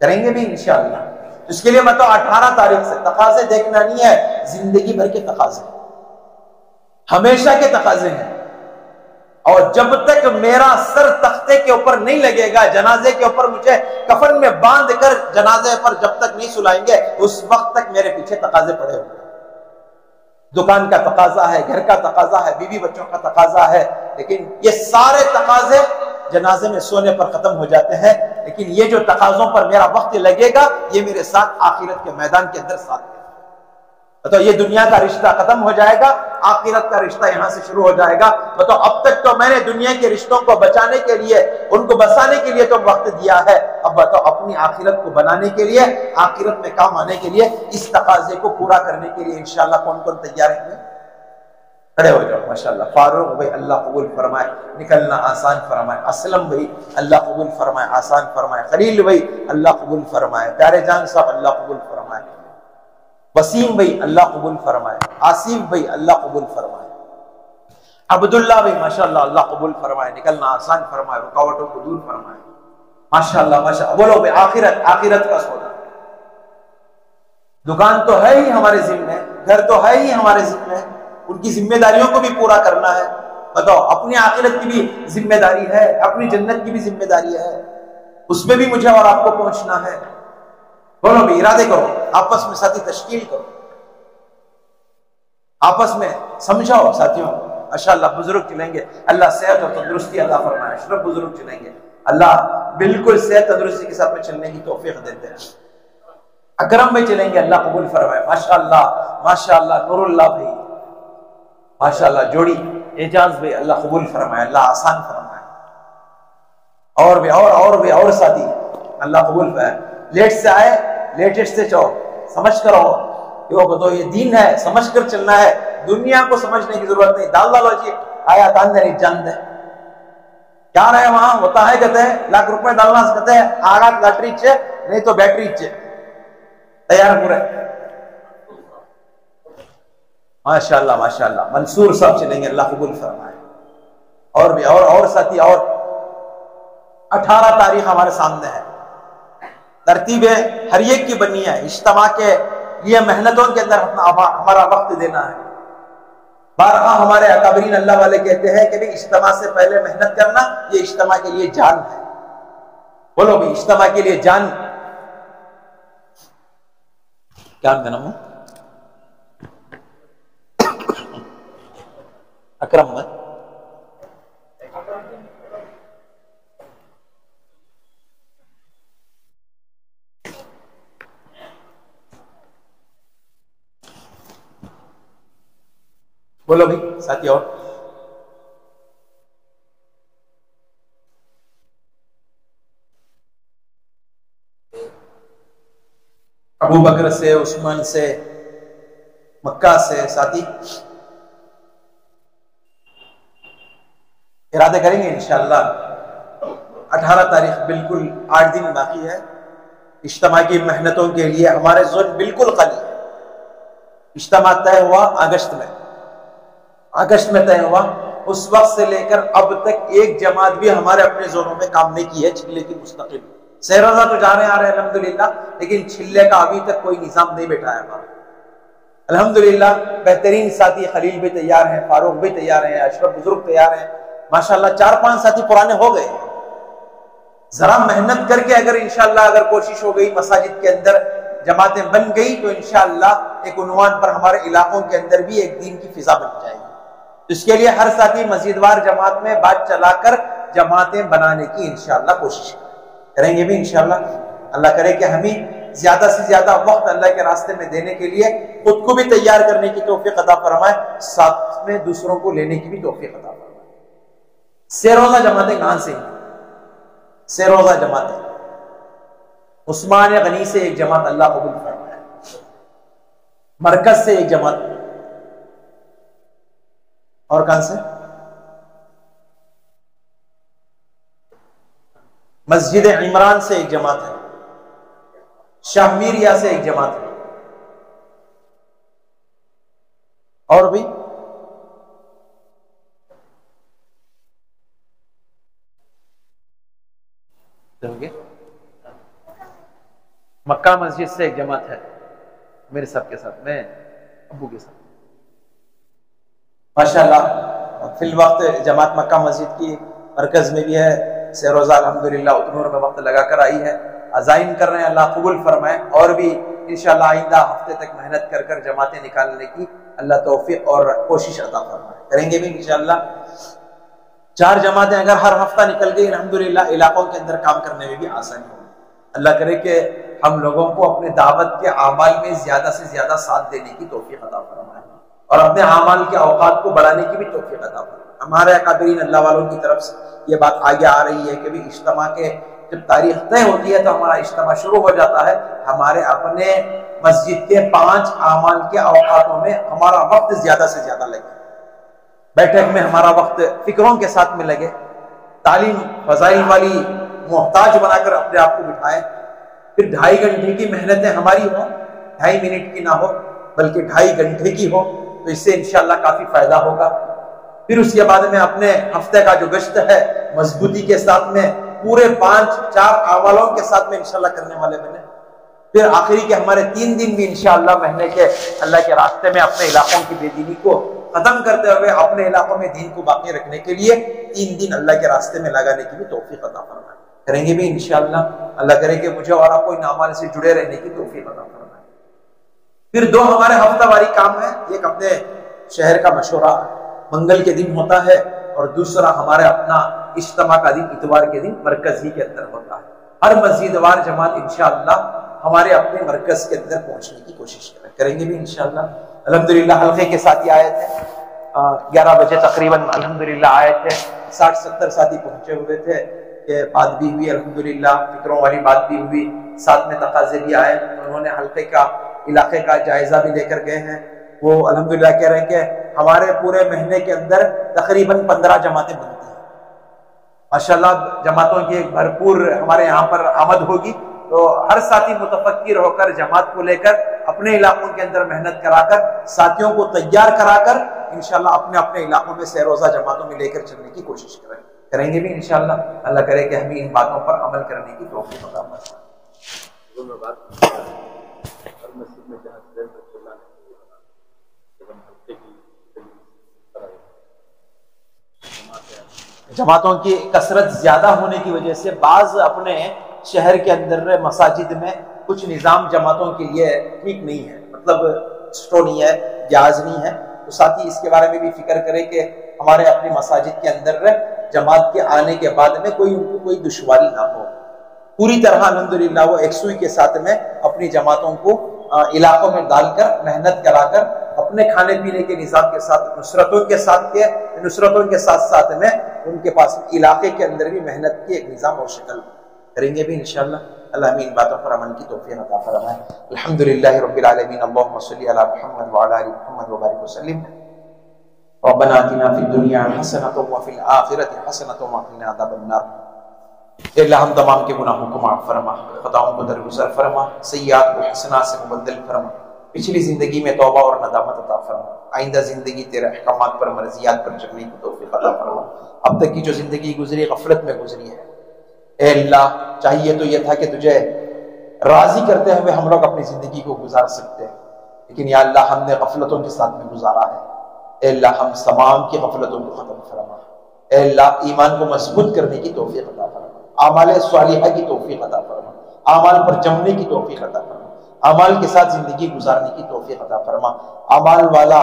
کریں گے بھی انشاءاللہ۔ اس کے لیے بتاؤ 18 تاریخ سے تقاضے دیکھنا نہیں ہے، زندگی بھر کے تقاضے، ہمیشہ کے تقاضے ہیں، اور جب تک میرا سر تختے کے اوپر نہیں لگے گا، جنازے کے اوپر مجھے کفن میں باندھ کر جنازے پر جب تک نہیں سلائیں گے، اس وقت تک میرے پیچھے تقاضے پڑے ہوئے۔ دکان کا تقاضا ہے، گھر کا تقاضا ہے، بیوی بچوں کا تقاضا ہے، لیکن یہ سارے تقاضے جنازے میں سونے پر ختم ہو جاتے ہیں، لیکن یہ جو تقاضوں پر میرا وقت لگے گا یہ میرے ساتھ آخرت کے میدان کے اندر ساتھ ہے۔ بتاؤ یہ دنیا کا رشتہ ختم ہو جائے گا، آخرت کا رشتہ یہاں سے شروع ہو جائے گا۔ بتاؤ اب تک تو میں نے دنیا کے رشتوں کو بچانے کے لیے، ان کو بسانے کے لیے تو وقت دیا ہے، اب بتاؤ اپنی آخرت کو بنانے کے لیے، آخرت میں کام آنے کے لیے، اس تقاضے کو پورا کرنے کے لیے انشاءاللہ کون کون تیار ہیں؟ کھڑے ہو جاؤ ماشاءاللہ۔ فاروق بھائی اللہ قبول فرمائے، نکلنا آسان فرمائے۔ اسلم بھائی اللہ قبول فرمائے، آسان فرمائے۔ خلیل بھائی اللہ قبول فرمائے۔ پیارے جان صاحب اللہ قبول فرمائے۔ وسیم بھائی اللہ قبول فرمائے۔ آصف بھائی اللہ قبول فرمائے۔ عبداللہ بھائی ماشاءاللہ اللہ قبول فرمائے، نکلنا آسان فرمائے، رکاوٹوں کو دور فرمائے۔ ماشاءاللہ ماشاءاللہ۔ بولو بھائی آخرت کا سودا، دکان تو ہے ہی ہمارے ذمہ، گھر تو ہے ہی ہمارے ذمہ، ان کی ذمہ داریوں کو بھی پورا کرنا ہے۔ بتاؤ اپنی آخرت کی بھی ذمہ داری ہے، اپنی جنت کی بھی ذمہ داری ہے، اس میں بھی مجھے اور آپ کو پہنچنا ہے۔ بولو بھی ارادے کرو، آپس میں ساتھی تشکیل کرو، آپس میں سمجھاؤ ساتھیوں۔ ماشاءاللہ بزرگ چلیں گے، اللہ صحت اور تندرستی عطا فرمائے۔ اشرف بزرگ چلیں گے، اللہ بالکل صحت تندرستی کے ساتھ میں چلنے کی توفیق دیتے ہیں۔ اکرم میں چلیں گے، اللہ قبول فرمائے۔ ماشاءاللہ ماشاءاللہ۔ نور اللہ بھائی ماشاءاللہ، جوڑی اعجاز بھائی اللہ قبول فرمائے، اللہ آسان فرمائے۔ اور بھی اور ساتھی اللہ قبول فرمائے۔ لیٹ سے آئے لیٹسٹ سے چاہو، سمجھ کر آؤ کہ تو یہ دین ہے، سمجھ کر چلنا ہے، دنیا کو سمجھنے کی ضرورت نہیں۔ دال ڈالو جی آیا دان دے جان دے کیا رہے وہاں ہوتا ہے، کہتے ہیں لاکھ روپے ڈالنا کہتے ہیں آگا لاٹری چے نہیں تو بیٹری چے تیار پورے۔ ماشاءاللہ ماشاءاللہ۔ منصور صاحب چلیں گے، اللہ قبول فرمائے۔ اور بھی اور ساتھی، اور 18 تاریخ ہمارے سامنے ہے، ترتیبیں ہر ایک کی بنی ہے، اجتماع کے لیے محنتوں کے اندر ہمارا وقت دینا ہے۔ بارہا ہمارے اکابرین اللہ والے کہتے ہیں کہ بھی اجتماع سے پہلے محنت کرنا یہ اجتماع کے لیے جان ہے۔ بولو بھی اجتماع کے لیے جان۔ کیا نام ہے؟ اکرم ہے۔ بولو بھی ساتھی۔ اور ابو بکر سے، عثمان سے، مکہ سے ساتھی ارادہ کریں گے انشاءاللہ 18 تاریخ، بالکل 8 دن باقی ہے اجتماع کی محنتوں کے لیے. ہمارے ذہن بالکل خالی ہے. اجتماع طے ہوا اگست میں طے ہوا. اس وقت سے لے کر اب تک ایک جماعت بھی ہمارے اپنے زونوں میں کام نہیں کی ہے چھلے کی مستقل. سہروزہ تو جا رہے آ رہے ہیں الحمدللہ، لیکن چھلے کا ابھی تک کوئی نظام نہیں بیٹھا ہے. الحمدللہ بہترین ساتھی خلیل بھی تیار ہیں، فاروق بھی تیار ہیں، اشرف بزرگ تیار ہیں ماشاءاللہ. 4-5 ساتھی پرانے ہو گئے. ذرا محنت کر کے اگر انشاءاللہ اگر کوشش ہو گئی مساجد کے اندر جماعتیں بن گئی تو انشاءاللہ ایک عنوان پر ہمارے علاقوں کے اندر بھی ایک دین کی فضا بن جائے گی. اس کے لیے ہر ساتھی مسجدوار جماعت میں بات چلا کر جماعتیں بنانے کی انشاءاللہ کوشش کریں گے بھی انشاءاللہ. اللہ کرے کہ ہمیں زیادہ سے زیادہ وقت اللہ کے راستے میں دینے کے لیے خود کو بھی تیار کرنے کی توفیق عطا فرمائے، ساتھ میں دوسروں کو لینے کی بھی توفیق عطا فرمائے. سیروزہ جماعتیں کہاں سے ہیں؟ سیروزہ جماعتیں عثمان غنی سے ایک جماعت اللہ قبول فرمائے، مرکز سے ایک جماعت، اور کہاں سے؟ مسجد عمران سے ایک جماعت ہے، شاہ میریا سے ایک جماعت ہے، اور بھی مکہ مسجد سے ایک جماعت ہے میرے سب کے ساتھ، میں ابو کے ساتھ ماشاءاللہ. فی الوقت جماعت مکہ مسجد کی مرکز میں بھی ہے. سیروزہ الحمدللہ اتنور میں وقت لگا کر آئی ہے، عزائم کر رہے ہیں، اللہ قبول فرمائے. اور بھی انشاءاللہ آئندہ ہفتے تک محنت کر کر جماعتیں نکالنے کی اللہ توفیق اور کوشش عطا فرمائے. کریں گے بھی انشاءاللہ. 4 جماعتیں اگر ہر ہفتہ نکل گئی الحمدللہ علاقوں کے اندر کام کرنے میں بھی آسانی ہوگی. اللہ کرے کہ ہم لوگوں کو اپنے دعوت کے اعمال میں زیادہ سے زیادہ ساتھ دینے کی توفیق عطا فرمائے اور اپنے اعمال کے اوقات کو بڑھانے کی بھی توفیق عطا فرمائے. ہمارے اکابرین اللہ والوں کی طرف سے یہ بات آگے آ رہی ہے کہ بھی اجتماع کے جب تاریخ طے ہوتی ہے تو ہمارا اجتماع شروع ہو جاتا ہے. ہمارے اپنے مسجد کے 5 اعمال کے اوقاتوں میں ہمارا وقت زیادہ سے زیادہ لگے. بیٹھک میں ہمارا وقت فکروں کے ساتھ میں لگے، تعلیم فضائل والی محتاج بنا کر اپنے آپ کو بٹھائے. پھر 2.5 گھنٹے کی محنتیں ہماری ہوں، 2.5 منٹ کی نہ ہو بلکہ 2.5 گھنٹے کی ہو، تو اس سے انشاءاللہ کافی فائدہ ہوگا. پھر اس کے بعد میں اپنے ہفتے کا جو گشت ہے مضبوطی کے ساتھ میں پورے 5-4 اعمالوں کے ساتھ میں انشاءاللہ کرنے والے بنے. پھر آخری کے ہمارے 3 دن بھی انشاءاللہ مہینے کے اللہ کے راستے میں اپنے علاقوں کی بے دینی کو ختم کرتے ہوئے اپنے علاقوں میں دین کو باقی رکھنے کے لیے 3 دن اللہ کے راستے میں لگانے کی بھی توفیق عطا فرمائے. کریں گے بھی انشاءاللہ. اللہ کرے کہ مجھے اور آپ کو ان اعمال سے جڑے رہنے کی توفیق عطا فرمائے. پھر 2 ہمارے ہفتہ واری کام ہے. ایک اپنے شہر کا مشورہ منگل کے دن ہوتا ہے اور دوسرا ہمارے اپنا اجتماع کا دن اتوار کے دن مرکز ہی کے اندر ہوتا ہے. ہر مسجد وار جماعت انشاءاللہ ہمارے اپنے مرکز کے اندر پہنچنے کی کوشش کریں گے بھی انشاءاللہ. الحمدللہ حلقے کے ساتھی آئے تھے 11 بجے تقریباً الحمدللہ آئے تھے. 60-70 ساتھی پہنچے ہوئے تھے کہ بات بھی ہوئی الحمدللہ، فکروں والی بات بھی ہوئی، ساتھ میں تقاضے بھی آئے. انہوں نے حلقے کا علاقے کا جائزہ بھی لے کر گئے ہیں. وہ الحمدللہ کہہ رہے ہیں کہ ہمارے پورے مہینے کے اندر تقریباً 15 جماعتیں بنتی ہیں. ماشاءاللہ جماعتوں کی ایک بھرپور ہمارے یہاں پر آمد ہوگی. تو ہر ساتھی متفکر ہو کر جماعت کو لے کر اپنے علاقوں کے اندر محنت کرا کر ساتھیوں کو تیار کرا کر انشاءاللہ اپنے اپنے علاقوں میں سیروزہ جماعتوں میں لے کر چلنے کی کوشش کریں گے بھی انشاءاللہ. اللہ کرے کہ ہمیں ان باتوں پر عمل کرنے کی توفیق عطا فرمائے. جماعتوں کی کثرت زیادہ ہونے کی وجہ سے بعض اپنے شہر کے اندر مساجد میں کچھ نظام جماعتوں کے لیے ٹھیک نہیں ہے، مطلب اسٹو نہیں ہے، جہاز نہیں ہے. تو ساتھی اس کے بارے میں بھی فکر کرے کہ ہمارے اپنی مساجد کے اندر جماعت کے آنے کے بعد میں کوئی ان کو کوئی دشواری نہ ہو. پوری طرح الحمدللہ وہ یکسوئی کے ساتھ میں اپنی جماعتوں کو علاقوں میں ڈال کر محنت کرا کر اپنے کھانے پینے کے نظام کے ساتھ نصرتوں کے ساتھ میں ان کے پاس علاقے کے اندر بھی محنت کی ایک نظام اور شکل کریں گے بھی انشاءاللہ. اللہ ہمیں ان باتوں پر عمل کی توفیق عطا فرمائے. الحمدللہ رب العالمین. اللہم صلی علی محمد وعلی آل محمد وبارک وسلم. ربنا آتنا فی الدنیا حسنۃ وفی الآخرۃ حسنۃ وقنا عذاب النار. اے اللہ ہم تمام کے گناہوں کو معاف فرما، خطاؤں کو درگزر فرما، سیئات کو حسنات سے مبدل فرما. پچھلی زندگی میں توبہ اور ندامت عطا فرما. آئندہ زندگی تیرے احکامات پر مرضیات پر چلنے کی توفیق عطا فرما. اب تک کی جو زندگی گزری غفلت میں گزری ہے، اے اللہ چاہیے تو یہ تھا کہ تجھے راضی کرتے ہوئے ہم لوگ اپنی زندگی کو گزار سکتے ہیں، لیکن یا اللہ ہم نے غفلتوں کے ساتھ میں گزارا ہے. اے اللہ ہم تمام کی غفلتوں کو ختم فرما. اے اللہ ایمان کو مضبوط کرنے کی توفیق عطا فرما، اعمال صالحہ کی توفیق عطا فرما، اعمال پر جمنے کی توفیق عطا فرما، اعمال کے ساتھ زندگی گزارنے کی توفیق عطا فرما. اعمال والا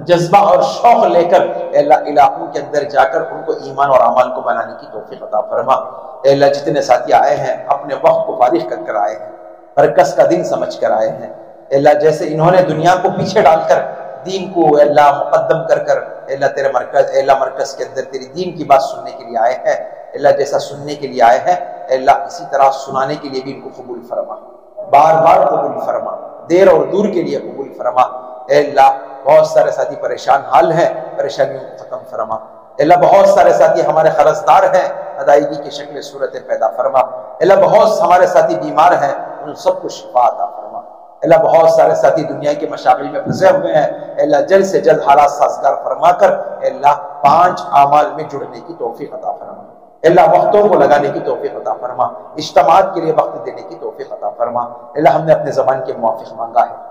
جذبہ اور شوق لے کر اے اللہ علاقوں کے اندر جا کر ان کو ایمان اور اعمال کو بنانے کی توفیق عطا فرما. اے اللہ جتنے ساتھی آئے ہیں اپنے وقت کو فارغ کر کر آئے ہیں، برکت کا دن سمجھ کر آئے ہیں. اے اللہ جیسے انہوں نے دنیا کو پیچھے ڈال کر دین کو اے اللہ مقدم کر کر اے اللہ تیرے مرکز اے اللہ مرکز کے اندر تیری دین کی بات سننے کے لیے آئے ہیں، اے اللہ جیسا سننے کے لیے آئے ہیں اے اللہ اسی طرح سنانے کے لیے بھی ان کو قبول فرما، بار بار قبول فرما، دیر اور دور کے لیے قبول فرما. اے اللہ بہت سارے ساتھی پریشان حال ہیں، پریشانیوں کو ختم فرما. اے اللہ بہت سارے ساتھی ہمارے قرض دار ہیں، ادائیگی کی شکل صورتیں پیدا فرما. اے اللہ بہت ہمارے ساتھی بیمار ہیں، ان سب کو شفا عطا فرما. اے اللہ بہت سارے ساتھی دنیا کے مشاغل میں پھنسے ہوئے ہیں، اے اللہ جلد سے جلد حالات سازگار فرما کر اے اللہ 5 اعمال میں جڑنے کی توفیق عطا فرما. اے اللہ وقتوں کو لگانے کی توفیق عطا فرما، اجتماعات کے لیے وقت دینے کی توفیق عطا فرما. اے اللہ ہم نے اپنے زبان کے موافق مانگا ہے،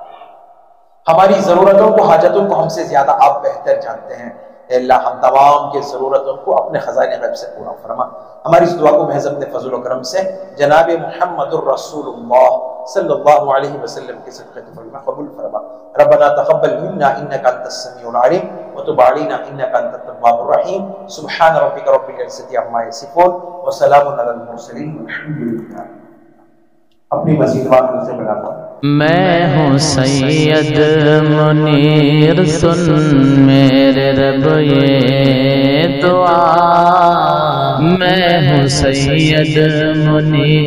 ہماری ضرورتوں کو حاجتوں کو ہم سے زیادہ آپ بہتر جانتے ہیں. اے اللہ ہم تمام کے ضرورتوں کو اپنے خزانے غیب سے پورا فرما. ہماری اس دعا کو محض اپنے فضل و کرم سے جناب محمد الرسول اللہ صلی اللہ علیہ وسلم کے صدقے میں قبول فرما. ربنا تقبل منا انك انت السميع العليم وتب علينا انك انت التواب الرحيم. سبحان ربك رب العزة عما يصفون وسلام على المرسلين والحمد لله. اپنی مزید بات سے بلاتا ہوں. میں ہوں سید منیر سن میرے رب یہ دعا، میں ہوں سید منیر